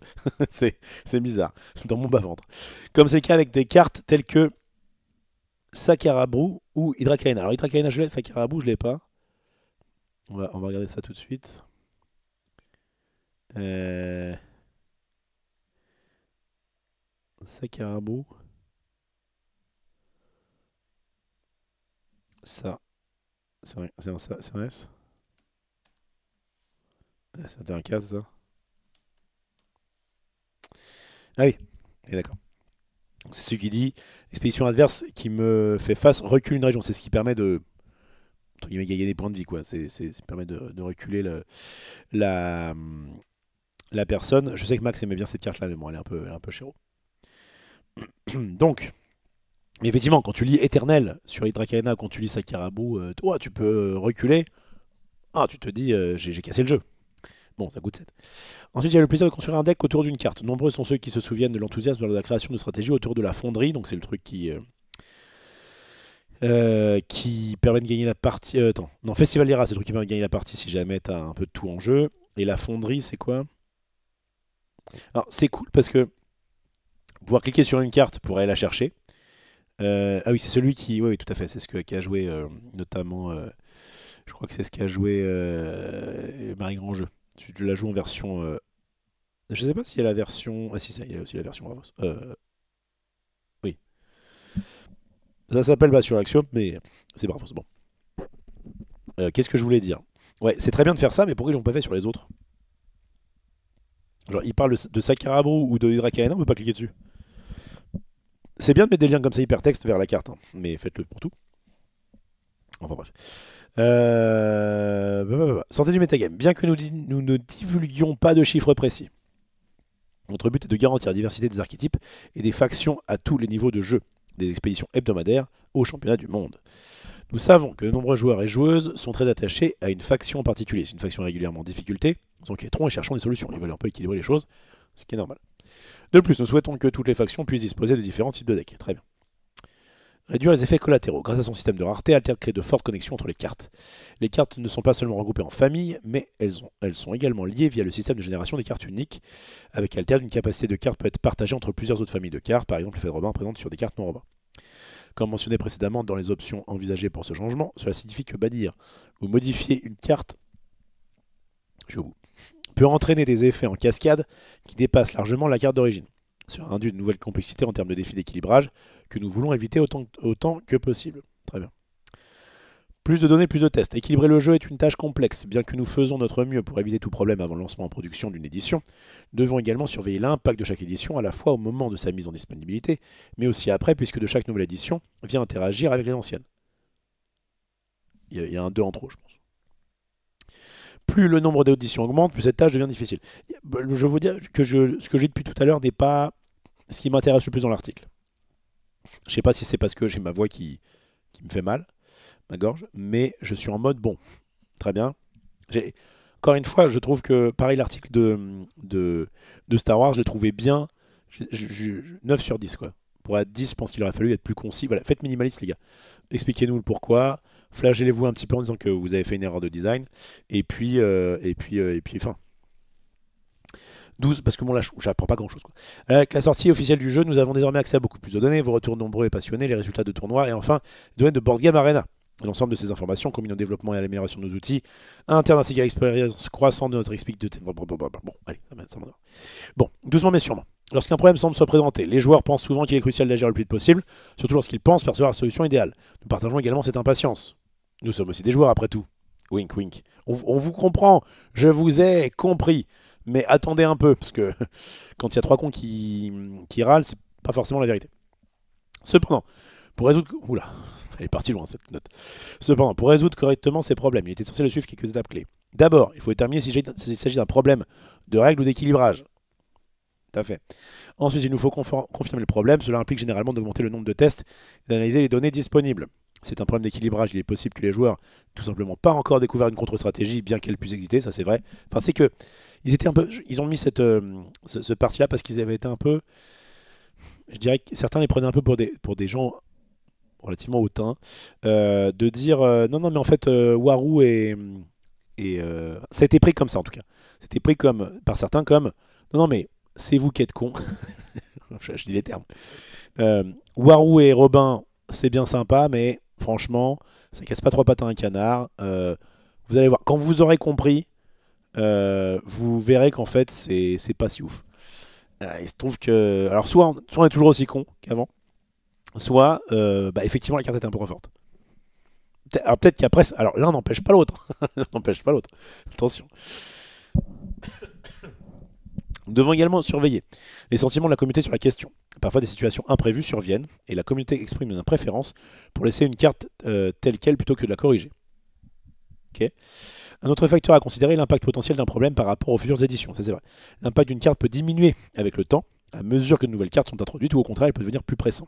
C'est bizarre, dans mon bas-ventre. Comme c'est le cas avec des cartes telles que Sakarabu ou Hydrakaina. Alors Hydrakaina, je l'ai, Sakarabu, je l'ai pas. On va regarder ça tout de suite. Sakarabu. Ça. C'est un S? C'était un K, c'est ça? Ah oui, d'accord. C'est celui qui dit expédition adverse qui me fait face recule une région. C'est ce qui permet de entre guillemets, gagner des points de vie, quoi. Ça permet de reculer la personne. Je sais que Max aimait bien cette carte là, mais bon, elle est un peu chéro. Donc, effectivement, quand tu lis Éternel sur Hydrakaina, quand tu lis Sakarabu, toi, tu peux reculer. Ah, tu te dis, j'ai cassé le jeu. Bon, ça coûte 7. Ensuite, il y a le plaisir de construire un deck autour d'une carte. Nombreux sont ceux qui se souviennent de l'enthousiasme lors de la création de stratégie autour de la fonderie. Donc, c'est le truc qui permet de gagner la partie. Attends, non, Festival des Rats, c'est le truc qui permet de gagner la partie si jamais t'as un peu de tout en jeu. Et la fonderie, c'est quoi? Alors, c'est cool parce que pouvoir cliquer sur une carte pour aller la chercher. Ah oui, c'est celui qui. Oui, tout à fait. C'est ce qu'a joué notamment. Je crois que c'est ce qu'a joué Marie Grandjeu. Tu la joues en version. Je sais pas s'il y a la version. Ah si, ça, il y a aussi la version Bravos. Oui. Ça s'appelle sur Axiom, mais c'est Bravos. Bon. Qu'est-ce que je voulais dire? Ouais, c'est très bien de faire ça, mais pourquoi ils l'ont pas fait sur les autres? Genre, ils parlent de Sakarabu ou de Hydrakaina, on peut pas cliquer dessus. C'est bien de mettre des liens comme ça hypertexte vers la carte, hein, mais faites-le pour tout. Enfin bref. Santé du metagame. Bien que nous ne divulguions pas de chiffres précis, notre but est de garantir la diversité des archétypes et des factions à tous les niveaux de jeu, des expéditions hebdomadaires au championnat du monde. Nous savons que de nombreux joueurs et joueuses sont très attachés à une faction en particulier. C'est une faction régulièrement en difficulté, nous enquêterons et cherchons des solutions. Ils veulent un peu équilibrer les choses, ce qui est normal. De plus, nous souhaitons que toutes les factions puissent disposer de différents types de decks. Très bien. Réduire les effets collatéraux. Grâce à son système de rareté, Alter crée de fortes connexions entre les cartes. Les cartes ne sont pas seulement regroupées en familles, mais elles sont également liées via le système de génération des cartes uniques. Avec Alter, une capacité de cartes peut être partagée entre plusieurs autres familles de cartes, par exemple l'effet de Robin présente sur des cartes non Robin. Comme mentionné précédemment dans les options envisagées pour ce changement, cela signifie que bannir ou modifier une carte peut entraîner des effets en cascade qui dépassent largement la carte d'origine. Cela induit de nouvelles complexités en termes de défis d'équilibrage que nous voulons éviter autant que possible. Très bien. Plus de données, plus de tests. Équilibrer le jeu est une tâche complexe. Bien que nous faisons notre mieux pour éviter tout problème avant le lancement en production d'une édition, nous devons également surveiller l'impact de chaque édition à la fois au moment de sa mise en disponibilité, mais aussi après, puisque de chaque nouvelle édition vient interagir avec les anciennes. Il y a un 2 en trop, je pense. Plus le nombre d'éditions augmente, plus cette tâche devient difficile. Je veux vous dire que ce que je dis depuis tout à l'heure n'est pas ce qui m'intéresse le plus dans l'article. Je ne sais pas si c'est parce que j'ai ma voix qui me fait mal, ma gorge, mais je suis en mode bon, très bien. Encore une fois, je trouve que, pareil, l'article de Star Wars, je l'ai trouvé bien. 9 sur 10, quoi. Pour être 10, je pense qu'il aurait fallu être plus concis. Voilà, faites minimaliste, les gars. Expliquez-nous le pourquoi. Flagellez-vous un petit peu en disant que vous avez fait une erreur de design. Et puis, enfin. 12, parce que bon là, j'apprends pas grand chose. Quoi. Avec la sortie officielle du jeu, nous avons désormais accès à beaucoup plus de données, vos retours nombreux et passionnés, les résultats de tournois, et enfin, les données de Board Game Arena. L'ensemble de ces informations, combinées au développement et à l'amélioration de nos outils internes ainsi qu'à l'expérience croissante de notre explique de... Bon, allez, ça m'en va. Bon, doucement mais sûrement. Lorsqu'un problème semble se présenter, les joueurs pensent souvent qu'il est crucial d'agir le plus vite possible, surtout lorsqu'ils pensent percevoir la solution idéale. Nous partageons également cette impatience. Nous sommes aussi des joueurs après tout. Wink, wink. On vous comprend, je vous ai compris. Mais attendez un peu, parce que quand il y a 3 cons qui râlent, c'est pas forcément la vérité. Cependant, pour résoudre... Oula, elle est partie loin cette note. Cependant, pour résoudre correctement ces problèmes, il est essentiel de suivre quelques étapes clés. D'abord, il faut déterminer s'il s'agit d'un problème de règle ou d'équilibrage. Tout à fait. Ensuite, il nous faut confirmer le problème. Cela implique généralement d'augmenter le nombre de tests et d'analyser les données disponibles. C'est un problème d'équilibrage. Il est possible que les joueurs tout simplement pas encore découvert une contre-stratégie, bien qu'elle puisse exister, ça c'est vrai. Enfin, c'est que ils ont mis ce parti-là parce qu'ils avaient été un peu, je dirais que certains les prenaient un peu pour des gens relativement hautains, de dire non mais en fait Warou ça a été pris comme ça en tout cas. C'était pris comme par certains comme non mais c'est vous qui êtes cons. je dis les termes. Warou et Robin c'est bien sympa, mais franchement, ça casse pas 3 pattes à un canard. Vous allez voir, quand vous aurez compris, vous verrez qu'en fait, c'est pas si ouf. Il se trouve que... Alors, soit on est toujours aussi con qu'avant, soit, effectivement, la carte est un peu moins forte. Alors, peut-être qu'après... Alors, l'un n'empêche pas l'autre. n'empêche pas l'autre. Attention. Nous devons également surveiller les sentiments de la communauté sur la question. Parfois, des situations imprévues surviennent et la communauté exprime une préférence pour laisser une carte telle qu'elle plutôt que de la corriger. Okay. Un autre facteur à considérer est l'impact potentiel d'un problème par rapport aux futures éditions. Ça, c'est vrai. L'impact d'une carte peut diminuer avec le temps à mesure que de nouvelles cartes sont introduites ou au contraire, elle peut devenir plus pressant.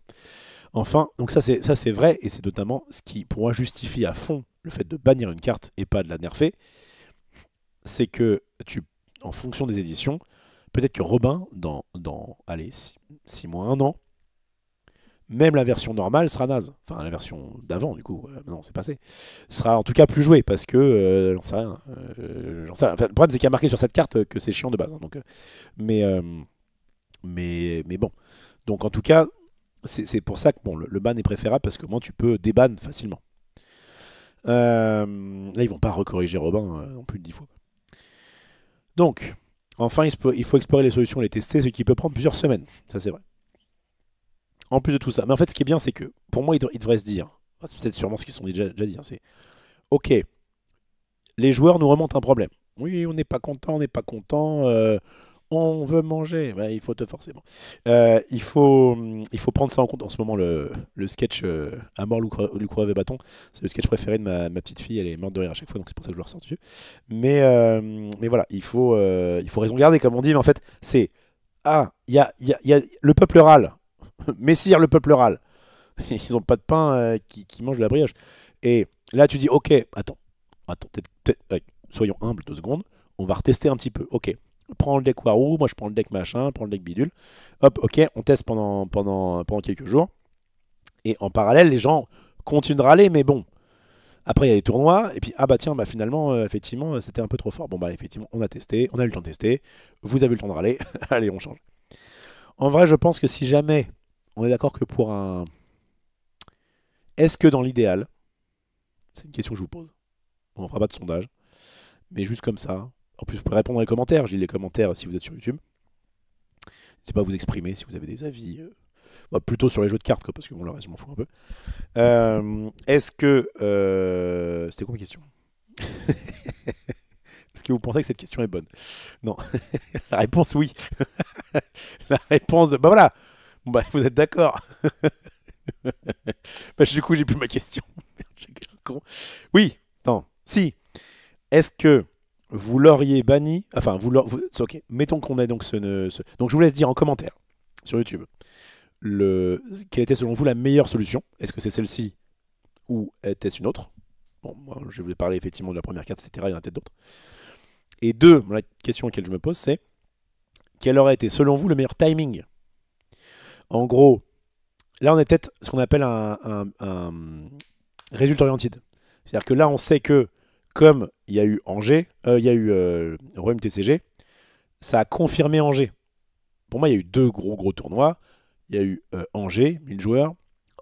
Enfin, donc ça c'est vrai et c'est notamment ce qui, pour moi, justifie à fond le fait de bannir une carte et pas de la nerfer. C'est que en fonction des éditions, peut-être que Robin, dans allez, 6 mois, 1 an, même la version normale sera naze. Enfin, la version d'avant, du coup, non, c'est passé. Sera en tout cas plus jouée, parce que, j'en sais rien. Enfin, le problème, c'est qu'il y a marqué sur cette carte que c'est chiant de base. Hein, donc, mais bon. Donc, en tout cas, c'est pour ça que bon, le ban est préférable, parce que moins tu peux déban facilement. Là, ils vont pas recorriger Robin non plus de 10 fois. Donc... Enfin, il faut explorer les solutions et les tester, ce qui peut prendre plusieurs semaines. Ça, c'est vrai. En plus de tout ça. Mais en fait, ce qui est bien, c'est que, pour moi, ils devraient se dire, c'est peut-être sûrement ce qu'ils se sont déjà dit, hein, c'est, ok, les joueurs nous remontent un problème. Oui, on n'est pas content, On veut manger. Ouais, il faut te forcer. Bon. Il faut prendre ça en compte. En ce moment, le sketch à mort, Lucroy et bâton, c'est le sketch préféré de ma petite fille. Elle est morte de rire à chaque fois, donc c'est pour ça que je le ressors dessus. Mais voilà, il faut raison garder, comme on dit. Mais en fait, c'est ah, il y a le peuple râle. Messire, le peuple râle. Ils ont pas de pain qui mange de la brioche. Et là, tu dis, ok, attends, soyons humbles 2 secondes. On va retester un petit peu. Ok, prends le deck Warou, moi je prends le deck machin, prends le deck bidule. Hop, ok, on teste pendant quelques jours. Et en parallèle, les gens continuent de râler, mais bon. Après, il y a des tournois, et puis, ah bah tiens, bah finalement, effectivement, c'était un peu trop fort. Bon, bah effectivement, on a testé, on a eu le temps de tester, vous avez eu le temps de râler, allez, on change. En vrai, je pense que si jamais on est d'accord que pour un. Est-ce que dans l'idéal, c'est une question que je vous pose, on ne fera pas de sondage, mais juste comme ça. En plus, vous pouvez répondre dans les commentaires, je lis les commentaires si vous êtes sur YouTube. N'hésitez pas à vous exprimer si vous avez des avis. Bah, plutôt sur les jeux de cartes, quoi, parce que bon, le reste, je m'en fous un peu. Est-ce que. C'était quoi ma question? Est-ce que vous pensez que cette question est bonne? Non. La réponse, oui. La réponse. Bah voilà. Bon, bah, vous êtes d'accord. Bah, du coup, j'ai plus ma question. Oui. Non. Si. Est-ce que vous l'auriez banni? Enfin, ok. Mettons qu'on ait donc donc, je vous laisse dire en commentaire sur YouTube quelle était selon vous la meilleure solution. Est-ce que c'est celle-ci ou était-ce une autre? Bon, moi, je vais parler effectivement de la première carte, etc. Il y en a peut-être d'autres. Et deux, la question à laquelle je me pose, c'est quel aurait été selon vous le meilleur timing? En gros, là, on est peut-être ce qu'on appelle un résultat oriented. C'est-à-dire que là, on sait que comme il y a eu Angers, il y a eu Royaume TCG, ça a confirmé Angers. Pour moi, il y a eu 2 gros tournois. Il y a eu Angers, 1000 joueurs,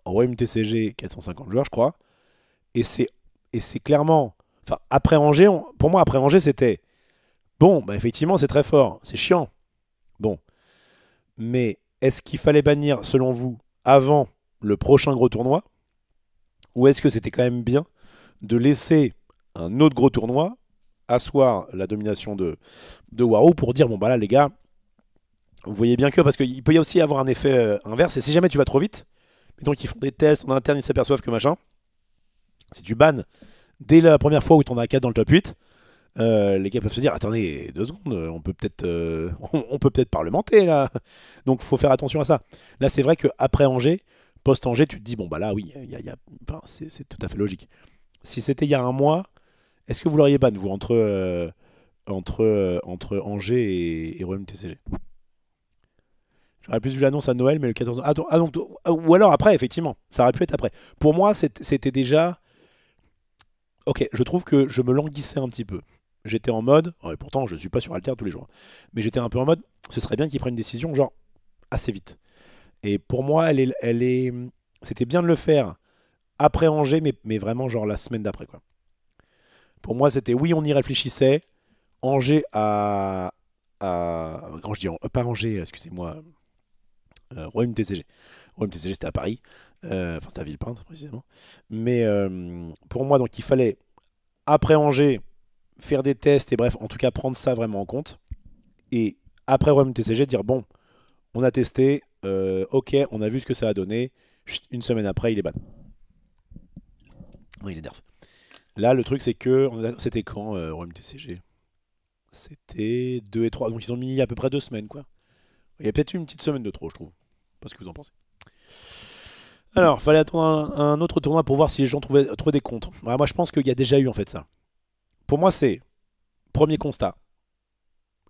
Royaume TCG, 450 joueurs, je crois. Et c'est clairement. Enfin, après Angers, pour moi, après Angers, c'était. Bon, bah effectivement, c'est très fort. C'est chiant. Bon. Mais est-ce qu'il fallait bannir, selon vous, avant le prochain gros tournoi? Ou est-ce que c'était quand même bien de laisser un autre gros tournoi asseoir la domination de Warou pour dire bon, bah là, les gars, vous voyez bien que. Parce qu'il peut y aussi avoir un effet inverse. Et si jamais tu vas trop vite, mettons qu'ils font des tests en interne, ils s'aperçoivent que machin. Si tu bannes dès la première fois où tu en as 4 dans le top 8, les gars peuvent se dire attendez 2 secondes, on peut peut-être parlementer là. Donc faut faire attention à ça. Là c'est vrai qu'après Angers, post-Angers, tu te dis bon bah là oui, enfin, c'est tout à fait logique. Si c'était il y a un mois, est-ce que vous l'auriez ban vous entre Angers et Royaume TCG? J'aurais plus vu l'annonce à Noël, mais le 14. Ou alors après, effectivement, ça aurait pu être après. Pour moi, c'était déjà. Ok, je trouve que je me languissais un petit peu. J'étais en mode, et pourtant je suis pas sur Alter tous les jours, mais j'étais un peu en mode, ce serait bien qu'ils prennent une décision genre assez vite. Et pour moi, c'était bien de le faire après Angers, mais vraiment genre la semaine d'après quoi. Pour moi, c'était oui, on y réfléchissait. Angers quand je dis pas Angers, excusez-moi, Royaume TCG. Royaume TCG c'était à Paris, enfin c'était à Villepinte précisément. Mais pour moi, donc il fallait après Angers faire des tests et bref, en tout cas prendre ça vraiment en compte. Et après Royaume TCG, dire bon, on a testé, ok, on a vu ce que ça a donné. Chut, une semaine après, il est ban. Oui, il est nerf. Là, le truc, c'est que c'était quand Royaume TCG? C'était 2 et 3. Donc ils ont mis à peu près 2 semaines, quoi. Il y a peut-être une petite semaine de trop, je trouve. Pas ce que vous en pensez. Alors, fallait attendre un autre tournoi pour voir si les gens trouvaient des comptes. Ouais, moi, je pense qu'il y a déjà eu en fait ça. Pour moi, c'est premier constat.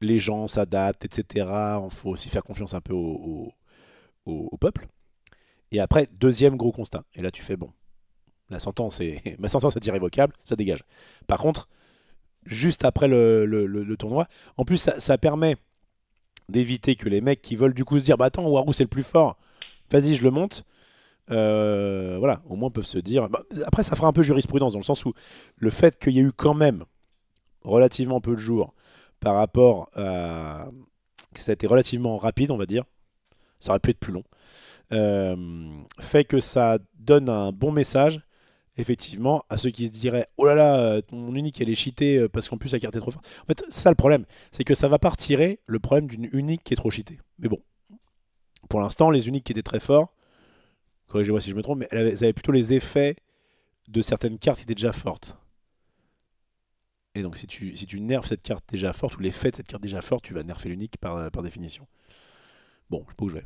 Les gens s'adaptent, etc. Il faut aussi faire confiance un peu au peuple. Et après, deuxième gros constat. Et là, tu fais bon. Ma sentence est irrévocable, ça dégage. Par contre, juste après le tournoi, en plus, ça permet d'éviter que les mecs qui veulent du coup se dire bah attends, Warou c'est le plus fort, vas-y, je le monte. Voilà, au moins peuvent se dire. Bah, après, ça fera un peu jurisprudence dans le sens où le fait qu'il y ait eu quand même relativement peu de jours par rapport à. Que ça a été relativement rapide, on va dire. Ça aurait pu être plus long. Fait que ça donne un bon message effectivement, à ceux qui se diraient oh là là, ton unique elle est cheatée parce qu'en plus la carte est trop forte. En fait, c'est ça le problème, c'est que ça va pas retirer le problème d'une unique qui est trop cheatée. Mais bon, pour l'instant, les uniques qui étaient très forts, corrigez-moi si je me trompe, mais elles avaient plutôt les effets de certaines cartes qui étaient déjà fortes. Et donc si tu nerfs cette carte déjà forte, ou l'effet de cette carte déjà forte, tu vas nerfer l'unique par définition. Bon, je sais pas où je vais.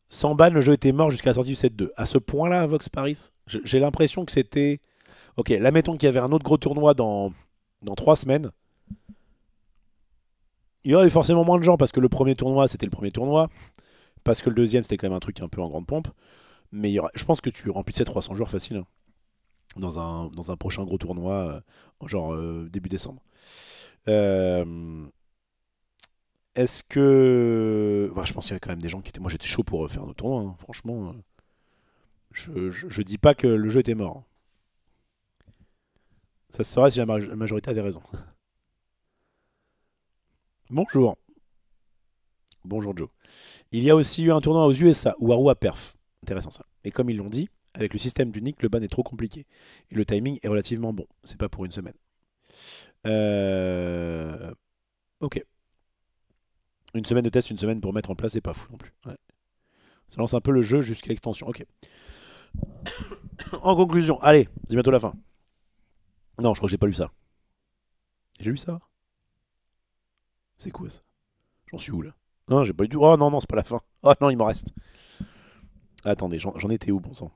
Sans ban, le jeu était mort jusqu'à la sortie du 7.2. À ce point-là, Vox Paris, j'ai l'impression que c'était... Ok, là mettons qu'il y avait un autre gros tournoi dans 3 semaines. Il y aurait forcément moins de gens, parce que le premier tournoi, c'était le premier tournoi. Parce que le deuxième, c'était quand même un truc un peu en grande pompe. Mais je pense que tu remplissais 300 joueurs facile, hein, dans un prochain gros tournoi, genre début décembre. Est-ce que... Enfin, je pense qu'il y a quand même des gens qui étaient... Moi, j'étais chaud pour faire un autre tournoi, hein. Franchement, je dis pas que le jeu était mort, hein. Ça se saurait si la majorité avait raison. Bonjour. Bonjour Joe. Il y a aussi eu un tournoi aux USA où Haru a perf. Intéressant ça. Et comme ils l'ont dit, avec le système d'unique, le ban est trop compliqué. Et le timing est relativement bon. C'est pas pour une semaine. Ok. Une semaine de test, une semaine pour mettre en place, c'est pas fou non plus. Ouais. Ça lance un peu le jeu jusqu'à l'extension. Ok. En conclusion, allez, c'est bientôt la fin. Non, je crois que j'ai pas lu ça. J'ai lu ça? C'est quoi ça? J'en suis où là? Non, j'ai pas lu du... Oh non, non, c'est pas la fin. Oh non, il m'en reste. Attendez, j'en étais où, bon sang?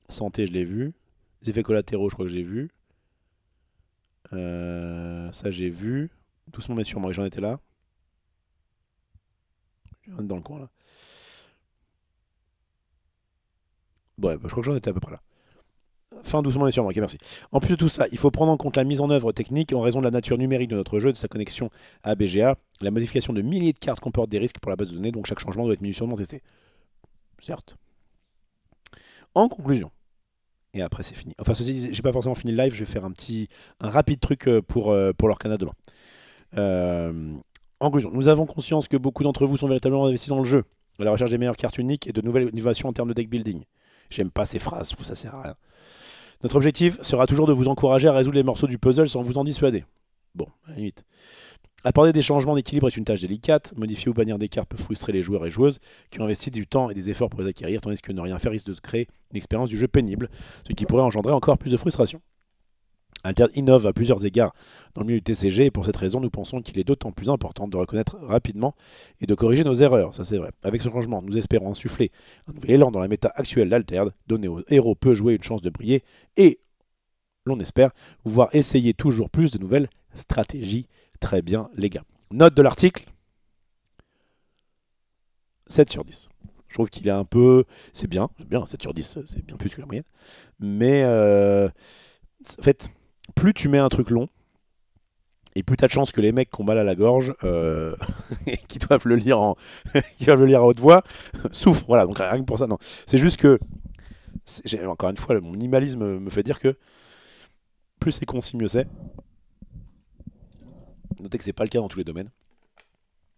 Santé, je l'ai vu. Les effets collatéraux, je crois que j'ai vu. Ça, j'ai vu. Doucement mais sûrement, j'en étais là. J'en ai dans le coin là. Ouais, bah, je crois que j'en étais à peu près là. Fin doucement mais sûrement, ok merci. En plus de tout ça, il faut prendre en compte la mise en œuvre technique en raison de la nature numérique de notre jeu, de sa connexion à BGA. La modification de milliers de cartes comporte des risques pour la base de données, donc chaque changement doit être minutieusement testé. Certes. En conclusion, et après c'est fini. Enfin ceci dit, j'ai pas forcément fini le live, je vais faire un rapide truc pour l'Orcana demain. En conclusion, nous avons conscience que beaucoup d'entre vous sont véritablement investis dans le jeu, à la recherche des meilleures cartes uniques et de nouvelles innovations en termes de deck building. J'aime pas ces phrases, ça sert à rien. Notre objectif sera toujours de vous encourager à résoudre les morceaux du puzzle sans vous en dissuader. Bon, à la limite. Apporter des changements d'équilibre est une tâche délicate. Modifier ou bannir des cartes peut frustrer les joueurs et joueuses qui ont investi du temps et des efforts pour les acquérir, tandis que ne rien faire risque de créer une expérience du jeu pénible, ce qui pourrait engendrer encore plus de frustration. Altered innove à plusieurs égards dans le milieu du TCG et pour cette raison nous pensons qu'il est d'autant plus important de reconnaître rapidement et de corriger nos erreurs, ça c'est vrai. Avec ce changement, nous espérons insuffler un nouvel élan dans la méta actuelle d'Altered, donner aux héros peu joués une chance de briller et, l'on espère, pouvoir essayer toujours plus de nouvelles stratégies. Très bien les gars. Note de l'article, 7 sur 10. Je trouve qu'il est un peu... C'est bien, 7 sur 10, c'est bien plus que la moyenne. Mais en fait... Plus tu mets un truc long, et plus t'as de chance que les mecs qui ont mal à la gorge, et qui doivent le lire qui doivent le lire à haute voix, souffrent. Voilà, donc rien que pour ça, non. C'est juste que, encore une fois, mon minimalisme me fait dire que plus c'est concis, mieux c'est. Notez que c'est pas le cas dans tous les domaines.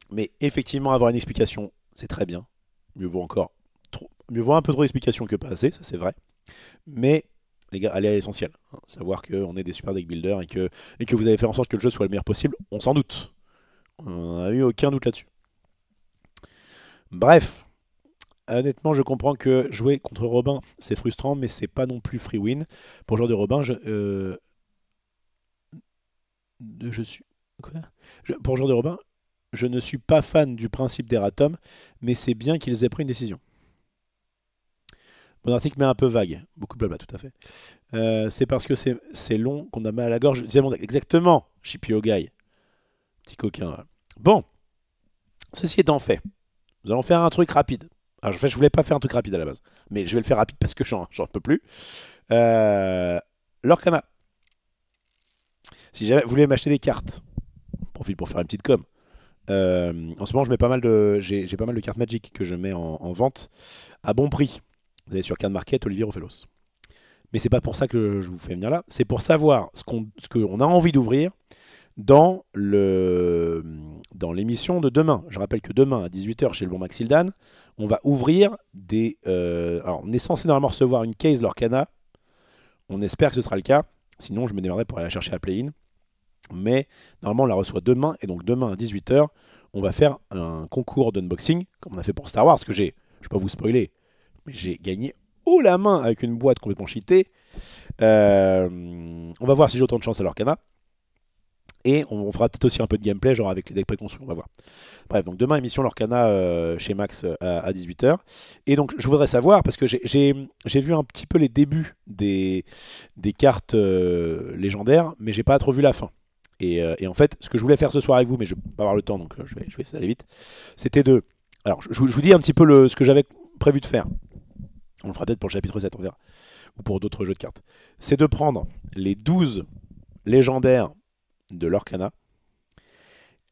Mais effectivement, avoir une explication, c'est très bien. Mieux vaut un peu trop d'explications que pas assez, ça c'est vrai. Mais les gars, allez à l'essentiel. Savoir qu'on est des super deck builders et que vous avez fait en sorte que le jeu soit le meilleur possible, on s'en doute. On n'a eu aucun doute là-dessus. Bref, honnêtement, je comprends que jouer contre Robin, c'est frustrant, mais c'est pas non plus free win. Pour le joueur de Robin, pour le joueur de Robin, je ne suis pas fan du principe d'Eratom, mais c'est bien qu'ils aient pris une décision. Mon article met un peu vague. Beaucoup de blabla, tout à fait. C'est parce que c'est long qu'on a mal à la gorge. Exactement, Shipio Guy. Petit coquin. Bon. Ceci étant fait, nous allons faire un truc rapide. Alors, en fait, je voulais pas faire un truc rapide à la base. Mais je vais le faire rapide parce que j'en peux plus. L'Orcana. Si vous voulez m'acheter des cartes, profite pour faire une petite com. En ce moment, j'ai pas mal de cartes Magic que je mets en vente à bon prix. Vous allez sur Card Market, Olivier Rofelos. Mais c'est pas pour ça que je vous fais venir là. C'est pour savoir ce qu'on a envie d'ouvrir dans l'émission de demain. Je rappelle que demain, à 18 h chez le bon Maxildan, on va ouvrir des... alors, on est censé normalement recevoir une case Lorcana On espère que ce sera le cas. Sinon, je me démerderai pour aller la chercher à play-in. Mais normalement, on la reçoit demain. Et donc, demain à 18 h, on va faire un concours d'unboxing, comme on a fait pour Star Wars. Parce que je ne vais pas vous spoiler, mais j'ai gagné haut la main avec une boîte complètement cheatée. On va voir si j'ai autant de chance à l'Orcana. Et on fera peut-être aussi un peu de gameplay, genre avec les decks préconçus, on va voir. Bref, donc demain, émission l'Orcana chez Max à 18 h. Et donc, je voudrais savoir, parce que j'ai vu un petit peu les débuts des cartes légendaires, mais j'ai pas trop vu la fin. Et en fait, ce que je voulais faire ce soir avec vous, mais je vais pas avoir le temps, donc je vais essayer d'aller vite, c'était de... Alors, je vous dis un petit peu ce que j'avais prévu de faire. On le fera peut-être pour le chapitre 7, on verra. Ou pour d'autres jeux de cartes. C'est de prendre les 12 légendaires de l'Orcana,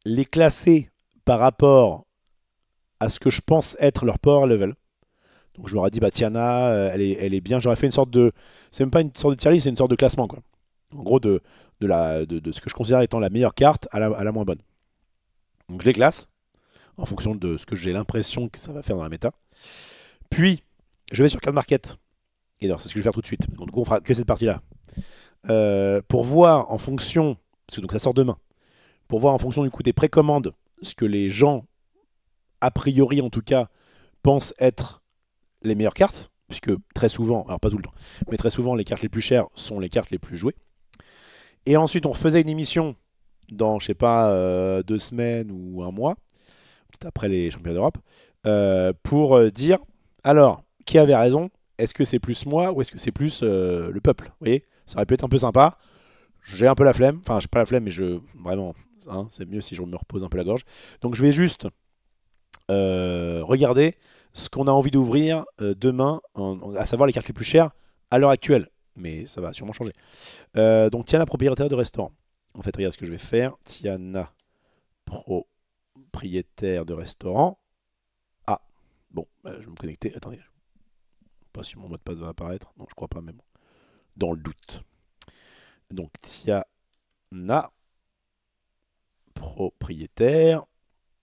les classer par rapport à ce que je pense être leur power level. Donc je leur ai dit, bah Tiana, elle est bien. J'aurais fait une sorte de... C'est même pas une sorte de tier list, c'est une sorte de classement, quoi. En gros, de ce que je considère étant la meilleure carte à la moins bonne. Donc je les classe, en fonction de ce que j'ai l'impression que ça va faire dans la méta. Puis, je vais sur Card Market. Et alors, c'est ce que je vais faire tout de suite. Donc on fera que cette partie-là. Pour voir en fonction... Parce que donc ça sort demain. Pour voir en fonction du coup des précommandes, ce que les gens, a priori en tout cas, pensent être les meilleures cartes, puisque très souvent, alors pas tout le temps, mais très souvent les cartes les plus chères sont les cartes les plus jouées. Et ensuite on refaisait une émission dans, je sais pas, 2 semaines ou un mois, peut-être après les championnats d'Europe, pour dire, alors, qui avait raison? Est-ce que c'est plus moi ou est-ce que c'est plus le peuple? Vous voyez, ça aurait pu être un peu sympa. J'ai un peu la flemme, enfin j'ai pas la flemme, mais vraiment, hein, c'est mieux si je me repose un peu la gorge. Donc je vais juste regarder ce qu'on a envie d'ouvrir demain, à savoir les cartes les plus chères à l'heure actuelle. Mais ça va sûrement changer. Donc Tiana, propriétaire de restaurant. En fait, regarde ce que je vais faire. Tiana, propriétaire de restaurant. Ah, bon, je vais me connecter. Attendez, je ne sais pas si mon mot de passe va apparaître. Non, je crois pas même. Dans le doute. Donc Tiana, propriétaire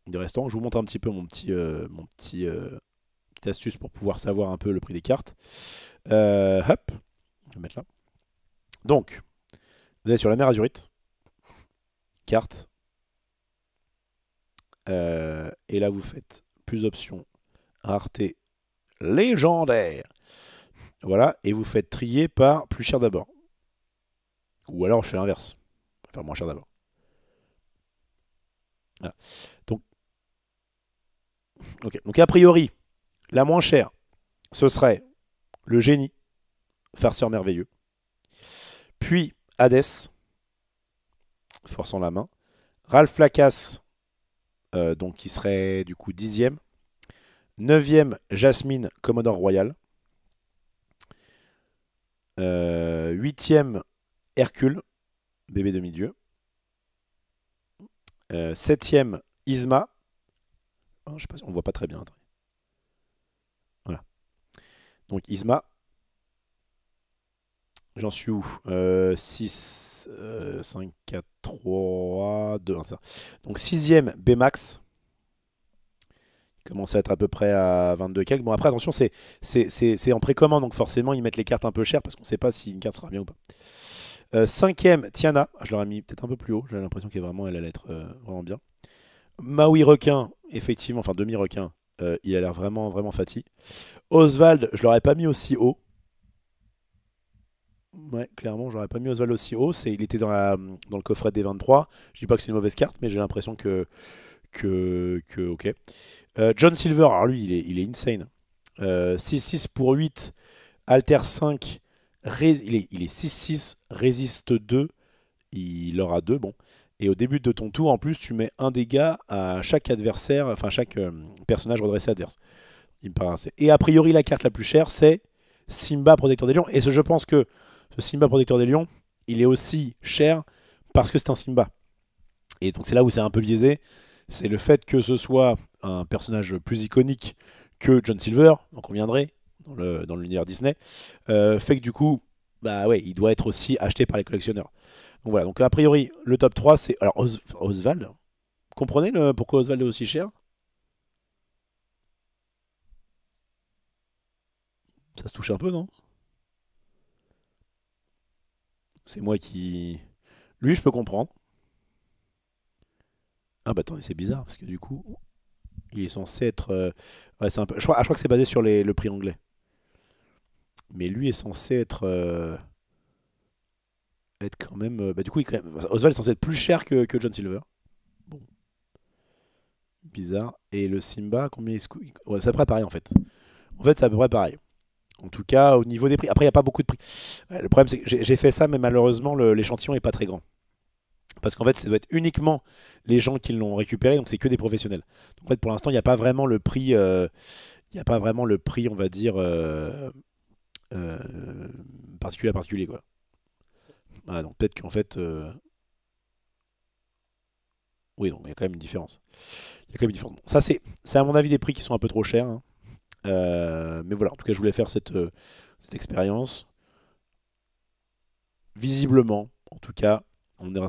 de restaurant. Je vous montre un petit peu petite astuce pour pouvoir savoir un peu le prix des cartes. Hop, je vais mettre là. Donc, vous allez sur la mer Azurite, carte, et là vous faites plus options, rareté, légendaire. Voilà, et vous faites trier par plus cher d'abord. Ou alors je fais l'inverse, je vais faire moins cher d'abord. Voilà. Donc, okay. Donc a priori, la moins chère, ce serait le génie, farceur merveilleux. Puis Hadès, forçant la main. Ralph Lacasse, donc qui serait du coup 10e. 9e, Jasmine, Commodore Royal. 8e, Hercule, bébé demi-dieu. 7e, Isma. Oh, je sais pas si on ne voit pas très bien. Attendez. Voilà. Donc Isma. J'en suis où 6, 5, 4, 3, 2, 1, ça. Donc 6e, Bmax. Il commence à être à peu près à 22 quelques. Bon, après, attention, c'est en précommande, donc forcément, ils mettent les cartes un peu chères parce qu'on ne sait pas si une carte sera bien ou pas. 5e, Tiana. Je l'aurais mis peut-être un peu plus haut. J'ai l'impression qu'elle allait être vraiment bien. Maui requin, effectivement, enfin demi-requin, il a l'air vraiment, vraiment fatigué. Oswald, je l'aurais pas mis aussi haut. Ouais, clairement, j'aurais pas mis Oswald aussi haut. Il était dans le coffret des 23. Je dis pas que c'est une mauvaise carte, mais j'ai l'impression que ok. John Silver, alors lui, il est insane. 6-6 pour 8, Alter 5, il est 6-6, résiste 2, il aura 2, bon. Et au début de ton tour, en plus, tu mets un dégât à chaque adversaire, enfin chaque personnage redressé adverse. Il me paraît assez. Et a priori, la carte la plus chère, c'est Simba, Protecteur des Lions. Et je pense que ce Simba, Protecteur des Lions, il est aussi cher parce que c'est un Simba. Et donc c'est là où c'est un peu biaisé. C'est le fait que ce soit un personnage plus iconique que John Silver, donc on viendrait dans l'univers Disney, fait que du coup, bah ouais, il doit être aussi acheté par les collectionneurs. Donc voilà, donc a priori, le top 3, c'est... Alors Oswald, comprenez pourquoi Oswald est aussi cher? Ça se touche un peu, non? C'est moi qui... Lui, je peux comprendre. Ah bah attendez, c'est bizarre, parce que du coup, il est censé être... ouais, c'est un peu... je crois que c'est basé sur le prix anglais. Mais lui est censé être quand même... bah du coup, Oswald est censé être plus cher que John Silver. Bon, bizarre. Et le Simba, combien est-ce que... Ouais, c'est à peu près pareil en fait. En fait, c'est à peu près pareil. En tout cas, au niveau des prix. Après, il n'y a pas beaucoup de prix. Ouais, le problème, c'est que j'ai fait ça, mais malheureusement, l'échantillon est pas très grand. Parce qu'en fait, ça doit être uniquement les gens qui l'ont récupéré, donc c'est que des professionnels. Donc, en fait, pour l'instant, il n'y a pas vraiment le prix, il n'y a pas vraiment le prix, on va dire, euh, particulier à particulier, quoi. Voilà, donc peut-être qu'en fait, oui, donc il y a quand même une différence. Il y a quand même une différence. Bon, ça, c'est à mon avis des prix qui sont un peu trop chers, hein. Mais voilà, en tout cas, je voulais faire cette expérience. Visiblement, en tout cas,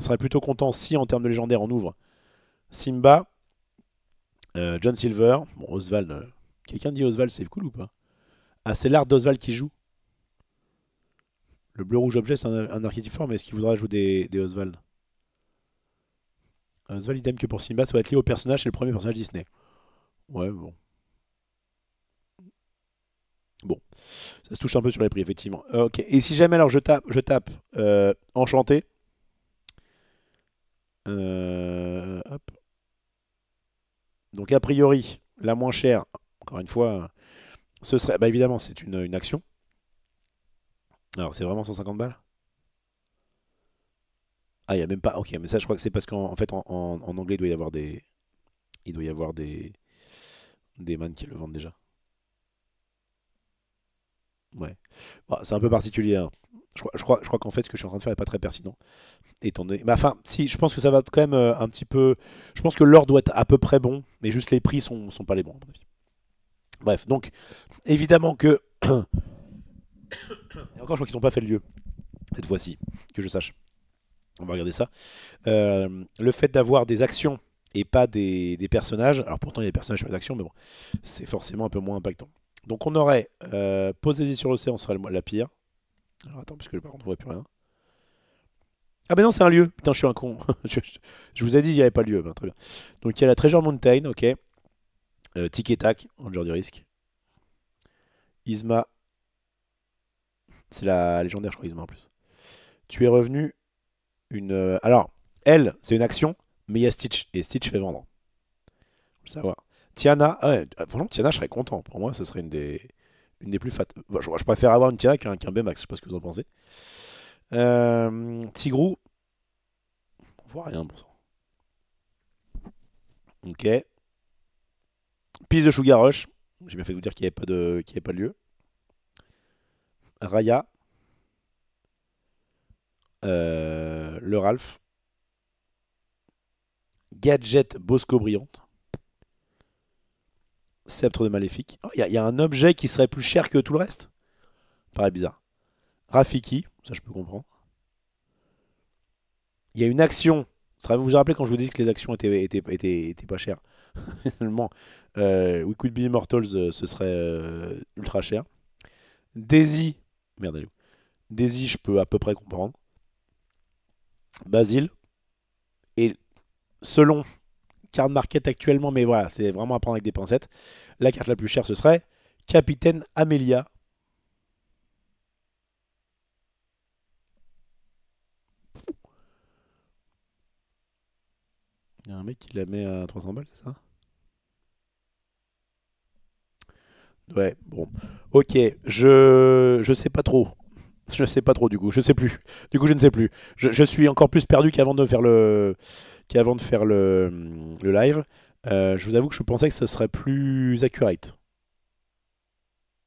serait plutôt content si en termes de légendaire on ouvre Simba, John Silver, bon Oswald, quelqu'un dit Oswald c'est cool ou pas? Ah c'est l'art d'Oswald qui joue. Le bleu rouge objet c'est un archétype fort mais est-ce qu'il voudra jouer des Oswald? Oswald idem que pour Simba, ça va être lié au personnage, c'est le premier personnage Disney. Ouais bon. Bon, ça se touche un peu sur les prix effectivement. Ok, et si jamais alors je tape enchanté. Hop. Donc a priori, la moins chère, encore une fois, ce serait, bah évidemment, c'est une action. Alors c'est vraiment 150 balles? Ah, il n'y a même pas. Ok, mais ça, je crois que c'est parce qu'en en fait, en anglais, il doit y avoir des man qui le vendent déjà. Ouais. Bon, c'est un peu particulier, hein. Je crois qu'en fait, ce que je suis en train de faire n'est pas très pertinent. Étant donné... Mais enfin, si, je pense que ça va quand même un petit peu. Je pense que l'or doit être à peu près bon, mais juste les prix sont pas les bons, à mon avis. Bref, donc, évidemment que. Et encore, je crois qu'ils n'ont pas fait le lieu, cette fois-ci, que je sache. On va regarder ça. Le fait d'avoir des actions et pas des personnages, alors pourtant il y a des personnages sur les actions, mais bon, c'est forcément un peu moins impactant. Donc on aurait Posez-y sur l'océan serait la pire. Alors attends, parce que par contre on voit plus rien. Ah ben non, c'est un lieu. Putain, je suis un con. je vous ai dit il n'y avait pas lieu. Ben, très bien. Donc il y a la Treasure Mountain, ok. Tic et Tac, Ranger du risque. Isma, c'est la légendaire, je crois, Isma en plus. Tu es revenu alors, elle, c'est une action, mais il y a Stitch. Et Stitch fait vendre. Faut le savoir. Tiana, ah ouais, franchement, Tiana, je serais content. Pour moi, ce serait une des plus fat. Bon, je préfère avoir une Tiana qu'un Baymax, je sais pas ce que vous en pensez. Tigrou, on voit rien pour ça. Ok. Piste de Sugar Rush, j'ai bien fait de vous dire qu'il n'y avait pas de lieu. Raya, le Ralph. Gadget Bosco Brillante. Sceptre de Maléfique. Oh, il y a un objet qui serait plus cher que tout le reste. Paraît bizarre. Rafiki, ça je peux comprendre. Il y a une action. Vous vous rappelez quand je vous dis que les actions étaient pas chères. Finalement, We Could Be Immortals, ce serait ultra cher. Daisy, merde, elle est où? Daisy, je peux à peu près comprendre. Basile. Et selon card market actuellement, mais voilà, c'est vraiment à prendre avec des pincettes. La carte la plus chère, ce serait Capitaine Amelia. Il y a un mec qui la met à 300 balles, c'est ça? Ouais, bon. Ok, je sais pas trop. Je sais pas trop du coup, je sais plus. Du coup, je ne sais plus. Je suis encore plus perdu qu'avant de faire le live. Je vous avoue que je pensais que ce serait plus accurate.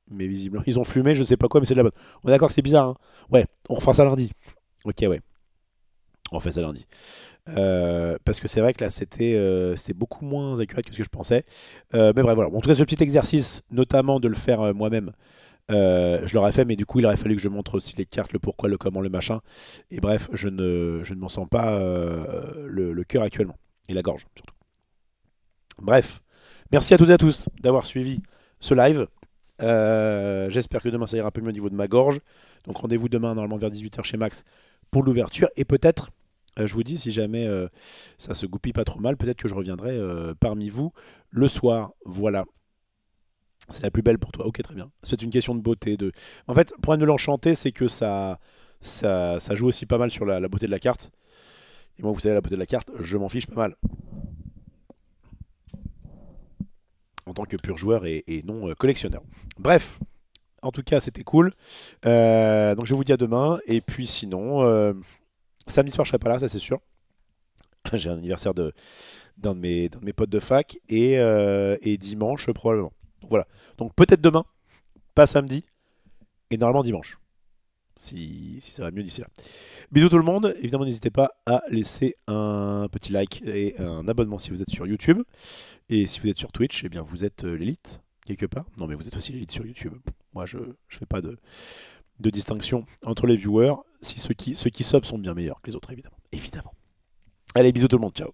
Mais visiblement, ils ont fumé, je sais pas quoi, mais c'est de la bonne. On est d'accord que c'est bizarre, hein. Ouais, on refera ça lundi. Ok, ouais, on refait ça lundi. Parce que c'est vrai que là, c'est beaucoup moins accurate que ce que je pensais. Mais bref, voilà. Bon, en tout cas, ce petit exercice, notamment de le faire moi-même, je l'aurais fait, mais du coup, il aurait fallu que je montre aussi les cartes, le pourquoi, le comment, le machin. Et bref, je ne m'en sens pas le cœur actuellement. Et la gorge, surtout. Bref, merci à toutes et à tous d'avoir suivi ce live. J'espère que demain, ça ira un peu mieux au niveau de ma gorge. Donc, rendez-vous demain, normalement vers 18h chez Max, pour l'ouverture. Et peut-être, je vous dis, si jamais ça se goupille pas trop mal, peut-être que je reviendrai parmi vous le soir. Voilà. C'est la plus belle pour toi. Ok, très bien. C'est peut-être une question de beauté. En fait, le problème de l'enchanté, c'est que ça joue aussi pas mal sur la beauté de la carte. Et moi, vous savez, la beauté de la carte, je m'en fiche pas mal. En tant que pur joueur et non collectionneur. Bref, en tout cas, c'était cool. Donc, je vous dis à demain. Et puis, sinon, samedi soir, je serai pas là, ça c'est sûr. J'ai un anniversaire d'un de mes potes de fac. Et dimanche, probablement. Donc, voilà. Donc, peut-être demain, pas samedi. Et normalement, dimanche. Si ça va mieux d'ici là. Bisous tout le monde. Évidemment, n'hésitez pas à laisser un petit like et un abonnement si vous êtes sur YouTube. Et si vous êtes sur Twitch, eh bien vous êtes l'élite, quelque part. Non, mais vous êtes aussi l'élite sur YouTube. Moi, je fais pas de distinction entre les viewers. Si ceux qui sub sont bien meilleurs que les autres, évidemment. Évidemment. Allez, bisous tout le monde. Ciao.